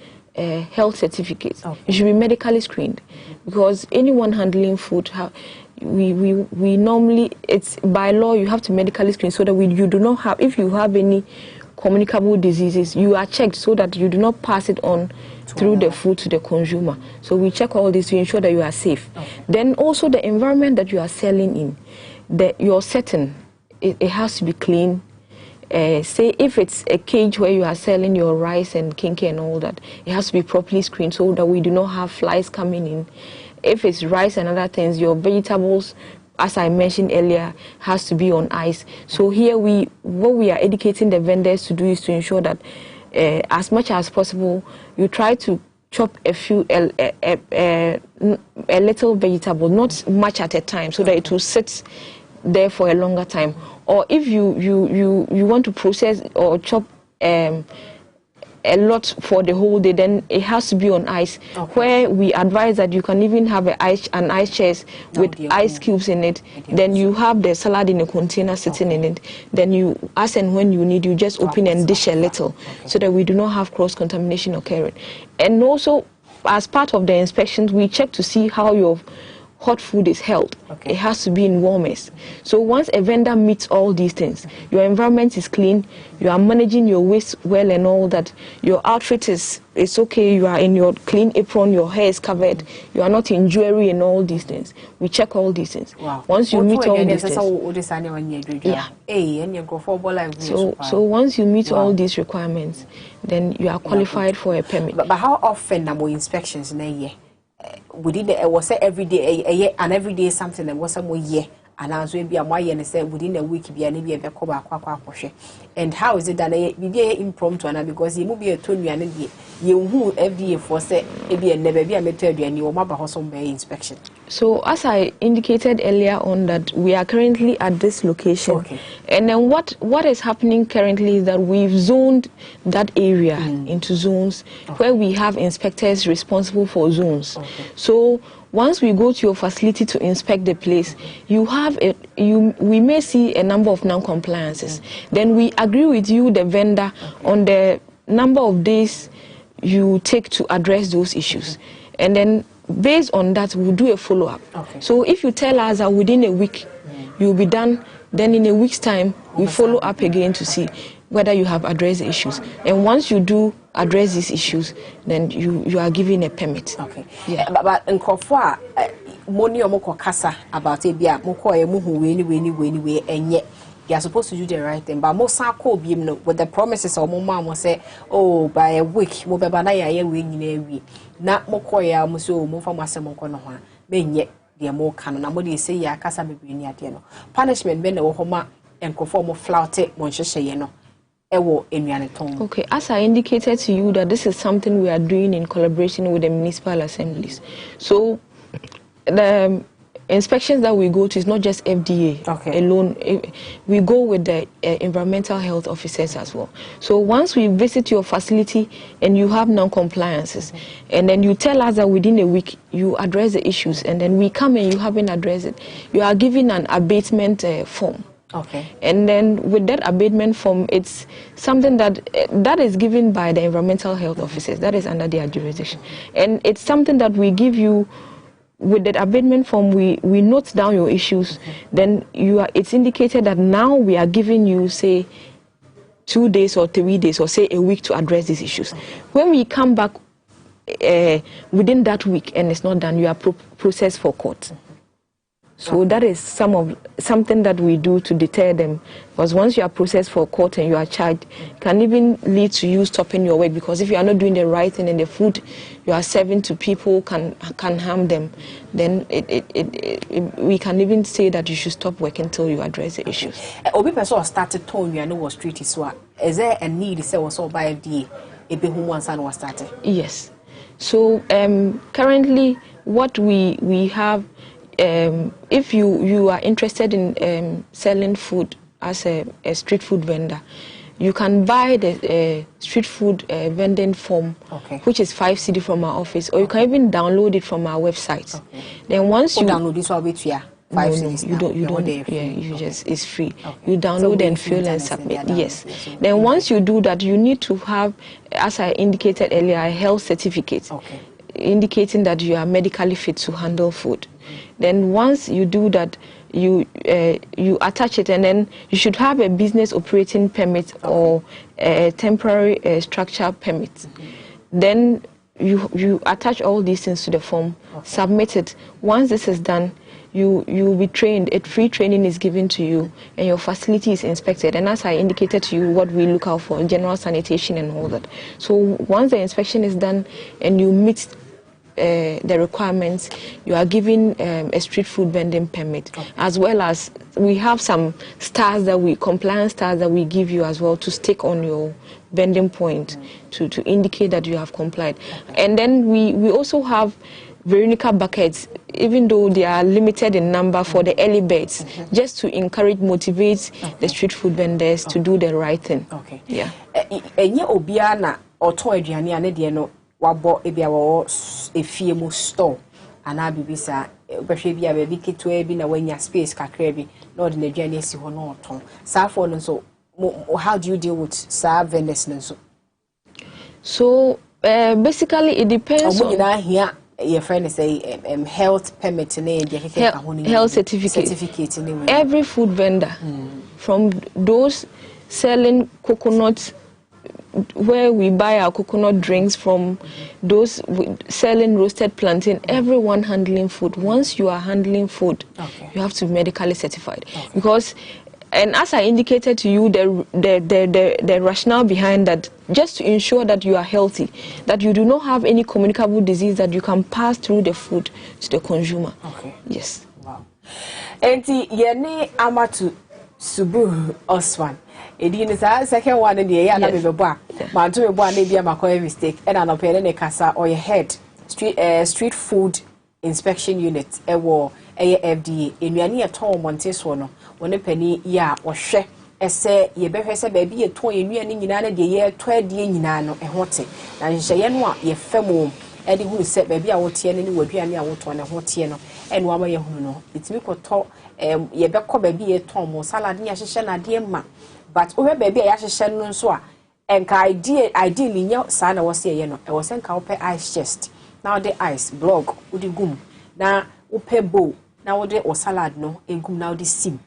health certificate. You should be medically screened, because anyone handling food, we normally, it's by law you have to medically screen so that you do not have, if you have any communicable diseases, you are checked so that you do not pass it on through the food to the consumer. So we check all this to ensure that you are safe. Then also the environment that you are selling in, your setting, it has to be clean. Say if it's a cage where you are selling your rice and kinky and all that, it has to be properly screened so that we do not have flies coming in. If it's rice and other things, your vegetables, as I mentioned earlier, has to be on ice. So here what we are educating the vendors to do is to ensure that as much as possible, you try to chop a little vegetable, not much at a time, so that it will sit there for a longer time. Or if you want to process or chop a lot for the whole day, then it has to be on ice, where we advise that you can even have an ice chest with ice cubes in it. Then you have the salad in a container sitting in it. Then you, as and when you need, you just open and dish a little, so that we do not have cross-contamination occurring. And also, as part of the inspections, we check to see how your hot food is held. It has to be in warmers. So once a vendor meets all these things, your environment is clean, you are managing your waste well and all that, your outfit is okay, you are in your clean apron, your hair is covered, you are not in jewelry and all these things. We check all these things. Once you meet all these things. So once you meet all these requirements, then you are qualified for a permit. But how often are more inspections in a year? Within the was every day and every day something that was some year and also be a more say within a week be an be cover and how is it that be impromptu and because you be a tone and you who FDA for say be a never be a method and you map a inspection. So as I indicated earlier on that we are currently at this location, and then what is happening currently is that we've zoned that area into zones where we have inspectors responsible for zones. So once we go to your facility to inspect the place, we may see a number of non-compliances. Then we agree with you, the vendor, on the number of days you take to address those issues, and then based on that, we'll do a follow-up. So if you tell us that within a week you'll be done, then in a week's time we follow up again to see whether you have addressed the issues. And once you do address these issues, then you are given a permit. Yeah. But in Kofa, money or moko kasa about it, be a moko anyway, and yet you are supposed to do the right thing. But most are cool, with the promises of mama will say, oh, by a week, Mobabanaya, we not mokoya, Musu, Mufamasa Mokonoha, being yet the more canon. Nobody say, ya casa be near Diano. Punishment, Ben or Homa, and conform of flouted, Monshayeno. Okay, as I indicated to you that this is something we are doing in collaboration with the municipal assemblies. So the inspections that we go to is not just FDA alone. We go with the environmental health officers as well. So once we visit your facility and you have non-compliances, and then you tell us that within a week you address the issues, and then we come and you haven't addressed it, you are given an abatement form. And then with that abatement form, it's something that is given by the environmental health officers. That is under their jurisdiction. And it's something that we give you. With that abatement form, we note down your issues. Then it's indicated that now we are giving you, say, 2 days or 3 days or say a week to address these issues. When we come back within that week and it's not done, you are processed for court. So that is something that we do to deter them, because once you are processed for court and you are charged, it can even lead to you stopping your work, because if you are not doing the right thing and the food you are serving to people can harm them, then we can even say that you should stop working until you address the issues. Obi person started told you I know what street is what. Is there a need to say also by FDA if the home once and was started? Yes. So currently what we have. If you are interested in selling food as a street food vendor, you can buy the street food vending form, which is 5 cedi from our office, or you can even download it from our website. Then once you download this one with you, it's free. You download and fill and submit. Yes. Then once you do that, you need to have, as I indicated earlier, a health certificate, indicating that you are medically fit to handle food. Then once you do that, you attach it, and then you should have a business operating permit or a temporary structure permit. Then you attach all these things to the form, submit it. Once this is done, you will be trained. A free training is given to you, and your facility is inspected. And as I indicated to you, what we look out for, general sanitation and all that. So once the inspection is done and you meet the requirements, you are given a street food vending permit, as well as we have some compliance stars that we give you as well to stick on your vending point to indicate that you have complied. And then we also have Veronica buckets, even though they are limited in number, for the early birds, just to motivate the street food vendors to do the right thing. Yeah. Obiana or toy no wabo ebia wo efie mu store ana bibisa behwe bia baby kitwe bi na wanya space kakra bi na ode na aduane asi ho no oton safo no so how do you deal with vendors no so basically it depends on here your friend say health permit health certificate. Every food vendor from those selling coconut, where we buy our coconut drinks, from those selling roasted plantain, everyone handling food. Once you are handling food, you have to be medically certified. Because, and as I indicated to you, the rationale behind that, just to ensure that you are healthy, that you do not have any communicable disease that you can pass through the food to the consumer. Yes. Wow. Enti yene amatu Subu Osman. Edi ni sa second one in the year na me bo. Ma to me bo na bia makoy mistake. E na no pele ne kasa or your head. Street food inspection unit ewo FDA enuane ye ton monte so no woni pani ya ohwe ese ye behwe se ba bi ye ton enuane nyina na de ye to ade nyina no ehote na nhye no a ye famo ede hu se ba bi a wote ne waduane a woto ne hote no ene wa ma ye hunu no itimi koto ye bekọ ba bi ye ton mo salad ni ahye na de ma but o ba bi a ya hye no nso a enka ideally nya sa na wo se ye no e wo se nka wo pe ice chest now the ice blog udi gum na upe bowl na wode o salad no engum na wode sim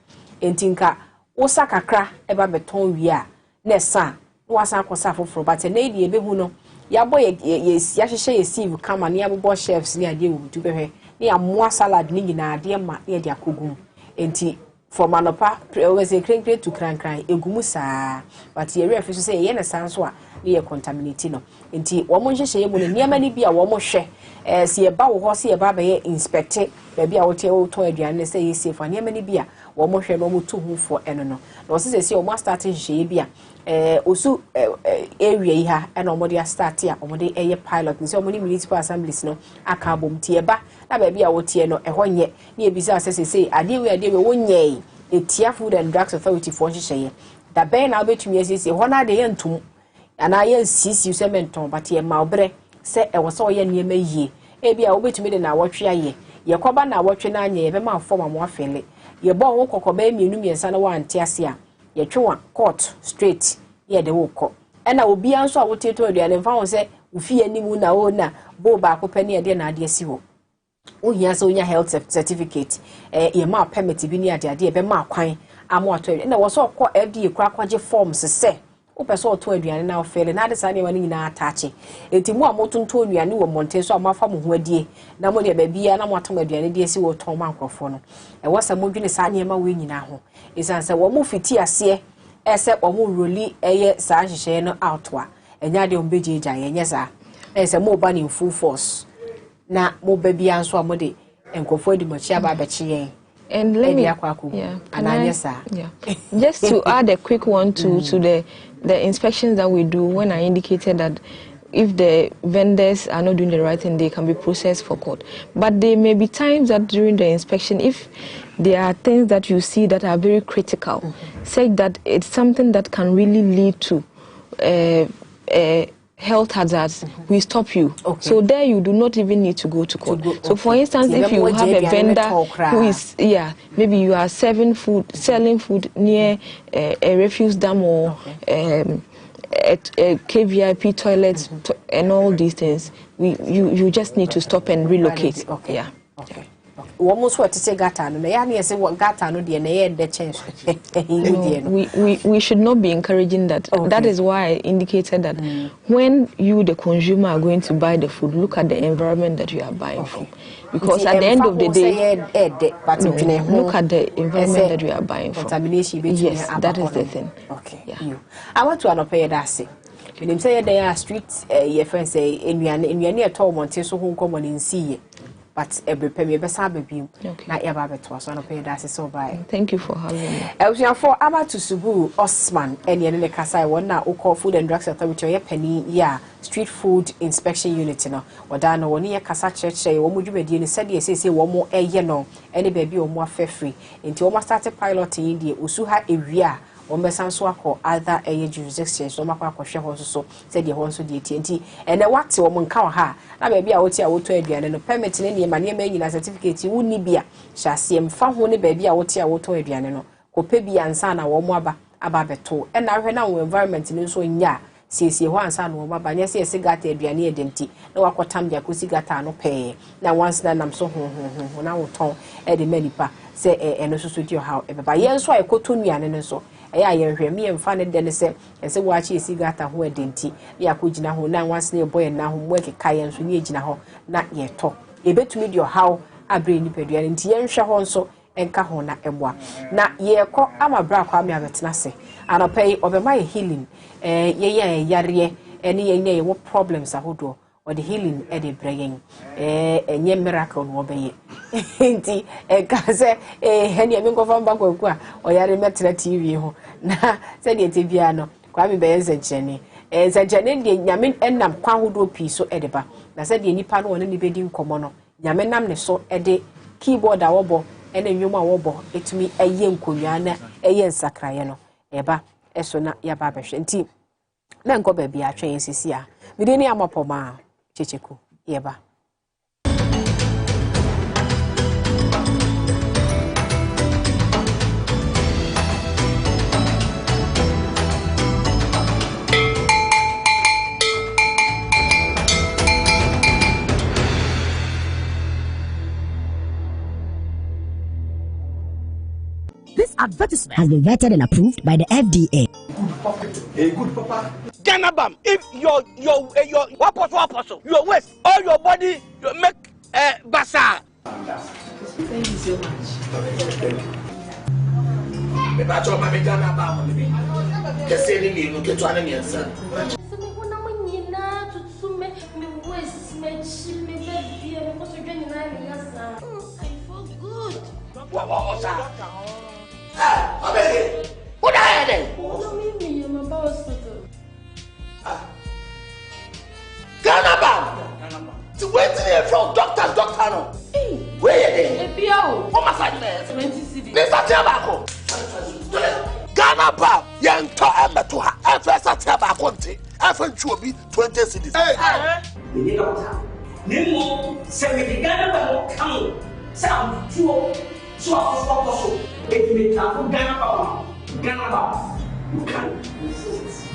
entinka wo sakakra eba beton wi a na sa no wasa akosa foforo but na edi ebehu no ya boy ya hyehyɛ ye sieve kama ne abobɔ chefs ne ade wo tu behwe ne ya moa salad ne nyina ade ma ne de akogum enti for manopa we say krenkre to krankran egumu saa but ye refi so say ye na san so a ne ye contaminate no enti wo mo hyehyɛ ye mu ne niam ne bia wo mo hwɛ si ye ba wo ho si ye ba be inspect ba bia wo tie wo to aduane say ye safe niam ne bia wo mo hwɛ no mo to hu for eno no na wo say say wo mo start hyehyɛ ye bia osu area yi ha ena omo de start ya omo de eye pilot nso omo ni municipal assemblies no aka bom tie ba na ba bia wo tie no eho nye na ebisa say ade we wo nye etia Food and Drugs Authority for hyehyɛ da ben na obetumi asiesie ho na de ye ntum ana ye sisi sementon but ye maobre se e wo se o ye niema yie e bia obetumi de na wotwe aye ye koba na wotwe na anye ye be ma form mo afele ye bo wo kokoba mienu miensa na wa ante ase a ye twa court straight ye de wo ko ena obi anso a woteto aduane mfa wo se ufi animu na wo na bo ba ko pani ye de na ade asi ho ohia so nya health certificate ye ma permit bi ni ade be ma kwan amo ato na wo so ko FDA kura kwaje forms se o person to aduane na ofele na ade sa ne wani nyina atache enti mu amotonto aduane wo monte so amafa mo ho adie na mo de ba bia na mo atom aduane de asi wo ton ma nkrofo no wo sa mo dwene sa ne ma we nyina ho isan se wo mo fiti ase ese wo mo roli eye sa hyehyɛ no outwa enya de ombeje gya yenye sa ese mo ba ni full force na mo ba bia nso amode enkrofo adi machi aba bachi yen. And let me, just to add a quick one to the inspections that we do, when I indicated that if the vendors are not doing the right thing, they can be processed for court. But there may be times that during the inspection, if there are things that you see that are very critical, say that it's something that can really lead to health hazards, we stop you. So there you do not even need to go to court. So for instance, if you have a vendor who is, maybe you are selling food near a refuse dam or a KVIP toilet and all these things, you just need to stop and relocate. Almost what to say gata no ya na say what gata no de na ye de change. We should not be encouraging that. That is why I indicated that when you the consumer are going to buy the food, look at the environment that you are buying from, because at the end of the day look at the environment that you are buying from. Yes, that is the thing. I want to pay that say when him say there are street your friends say enuane at all monte so ho common in see but every pay me be sabe bi na e ba beto so no pay that so buy. Thank you for having me. For Amatu Subu Osman and ne kasa won na Oko Food and Drugs Authority ye pani street food inspection unit no oda no woni ye kasa cheche wo mo dwumadi ni said ye say wo mo eye no ene ba bi wo mo afefri enti wo ma start piloting die osu ha ewia Ombesan so akọ other jurisdictions so makwa akọhwe ho so said ye ho so de enti ene wate wo nka ha na ba bia wote a woto aduane no permit ne ma nyina certificate wonni bia hyase mfa ho ne ba bia wote a woto aduane no kope bia ansa na wo mo aba beto ena hwe na wo environment ne so nya siesie ho ansa na wo aba nya se gata aduane edenti na wakotam dia kosi gata no pe na once na nam so ho na woton e de manipa se eno so di ha e ba ye nso akoto nuane ne so eya yenhwe me mfa ne de ne se wachi esi gata ho edenti ya akogina ho na once na boy na ho mo ekeka ye nso ne egina ho na ye to ebetumi di ha abre ni pedua nti yenhwe ho nso enka ho na eboa na ye kọ amabra kwa me abetena se anopai obema ye healing ye yare ene ye wo problems ahodo or the healing Eddie bringing a miracle no obey. Inti Kase Henny Mingo from Bagua or Yarimetra TV ho. Na said it Tibiano, Kwame Bears and Jenny. As a Jenny, Yamin and Nam Kwahudo piece so Ediba. Na said the Nipano and any bedding commono. Yamenam ne so Eddie keyboard awobo and a yuma wobo. It me a yen kunyana, a yen sacrayano. Eba, esona yababesh and team. Then go baby, I train Cisia. Within Yamapoma, Chichiku, Yeba. This advertisement has been vetted and approved by the FDA. Hey, good papa. Ganabam, if your apostle, your waist, all your body, you make bazaar. Thank you so much. What are they? Ganabam! To wait from doctor no. Where are they? What must I do? 20 cities. This is tobacco. Ganabam! Young to Emma to her. First at tobacco. After 20 cities. Hey! Nemo, say we began about come. Sound two. So if we can Ghana, you can resist.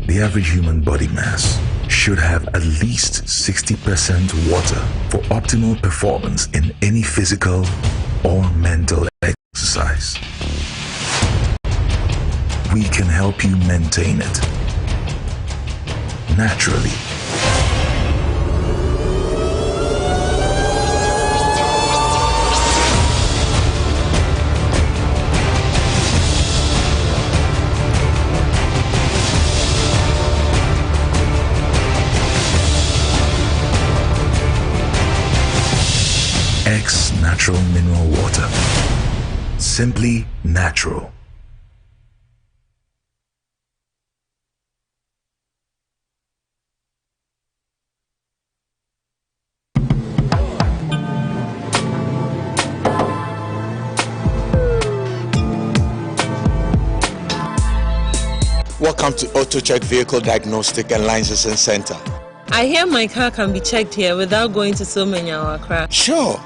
The average human body mass should have at least 60% water for optimal performance in any physical or mental exercise. We can help you maintain it naturally. X Natural Mineral Water. Simply natural. Welcome to AutoCheck Vehicle Diagnostic and Licensing Center. I hear my car can be checked here without going to so many hour crash. Sure.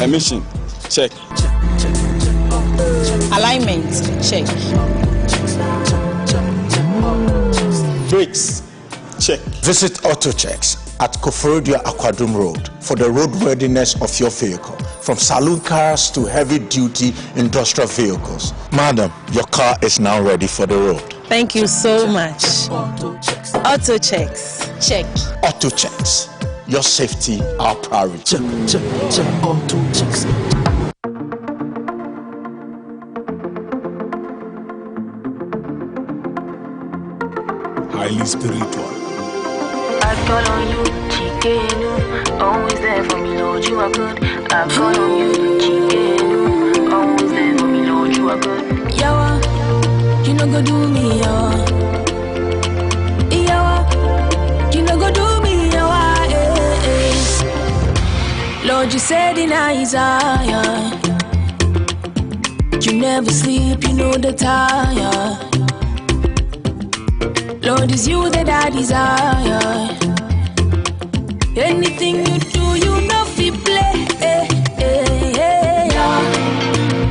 Emission, check. Alignment, check. Brakes, check. Visit AutoChecks at Koforodia Aquadrum Road for the roadworthiness of your vehicle, from saloon cars to heavy-duty industrial vehicles. Madam, your car is now ready for the road. Thank you so much. AutoChecks, check. AutoChecks, your safety, our priority. Check, AutoChecks. Highly spiritual. I call on you, chicken, always there for me, Lord, you are good. I call on you, chicken, always there for me, Lord, you are good. Yawa, you no go do me, yawa. Yawa, you no go do me, yawa. Lord, you said in Isaiah, you never sleep, you know the tire. Lord, it's you that I desire. Anything you do, you know fi play. Yeah.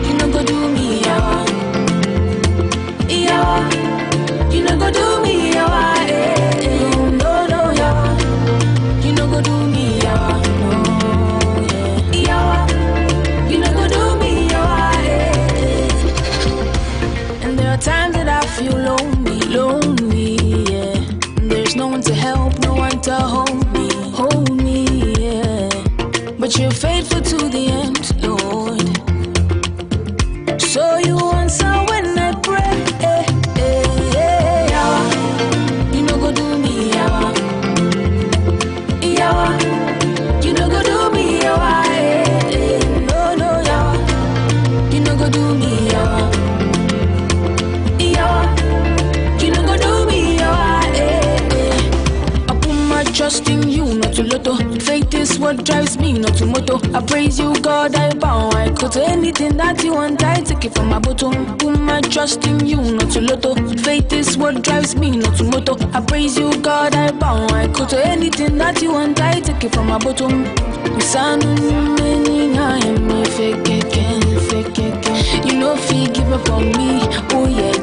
You no go do me, yeah. Yeah. You no go do me, yeah. No, yeah. You no go do me, yeah. No, yeah. You no go do me, yeah. And there are times that I I feel lonely, yeah. There's no one to help, no one to hold me, yeah. But you're faithful to the end, Lord. So you answer when I pray, Yawa. You no go do me, Yawa. Yawa. You no go do me, Yawa. No, Yawa. You no go do me, Yawa. Yawa. You no go do me, Yawa. I put my trust in you, not to lotto. Faith is what drives me, not to motto. I praise you, God, I bow. I go to anything that you want, I take it from my bottom. Put my trust in you, not to lotto. Faith is what drives me, not to motto. I praise you, God, I bow. I go to anything that you want, I take it from my bottom. You know, fee give up on me. Oh, yeah,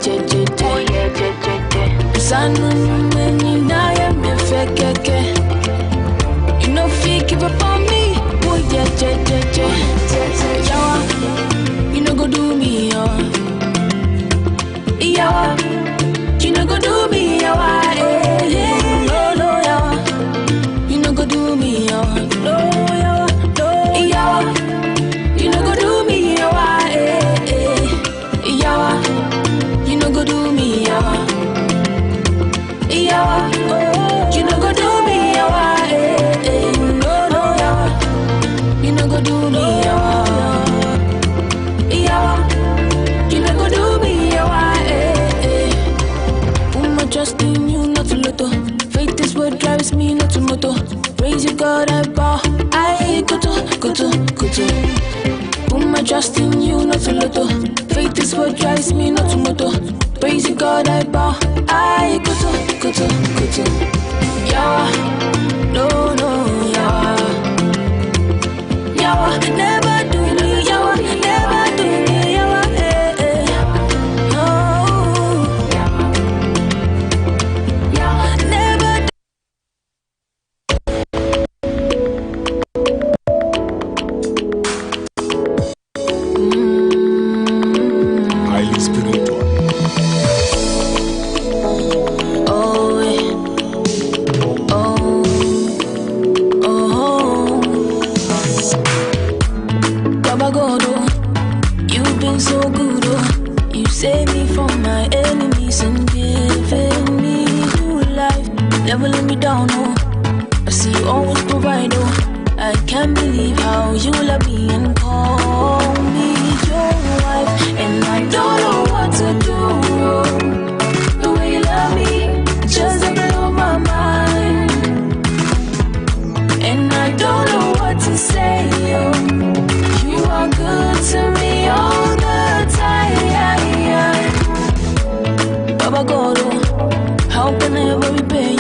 you know, fee give up on me. Oh, yeah, Yawa, you know, go do me, Yawa, you know, go do me, Yawa, no, Yawa, you know, go do me, no, Yawa, you know, go do me, Yawa, Yawa, you know, go do me, Yawa, you know, go do me, Yawa, no, Yawa, you know, go do me, Yawa, you know, go do me, Yawa, put my trust in you, not to lotto. Faith is what drives me, not to motto. Praise you, God, I bow. I go to. Put my trust in you, not to lotto. Faith is what drives me, not to motto. Praise you, God, I bow. I go to. Yawa, no, Yawa. Yawa, never do me, Yawa, never do me, Yawa, no. Never do. Highly spiritual. Baba God, oh, you've been so good, oh. You saved me from my enemies and given me new life. Never let me down, oh. I see you always provide, oh. I can't believe how you love me and call me your wife. And I don't know what to do, oh. The way you love me just blow my mind. And I don't know what to say, oh. You are good to me all the time. Baba God, oh, how can I ever repay you?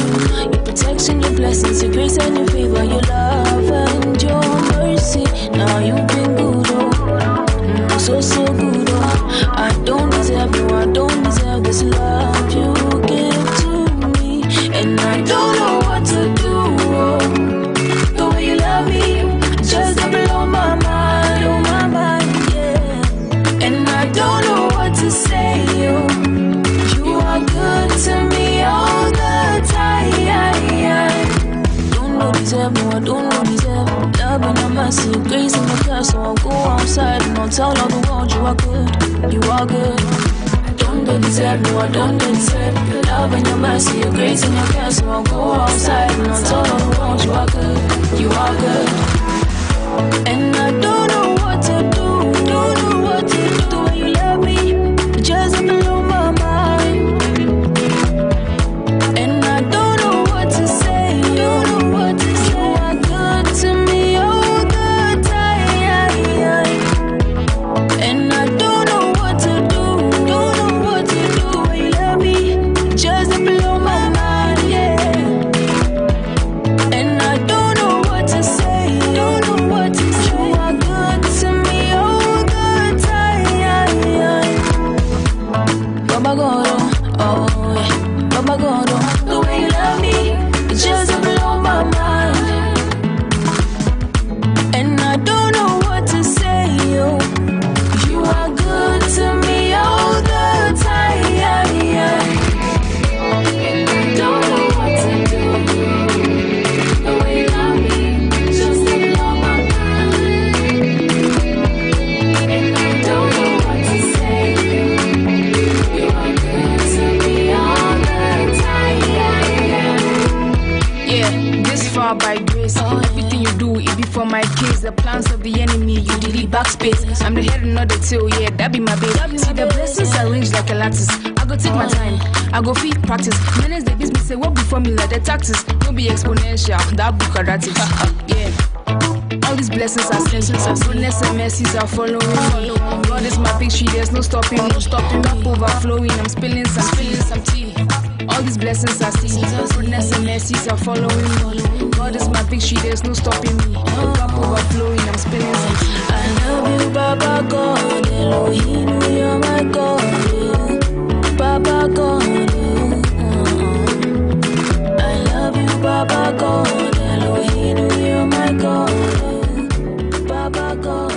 Your protection, your blessings, your grace and your favor, your love and your mercy. Now you've been good, oh, so good, oh. I don't deserve you, I don't deserve this love you give to me. And I don't know what to do, oh. The way you love me just blow my mind, yeah. And I don't know what to say, oh. You are good to me all the time. Don't deserve, no, I don't deserve love and mercy, grace and your care. So I'll go outside and I'll tell all the world you are good, you are good. Don't deserve, no, I don't deserve your love and your mercy, your grace and your care. So I'll go outside and I'll tell all the world you are good, you are good. And I don't know what to do, the way you love me just blow my mind. And I don't know what to say, you are good to me all the time. And I don't know what to do, the way you love me just blow my mind, yeah. And I don't know what to say, you are good to me all the time. Baba God, oh, yeah. Baba God, oh, the way you love me, it just blow my mind. And I don't know what to say, oh. You are good to me all the time. the plans of the enemy, you delete backspace. I'm the head and not the tail, yeah, that be my baby. See the blessings arranged like a lattice. I go take my time, I go feed practice. Minutes they business say what be formula, the taxes. No be exponential, that be quadratic. Yeah. All these blessings are sent, goodness and mercies are following me. God is my victory, there's no stopping me. Cup overflowing, I'm spilling some tea. All these blessings are seen, goodness and mercies are following me. God is my victory, there's no stopping me. Cup overflowing, I'm spilling some tea. I love you, Baba God, Elohim, you're my God, Baba God. I love you, Baba God, Elohim, you're my God, Baba God.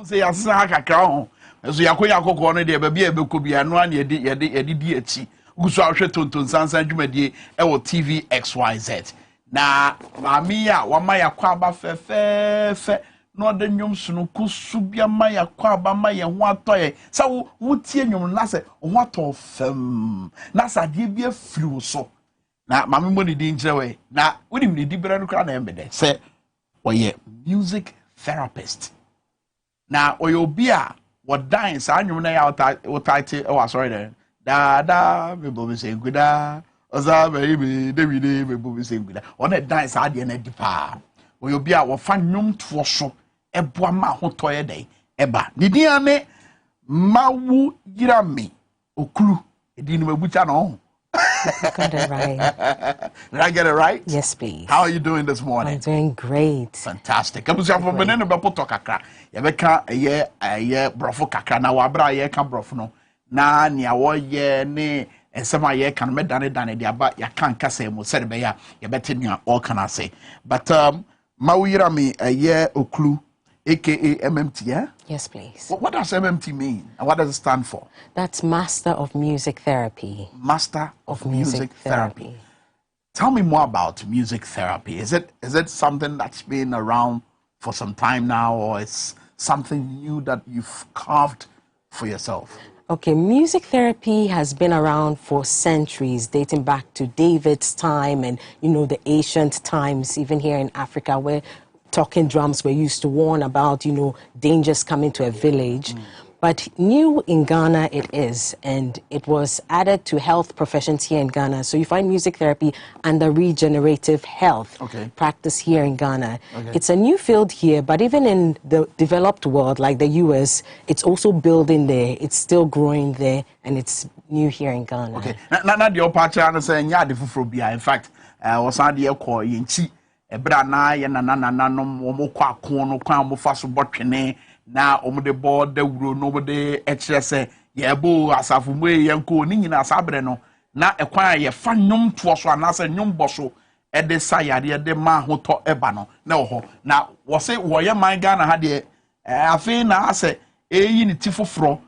Say asesa kakra ho so yakoya kokko no de ba bia be ko bia no an yedi di achi guso ahwe Tonton Sansan dwumadie e wo Tvxyz na maami a wa ma yakwa ba fe no de nwom sunu kusu bia ma yakwa ba ma ye ho atoye sa wo tie nwom na se ho ato fam na sa de bia firi so na maami mo ni di nkyerwe na wonim ni di bra no kra na embede se oye music therapist. Now, Oyobia, what dying, so I knew now what title, oh, sorry, then. Da, me bobi say good, Oza, baby, David, me bobi say good. On that dying, so I didn't depart. Oyobia, what fan num twoso, a boama hotoya day, eba. Nidiane, Mawu Girami, Okru, it didn't know which I know. Got it right. Did I get it right? Yes, please. How are you doing this morning? I'm doing great. Fantastic. I'm saying for menene be poto kakra. Ye be ka ye brofo kakra na wabra ye ka brofo no. Na nia wo ye ne ensema ye kan me dane de aba ya kan kasa mu se be ya ye bete nua all can I say. But mawira me ye oklu aka MMT, yeah? Yes, please. What does MMT mean? And what does it stand for? That's Master of Music Therapy. Master of Music Therapy. Tell me more about music therapy. Is it something that's been around for some time now, or it's something new that you've carved for yourself? Okay, music therapy has been around for centuries, dating back to David's time and, the ancient times, even here in Africa, where talking drums were used to warn about, dangers coming to a village. But new in Ghana it is, and it was added to health professions here in Ghana. So you find music therapy under regenerative health practice here in Ghana. It's a new field here, but even in the developed world, like the US, it's also building there. It's still growing there, and it's new here in Ghana. Okay. Now the opportunity say nya de fufuro bia. In fact, was on the call yinchi ebra na ye na no mo kwa kon no kwa mo fa so botwene na omude board the wuro no de ekire se ye bo asafu mu ye nko ni nyina asabre no na ekwan ye fa nyom to so anase nyom boso e de sayade de ma hoto eba no na ho na wo se wo ye man Ghana ha de afi na ase eyi ni ti foforo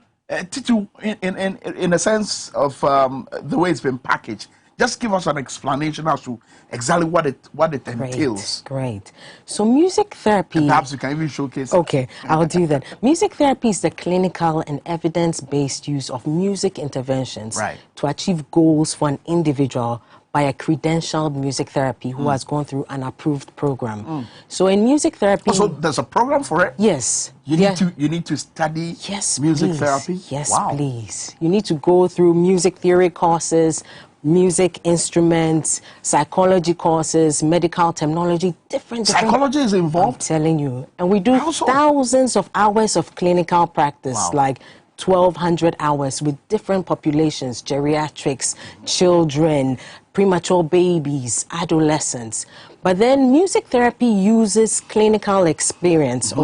titu in a sense of the way it's been packaged. Just give us an explanation as to exactly what it entails. Great. So music therapy... And perhaps you can even showcase... Okay, I'll do that. Music therapy is the clinical and evidence-based use of music interventions to achieve goals for an individual by a credentialed music therapy who has gone through an approved program. So in music therapy... So there's a program for it? Yes. You need to study music therapy? Yes, please. You need to go through music theory courses, music instruments, psychology courses, medical terminology, different... Psychology is involved? I'm telling you. And we do thousands of hours of clinical practice, like 1,200 hours with different populations, geriatrics, children, premature babies, adolescents. But then music therapy uses clinical experience,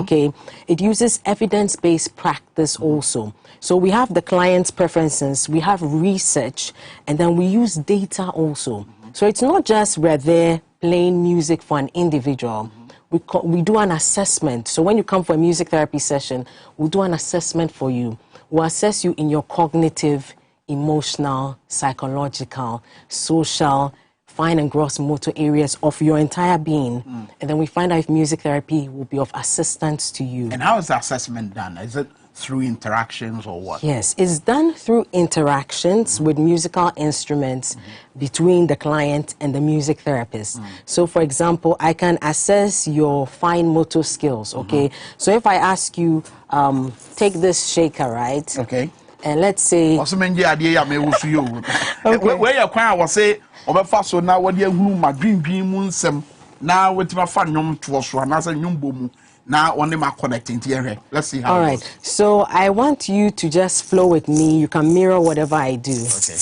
It uses evidence-based practice also. So we have the client's preferences, we have research, and then we use data also. So it's not just we're there playing music for an individual. We do an assessment. So when you come for a music therapy session, we'll do an assessment for you. We'll assess you in your cognitive, emotional, psychological, social, fine and gross motor areas of your entire being. And then we find out if music therapy will be of assistance to you. And how is the assessment done? Is it through interactions or what? Yes, it's done through interactions with musical instruments between the client and the music therapist. So, for example, I can assess your fine motor skills, okay? So if I ask you, take this shaker, right? Okay. And let's say... Also, where you can was say, so now what you my dream moon some now with my fun yum to us, and as a yum boom. Now only my connecting here. Let's see how. All right. So I want you to just flow with me. You can mirror whatever I do. Okay.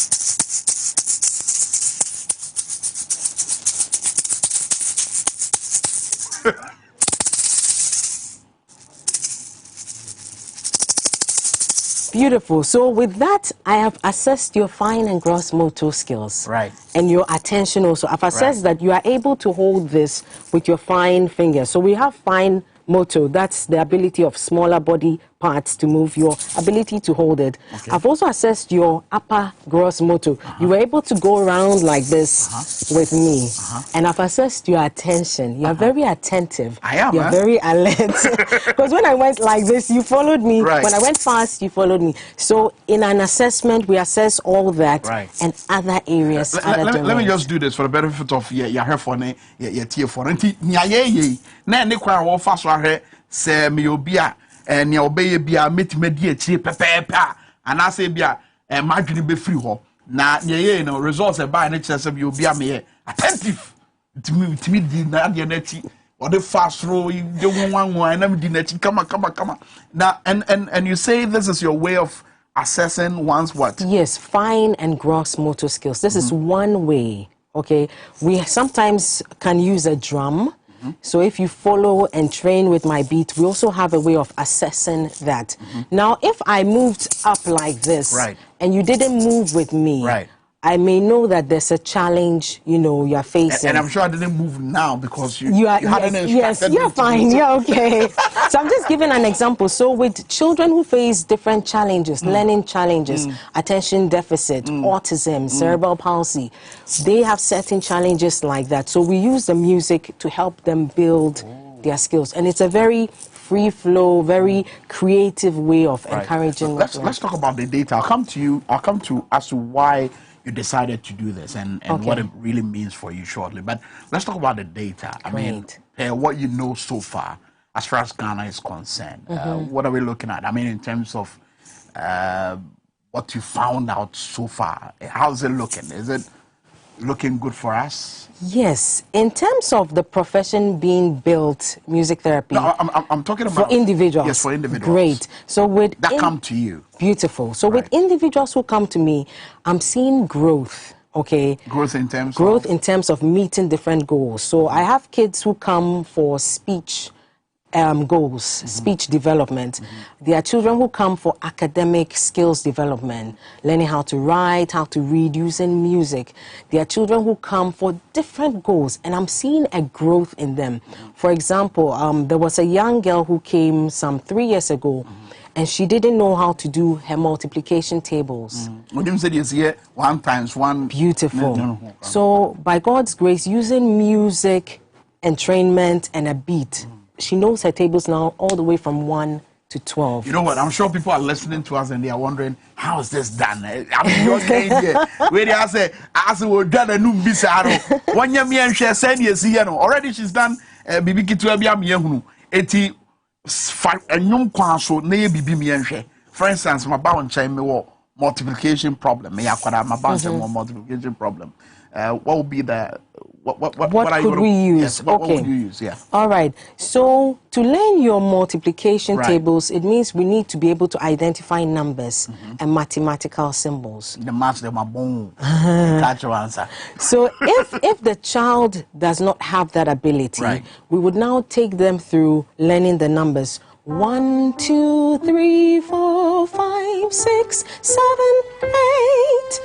Beautiful. So with that, I have assessed your fine and gross motor skills. Right. And your attention also. I've assessed that you are able to hold this with your fine fingers. So we have fine motor, that's the ability of smaller body parts to move, your ability to hold it. Okay. I've also assessed your upper gross motor. You were able to go around like this with me. And I've assessed your attention. You're very attentive. I am. You're very alert. Because when I went like this, you followed me. Right. When I went fast, you followed me. So in an assessment, we assess all that and other areas. Let me just do this for the benefit of your hair for your tear for it. Na ne kwa wo fa so ahwe se me obi a ne obeye bia metime di akire pepepe ana se bia madwene be free ho na ye no results e ba na kire se bia obi a me attentive timi di na de na chi or the fast row de won na me di na chi kama now and you say this is your way of assessing one's what? Yes, fine and gross motor skills. This is one way. Okay, we sometimes can use a drum. So if you follow and train with my beat, we also have a way of assessing that. Now, if I moved up like this and you didn't move with me, I may know that there's a challenge, you know, you're facing. And I'm sure I didn't move now because you hadn't instructed yes, you're fine. You're okay. So I'm just giving an example. So with children who face different challenges, learning challenges, attention deficit, autism, cerebral palsy, they have certain challenges like that. So we use the music to help them build their skills. And it's a very free flow, very creative way of encouraging. Let's talk about the data. I'll come to as to why you decided to do this and what it really means for you shortly. But let's talk about the data. I mean, what you know so far as far as Ghana is concerned. What are we looking at? I mean, in terms of what you found out so far, how's it looking? Is it looking good for us? Yes. In terms of the profession being built, music therapy. No, I'm talking about... For individuals. Yes, for individuals. Great. So with... That come to you. Beautiful. So with individuals who come to me, I'm seeing growth. Okay. Growth in terms of? In terms of meeting different goals. So I have kids who come for speech goals, speech development. There are children who come for academic skills development, learning how to write, how to read, using music. There are children who come for different goals, and I'm seeing a growth in them. For example, there was a young girl who came some 3 years ago, and she didn't know how to do her multiplication tables. One times one. Beautiful. So by God's grace, using music, entrainment, and a beat, she knows her tables now all the way from 1 to 12. You know what? I'm sure people are listening to us and they are wondering, how is this done? I mean, you're getting here. Where they say, we're done a new bisaro. 1 year, me and she said, yes, already she's done. Bibi kitu ebi am yehunu. Eti enyum kwanso na ye bibi me nhwe. For instance, my bound chain me wo multiplication problem. Me akwada my bound chain multiplication problem. What would be the what could we use? Yes, what would you use? Yeah. All right. So to learn your multiplication tables, it means we need to be able to identify numbers and mathematical symbols. The maths them are boom. Catch your answer. So if the child does not have that ability, we would now take them through learning the numbers. 1, 2, 3, 4, 5, 6, 7, 8,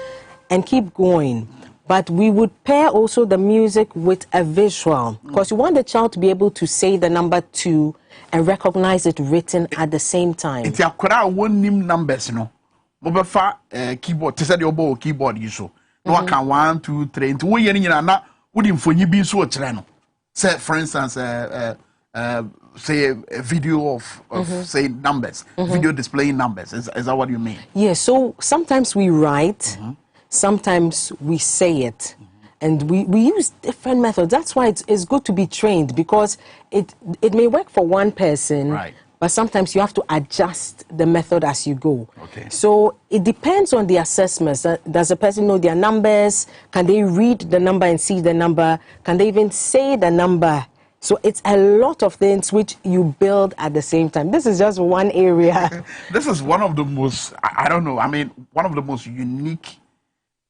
and keep going. But we would pair also the music with a visual, because you want the child to be able to say the number 2 and recognize it written at the same time. It's a one name numbers, no. Mobefa keyboard. Tisa the obo keyboard you so. No, I can 1, 2, 3. Into we any na wouldn't for you be so channel. Say for instance, say a video of say numbers, video displaying numbers. Is that what you mean? Yeah. So sometimes we write, sometimes we say it. And we use different methods. That's why it's good to be trained, because it may work for one person, right, but sometimes you have to adjust the method as you go. Okay. So it depends on the assessments. Does the person know their numbers? Can they read the number and see the number? Can they even say the number? So it's a lot of things which you build at the same time. This is just one area. This is one of the most, I don't know, I mean, one of the most unique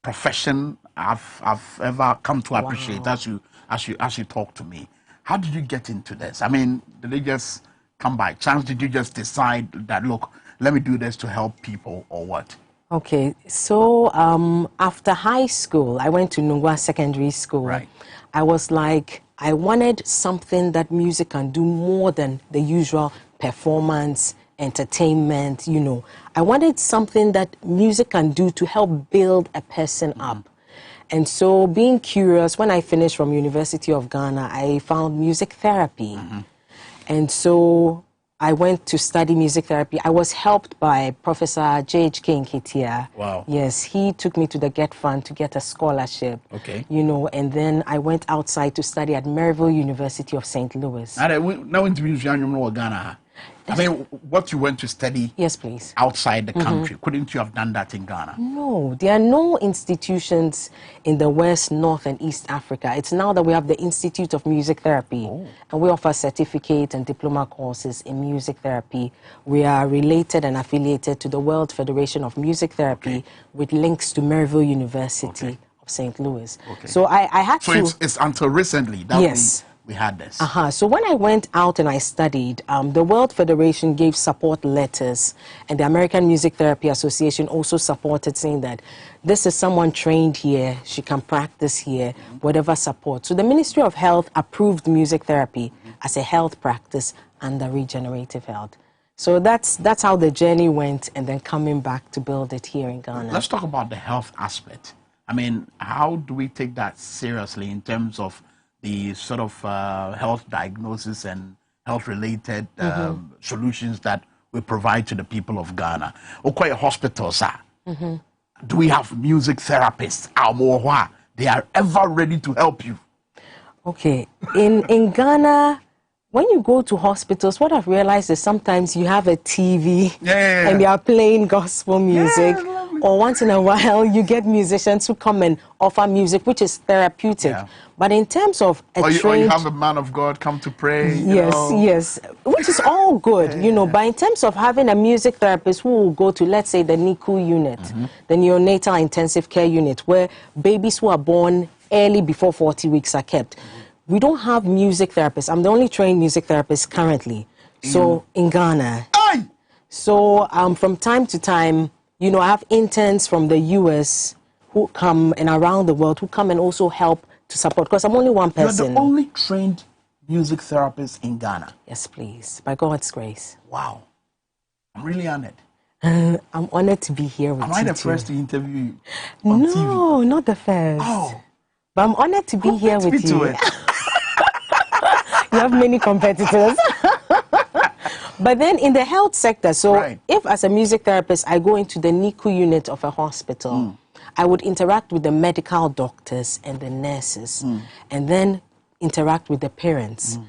profession I've ever come to appreciate. As you talk to me. How did you get into this? I mean, did they just come by chance? Did you just decide that, look, let me do this to help people, or what? Okay, so after high school, I went to Nungwa Secondary School. Right. I was like, I wanted something that music can do more than the usual performance, entertainment, you know. I wanted something that music can do to help build a person up. And so, being curious, when I finished from University of Ghana, I found music therapy. And so, I went to study music therapy. I was helped by Professor J.H.K. Nketia. Wow. Yes, he took me to the Get Fund to get a scholarship. Okay. You know, and then I went outside to study at Maryville University of St. Louis. Now, into Ghana. I mean, what you went to study, yes, please, outside the country, couldn't you have done that in Ghana? No, there are no institutions in the West, North, and East Africa. It's now that we have the Institute of Music Therapy, and we offer certificate and diploma courses in music therapy. We are related and affiliated to the World Federation of Music Therapy, with links to Maryville University of St. Louis. So I had to... So it's until recently that we had this. So when I went out and I studied, the World Federation gave support letters, and the American Music Therapy Association also supported, saying that this is someone trained here, she can practice here, whatever support. So the Ministry of Health approved music therapy as a health practice under regenerative health. So that's how the journey went, and then coming back to build it here in Ghana. Let's talk about the health aspect. I mean, how do we take that seriously in terms of the sort of health diagnosis and health-related solutions that we provide to the people of Ghana? Okay, hospitals, do we have music therapists? They are ever ready to help you. Okay, in Ghana, when you go to hospitals, what I've realized is sometimes you have a TV and they are playing gospel music. Or once in a while, you get musicians who come and offer music, which is therapeutic. But in terms of or you have a man of God come to pray. Yes, which is all good, you know. But in terms of having a music therapist who will go to, let's say, the NICU unit, the neonatal intensive care unit, where babies who are born early before 40 weeks are kept. We don't have music therapists. I'm the only trained music therapist currently. So in Ghana. So from time to time, you know, I have interns from the US who come, and around the world, who come and also help to support, because I'm only one person. You're the only trained music therapist in Ghana? Yes, please. By God's grace. Wow. I'm really honored. I'm honored to be here with you. Am I the first to interview you on TV? No, not the first. Oh. But I'm honored to be here with you. You have many competitors. But then in the health sector, so if as a music therapist, I go into the NICU unit of a hospital, I would interact with the medical doctors and the nurses, and then interact with the parents.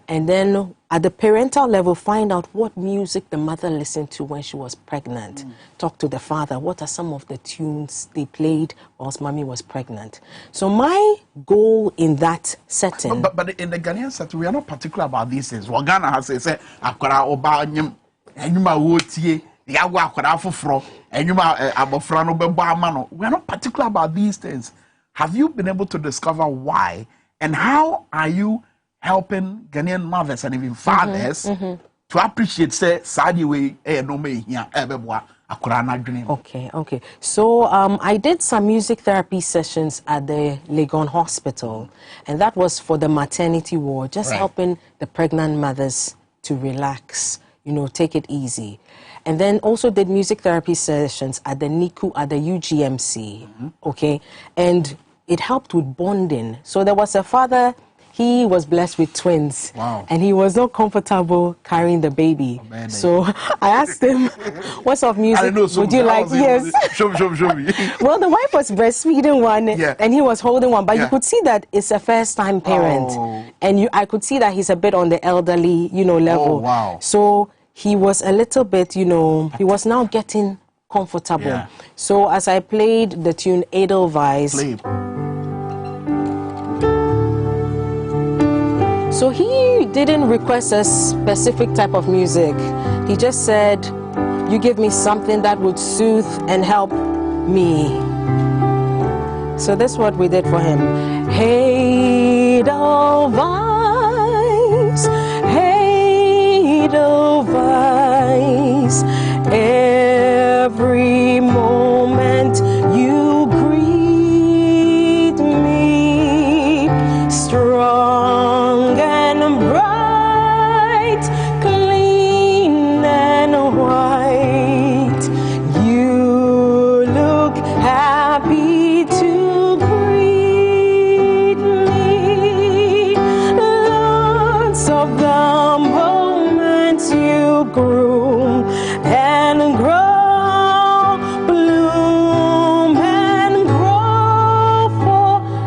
And then at the parental level, find out what music the mother listened to when she was pregnant. Talk to the father. What are some of the tunes they played whilst mommy was pregnant? So my goal in that setting... But in the Ghanaian setting, we are not particular about these things. What Ghana has said, Akwara Oba Nyem, Enyuma Wotie, Yawa Akwara Fufro, Enyuma Abofrano Bemba. We are not particular about these things. Have you been able to discover why? And how are you helping Ghanaian mothers and even fathers to appreciate, say, Sadi way, no me here, Okay. So I did some music therapy sessions at the Legon Hospital, and that was for the maternity ward, just helping the pregnant mothers to relax, take it easy. And then also did music therapy sessions at the NICU, at the UGMC, okay? And it helped with bonding. So there was a father, he was blessed with twins. Wow. And he was not comfortable carrying the baby. Oh, so I asked him, what sort of music would you like? Yes. Show me. Well, the wife was breastfeeding one, and he was holding one. But you could see that it's a first-time parent. Oh. And I could see that he's a bit on the elderly, level. Oh, wow. So he was a little bit, he was now getting comfortable. Yeah. So as I played the tune Edelweiss, so he didn't request a specific type of music. He just said, you give me something that would soothe and help me. So that's what we did for him. Edelweiss, Edelweiss, every moment you greet me, strong and bright, clean and white, you look happy to greet me. Lots of the moments you groom and grow, bloom and grow forever.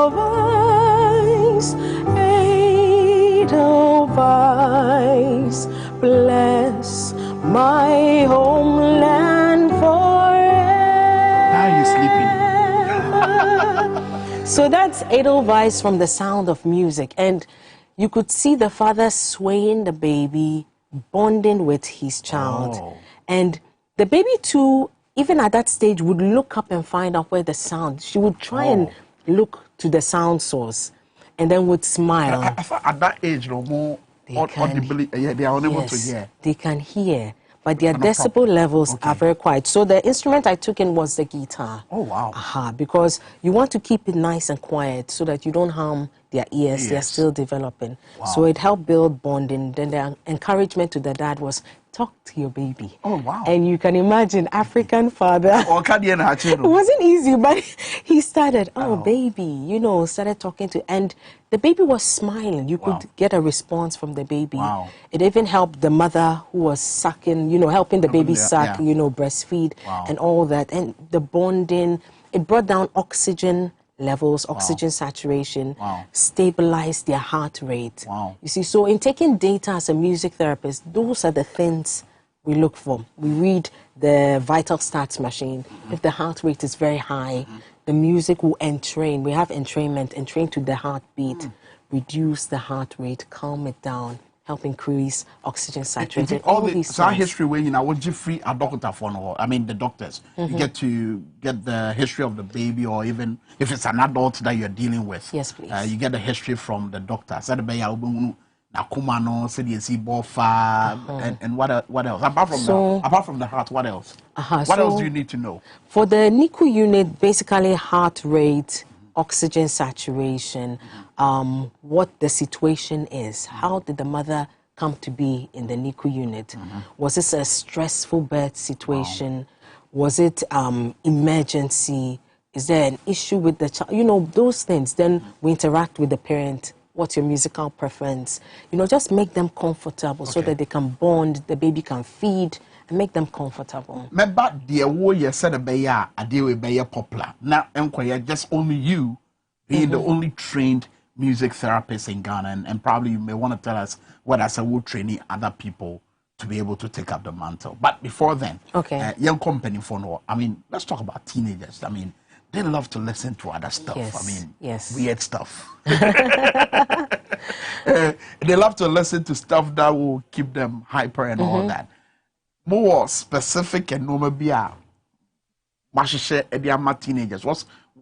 Edelweiss, Edelweiss, bless my homeland forever. Now you're sleeping. So that's Edelweiss from The Sound of Music. And you could see the father swaying the baby, bonding with his child. Oh. And the baby too, even at that stage, would look up and find out where the sound. She would try and look to the sound source and then would smile. I thought at that age, no more audibly, they are unable to hear. They can hear, but their No decibel problem. levels are very quiet. So the instrument I took in was the guitar. Oh, wow. Because you want to keep it nice and quiet so that you don't harm their ears. They're Yes. still developing. Wow. So it helped build bonding. Then the encouragement to the dad was, talk to your baby. Oh, wow. And you can imagine, African father. It wasn't easy, but he started, baby, started talking to, and the baby was smiling. You could get a response from the baby. Wow. It even helped the mother who was sucking, helping the baby suck, breastfeed and all that. And the bonding, it brought down oxygen levels, oxygen saturation, stabilized their heart rate. You see, so in taking data as a music therapist, those are the things we look for. We read the vital stats machine. If the heart rate is very high, the music will entrain. We have entrainment, entrain to the heartbeat, reduce the heart rate, calm it down, help increase oxygen saturation. All these our things. history where would you free a doctor for no? I mean the doctors. You get to get the history of the baby, or even if it's an adult that you're dealing with. Yes, please. You get the history from the doctor. Said the and what else? Apart from the heart, what else? What else do you need to know? For the NICU unit, basically heart rate, oxygen saturation, what the situation is. How did the mother come to be in the NICU unit? Was this a stressful birth situation? Was it emergency? Is there an issue with the child? Those things. Then we interact with the parent. What's your musical preference? Just make them comfortable so that they can bond, the baby can feed, and make them comfortable. Remember the way you said a deal with popular. Now, just only you being the only trained music therapist in Ghana, and probably you may want to tell us what as a would training other people to be able to take up the mantle. But before then, young company for no. I mean, let's talk about teenagers. I mean, they love to listen to other stuff. Yes, I mean, yes. weird stuff. They love to listen to stuff that will keep them hyper and all that. More specific and normal beer. Teenagers.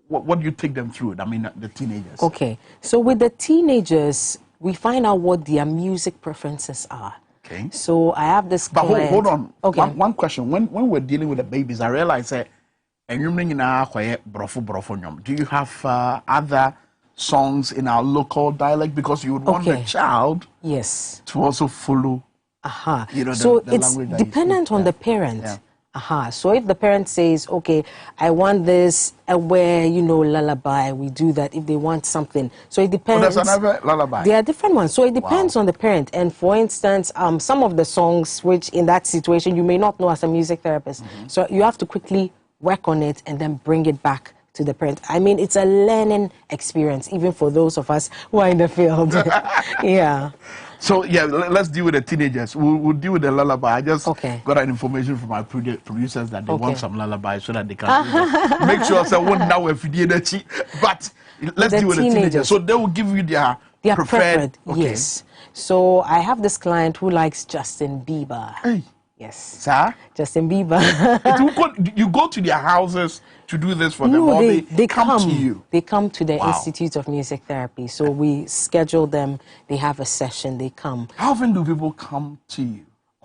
What do you take them through? I mean, the teenagers. Okay, so with the teenagers, we find out what their music preferences are. Okay. So I have this But client. hold on. Okay. One question. When we're dealing with the babies, I realize that do you have other songs in our local dialect because you would want the child yes to also follow. You know, so the it's language that dependent on the parent. So if the parent says, okay, I want this where, you know, lullaby, we do that if they want something. So it depends. There's another lullaby. There are different ones. So it depends on the parent. And for instance, some of the songs which in that situation you may not know as a music therapist. So you have to quickly work on it and then bring it back to the parent. I mean, it's a learning experience, even for those of us who are in the field. Yeah. So yeah, let's deal with the teenagers. We'll deal with the lullaby. I just got that information from my producers that they want some lullaby so that they can make sure someone now if you but let's deal with the teenagers. So they will give you their preferred. Yes. So I have this client who likes Justin Bieber. Hey. Yes. Sir? Justin Bieber. You go to their houses to do this for them, or they come to you? They come to the Institute of Music Therapy. So we schedule them. They have a session. They come. How often do people come to you?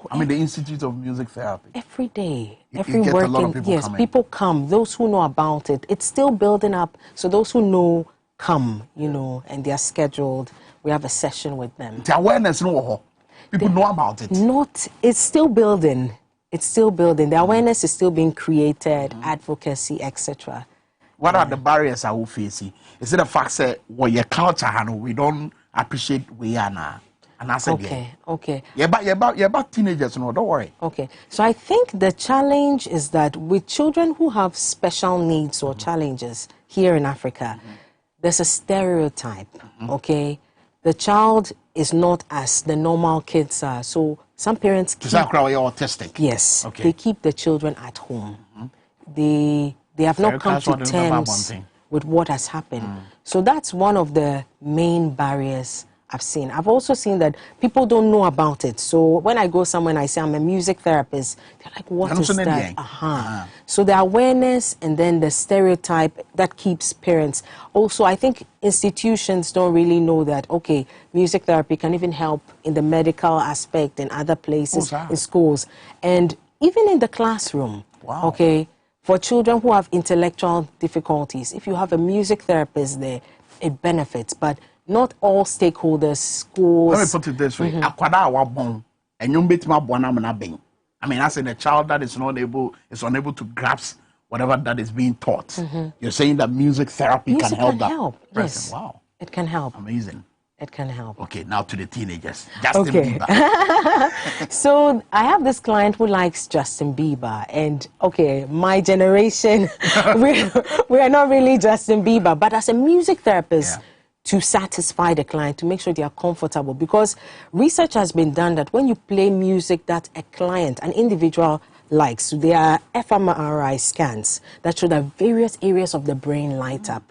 I mean, the Institute of Music Therapy. Every day. Every working. A lot of people people come. Those who know about it. It's still building up. So those who know come, you know, and they are scheduled. We have a session with them. The awareness, no. People know about it. It's still building. It's still building. The awareness is still being created, advocacy, etc. What are the barriers I will face? Is it the fact that your culture, we don't appreciate where we are now? And I said, okay. Yeah, but teenagers, no, don't worry. Okay. So I think the challenge is that with children who have special needs or challenges here in Africa, there's a stereotype, okay? The child is not as the normal kids are. So some parents keep... autistic? Yes. Okay. They keep the children at home. They have not come to terms with what has happened. So that's one of the main barriers I've seen. I've also seen that people don't know about it. So when I go somewhere and I say I'm a music therapist, they're like, what is that? So the awareness and then the stereotype that keeps parents. Also, I think institutions don't really know that, okay, music therapy can even help in the medical aspect and other places, in schools, and even in the classroom. Okay, for children who have intellectual difficulties, if you have a music therapist there, it benefits. But not all stakeholders, schools... Let me put it this way. I mean, as in a child that is unable to grasp whatever that is being taught. You're saying that music therapy can help that person. Wow. It can help. Amazing. It can help. Okay, now to the teenagers. Justin Bieber. So I have this client who likes Justin Bieber. And, okay, my generation, we are not really Justin Bieber. But as a music therapist... to satisfy the client, to make sure they are comfortable. Because research has been done that when you play music that a client, an individual likes, there are fMRI scans that show that various areas of the brain light up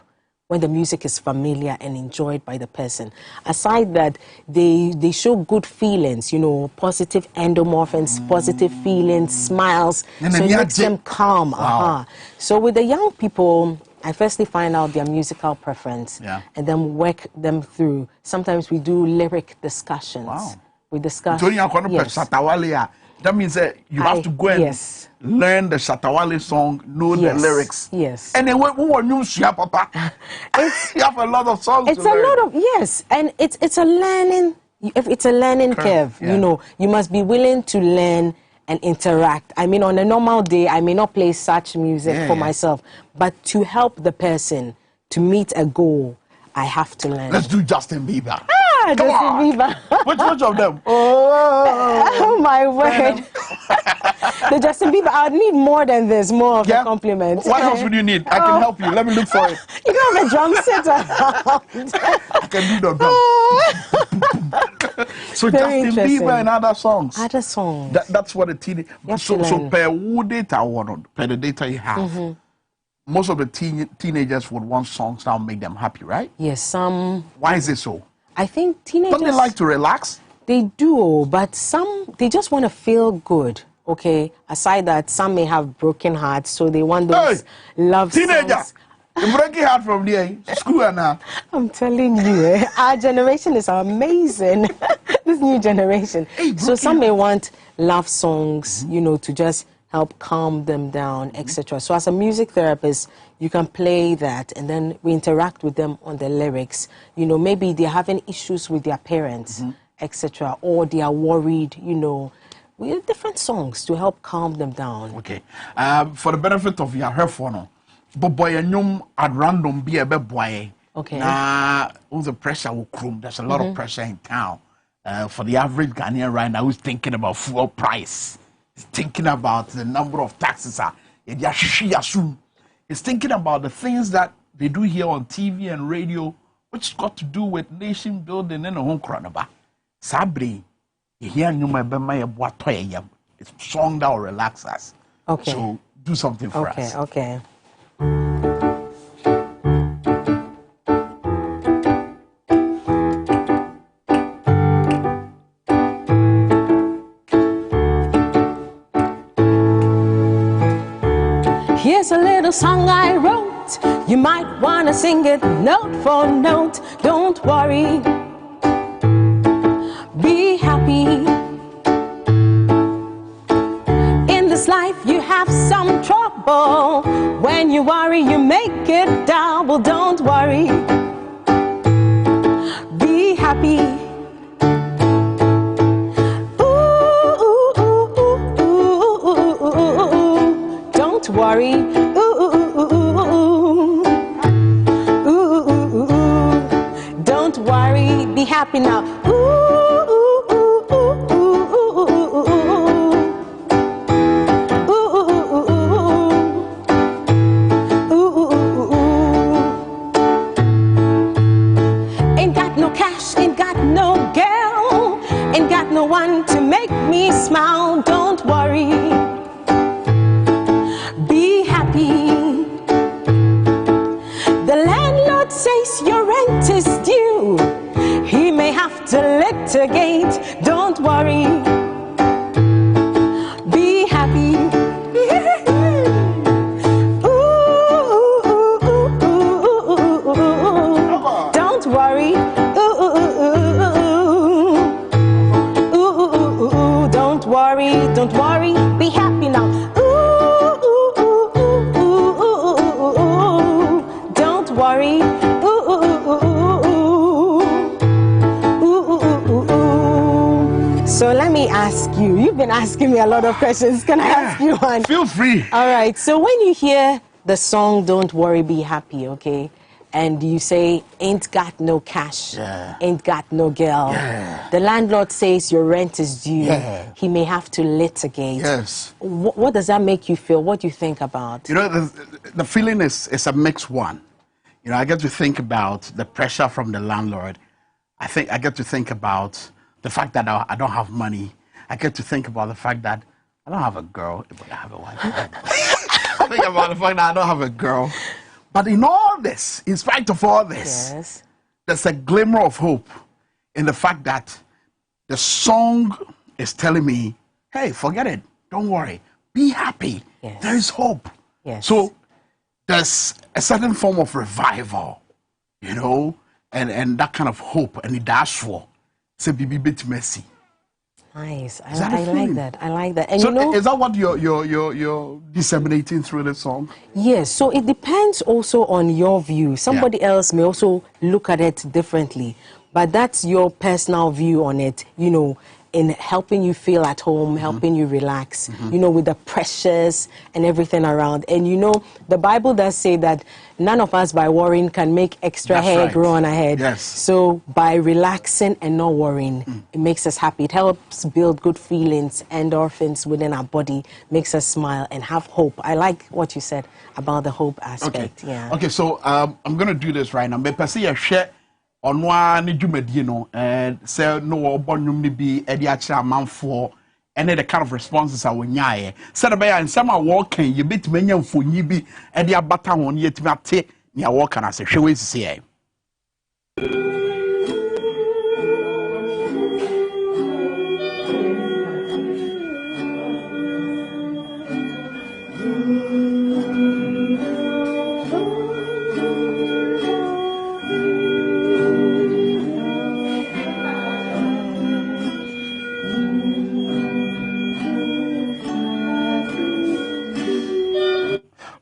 when the music is familiar and enjoyed by the person. Aside that, they show good feelings, you know, positive endomorphins, positive feelings, smiles, so it makes them calm. So with the young people, I firstly find out their musical preference and then work them through. Sometimes we do lyric discussions. We discuss. That means that you have to go and learn the Shatawale song, know the lyrics. Yes. And then when you share, Papa, you have a lot of songs. It's a lot of and it's a learning. It's a learning curve. You know, you must be willing to learn and interact. I mean, on a normal day, I may not play such music for myself, but to help the person to meet a goal, I have to learn. Let's do Justin Bieber. Justin Bieber. Which of them? Oh my word. The Justin Bieber, I would need more than this, more of a compliment. What else would you need? I can help you. Let me look for it. You don't have a drum set around. I can do the drum. So Justin Bieber and other songs. Other songs. That's what the teenage. So per data or per the data you have, most of the teenagers would want songs that will make them happy, right? Yes, some. Why is it so? I think teenagers. Don't they like to relax? They do, but some they just want to feel good. Okay. Aside that, some may have broken hearts, so they want those love songs. Breaking heart from there, school and now. I'm telling you, our generation is amazing. This new generation. So some may want love songs, you know, to just help calm them down, etc. So as a music therapist, you can play that, and then we interact with them on the lyrics. You know, maybe they're having issues with their parents, etc., or they are worried, you know. We have different songs to help calm them down. Okay. For the benefit of your headphone, but boy, at random be a bit boy. Okay. Now, all the pressure will come. There's a lot of pressure in town. For the average Ghanaian right now, who's thinking about fuel price, he's thinking about the number of taxes. He's thinking about the things that they do here on TV and radio, which got to do with nation building and home cronaba. Sabri, here you might be my boy. It's song that will relax us. Okay. So do something for us. Okay. Here's a little song I wrote. You might want to sing it note for note. Don't worry. Be happy. In this life you have some trouble. When you worry you make it double. Don't worry. Be happy. Don't worry. Don't worry. Be happy now. Ain't got no cash, ain't got no girl, ain't got no one to make me smile. Don't worry. Be happy. The landlord says your rent is due. He may have to litigate. Don't worry. Be happy. Don't worry. Don't worry. Don't worry. Be happy now. Don't worry. So let me ask you. You've been asking me a lot of questions. Can I ask you one? Feel free. All right. So when you hear the song "Don't Worry, Be Happy," okay, and you say "Ain't got no cash, ain't got no girl," the landlord says your rent is due. He may have to litigate. Yes. What does that make you feel? What do you think about? You know, the feeling is a mixed one. You know, I get to think about the pressure from the landlord. I get to think about the fact that I don't have money. I get to think about the fact that I don't have a girl, but I have a wife. I think about the fact that I don't have a girl. But in all this, in spite of all this, there's a glimmer of hope in the fact that the song is telling me, hey, forget it. Don't worry. Be happy. There is hope. So there's a certain form of revival, you know, and that kind of hope, and it dash for. Say, be bit messy. Nice. I like that. I like that. And so you know, is that what you're disseminating through the song? Yes. So it depends also on your view. Somebody else may also look at it differently, but that's your personal view on it. You know, in helping you feel at home, helping you relax. You know, with the pressures and everything around. And you know, the Bible does say that none of us by worrying can make extra hair grow on our head. Yes. So by relaxing and not worrying, it makes us happy. It helps build good feelings, endorphins within our body, makes us smile and have hope. I like what you said about the hope aspect. Yeah. Okay, so I'm going to do this right now. Me pese ye hwe onwa ne dwumadi no say no obonwum ne bi e dia kira manfo ene the kind of responses I wonyae. Said be ya nsam a wo kan ye betime nya mfonyi bi e dia bata ho ne yetimi ate ne a wo kan ase hwe we sisi ye.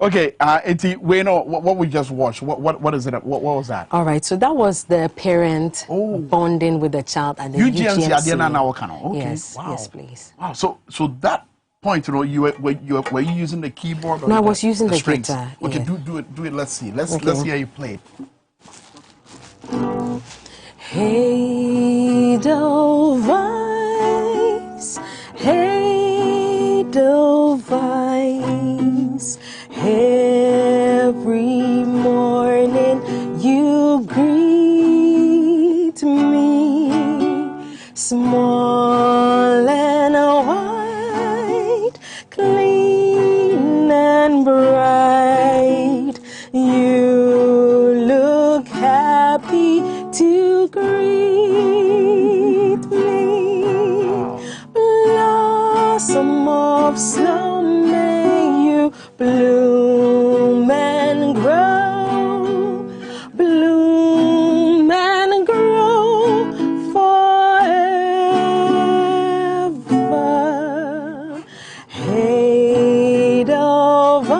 Okay, we know what we just watched. What is it? What was that? All right, so that was the parent bonding with the child at the UGMC. Okay. Yes, wow. yes, please. Wow. So that point, were you using the keyboard? Or no, I was using the strings? guitar. Okay, yeah. do it. Let's see. Let's hear you play it. Hey, Tvxyz. Hey, Tvxyz. Every morning you greet me, small and white, clean and bright. You look happy to greet me. Blossom of snow, may you bloom and grow, bloom and grow forever. Hey, Tvxyz,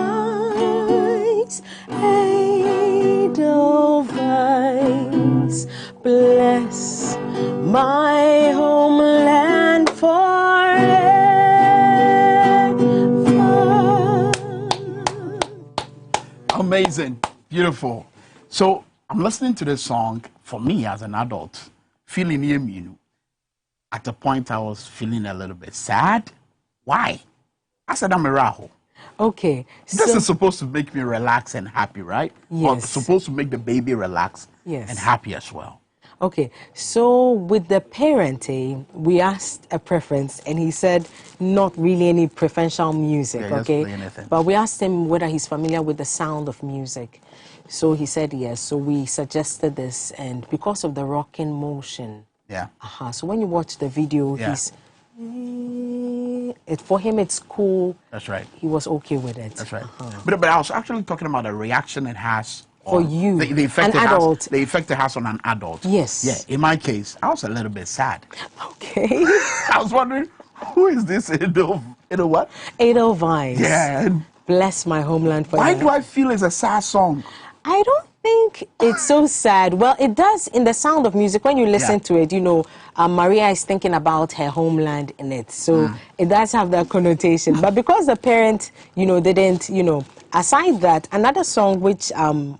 hey, Tvxyz, bless my homeland forever. Amazing, beautiful. So I'm listening to this song. For me as an adult, feeling you. At the point I was feeling a little bit sad. Why? I said I'm a raho. Okay. This is supposed to make me relax and happy, right? Yes. Or supposed to make the baby relax Yes. and happy as well. Okay, so with the parent, we asked a preference, and he said not really any preferential music, Yeah, just okay? play anything. But we asked him whether he's familiar with the sound of music. So he said yes, so we suggested this, and because of the rocking motion, Yeah. so when you watch the video, Yeah. for him it's cool. That's right. He was okay with it. That's right. But I was actually talking about the reaction it has For on you, the effect an it adult. has, the effect it has on an adult. Yes. Yeah. In my case, I was a little bit sad. Okay. I was wondering, who is this what? Tvxyz. Yeah. Bless my homeland forever. Why do I feel it's a sad song? I don't think it's so sad. Well, it does in the sound of music. When you listen to it, Maria is thinking about her homeland in it. So it does have that connotation. But because the parent, didn't, aside that, another song which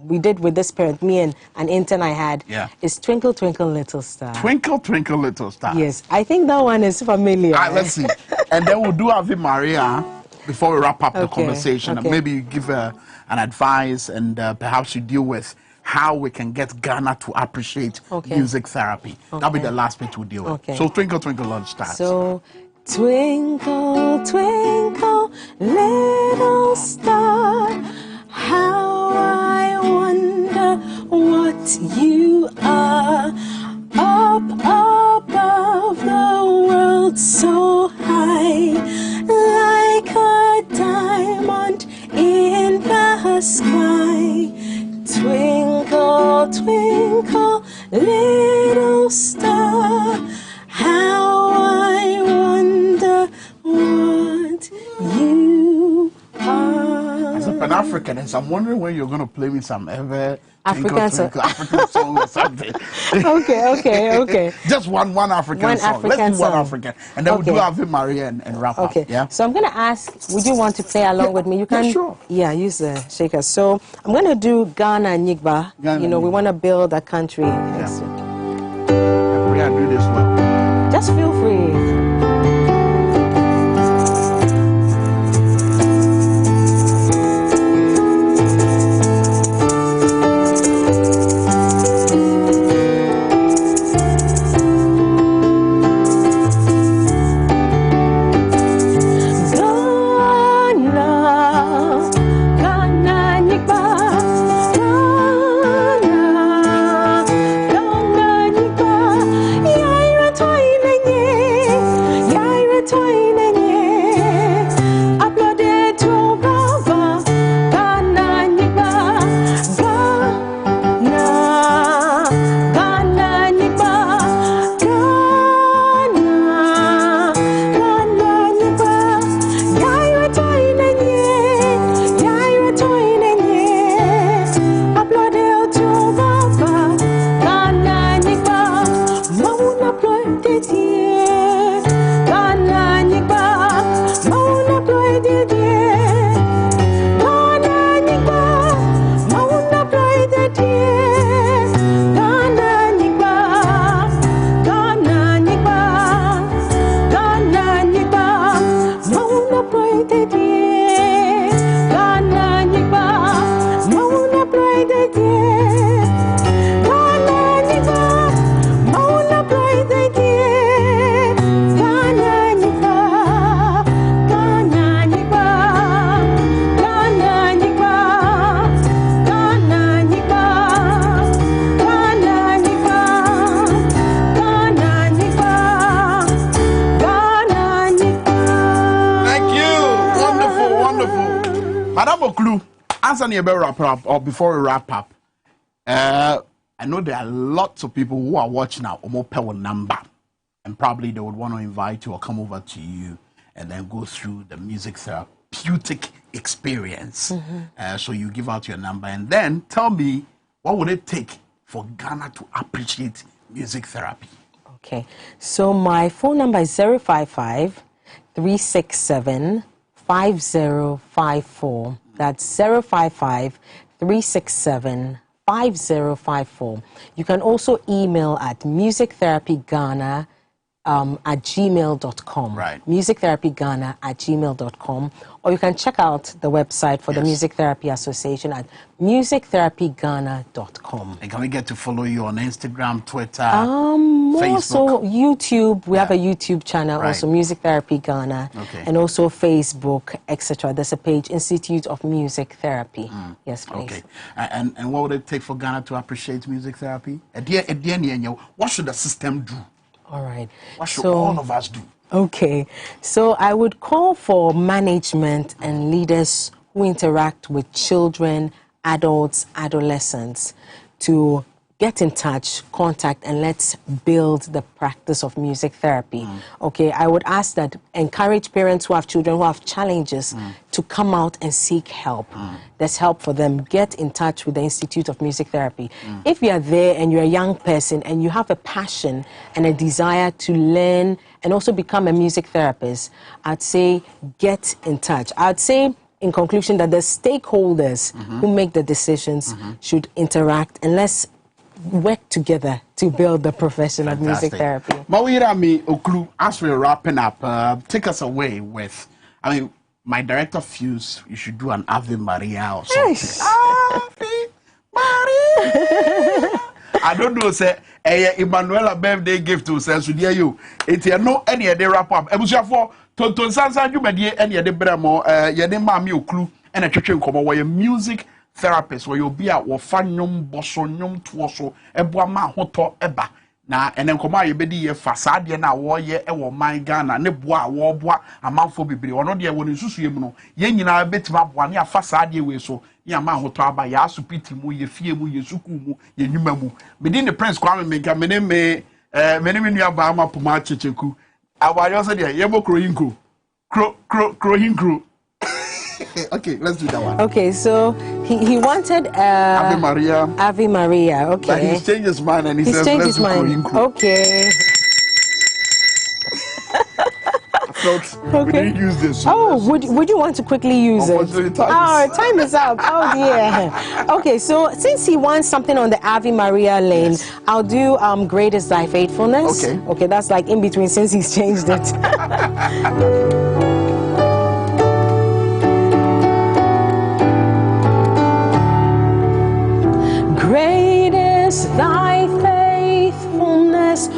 we did with this parent, me and an intern I had, is Twinkle, Twinkle, Little Star. Twinkle, Twinkle, Little Star. Yes, I think that one is familiar. Let's see. And then we'll do Ave Maria before we wrap up the Okay, conversation. okay. And maybe you give an advice and perhaps you deal with how we can get Ghana to appreciate music therapy. That'll be the last bit we'll deal with. Okay. So Twinkle, Twinkle, Little Star. So, twinkle, twinkle, little star, how I wonder what you are. Up above the world so high, like a diamond in the sky. Twinkle, twinkle, little star, how I wonder what you are. As a Pan-Africanist, I'm wondering when you're going to play me some African song. African song or something. Okay. Just one African One song. African Let's do one song. African. And then we'll do Ave Maria and wrap up. Okay. Yeah? So I'm going to ask, would you want to play along with me? You can. sure. Yeah, use the shaker. So I'm going to do Ghana Nyigba. Ghana we want to build a country. I pray I do this well. Just feel free. Yeah. Madam Oklu, answer me about wrap up or before we wrap up. I know there are lots of people who are watching our Omo number, and probably they would want to invite you or come over to you and then go through the music therapeutic experience. So you give out your number and then tell me what would it take for Ghana to appreciate music therapy. Okay, so my phone number is 055-367-5054. That's 055-367-5054. You can also email at musictherapyghana at gmail.com. Right. musictherapyghana@gmail.com. Or you can check out the website for the Music Therapy Association at musictherapyghana.com. And can we get to follow you on Instagram, Twitter, Facebook? Also YouTube. We have a YouTube channel, Right. also Music Therapy Ghana, and also Facebook, etc. There's a page, Institute of Music Therapy. Yes, please. Okay. And what would it take for Ghana to appreciate music therapy? What should the system do? All right. What should all of us do? Okay. So I would call for management and leaders who interact with children, adults, adolescents to get in touch, contact, and let's build the practice of music therapy. Okay, I would ask that encourage parents who have children who have challenges to come out and seek help. There's help for them. Get in touch with the Institute of Music Therapy. If you are there and you're a young person and you have a passion and a desire to learn and also become a music therapist, I'd say get in touch. I'd say in conclusion that the stakeholders who make the decisions should interact, and let's work together to build the profession of music therapy. Mawirami Oklu, as we're wrapping up, take us away with, my director feels you should do an Ave Maria or something. Ave Maria! I don't know, say, Emmanuela birthday gift to say, so dear you, it's no any other wrap up. For Tonton Sansan, you may any other bremo, Mami Oklu, and a church in common where music therapist where you'll be at nyom boso nyom tuoso eboa ma hoto eba na enen koma ye bedi ye fasade na wo ye e wo man Ghana ne boa wo boa amanfo bibiri ono de wo nsusu ye mu no ye nyina betima boa ne afasade we so ne ama hoto aba ya asupiti mu ye fie mu ye suku mu ye nyuma mu bedi ne prince kwame menka mene me nua ba ama poma checheku awayo so de ye bokro hinkro kro hinkro. Okay, let's do that one. Okay, so he wanted Ave Maria. Ave Maria, okay. But he's changed his mind and he says, changed let's his mind. I Okay. felt we didn't use this. So would you want to quickly use it? Time is up. Oh dear. Okay, so since he wants something on the Ave Maria lane, I'll do Great is Thy Faithfulness. Okay. Okay, that's like in between since he's changed it. Great is thy faithfulness,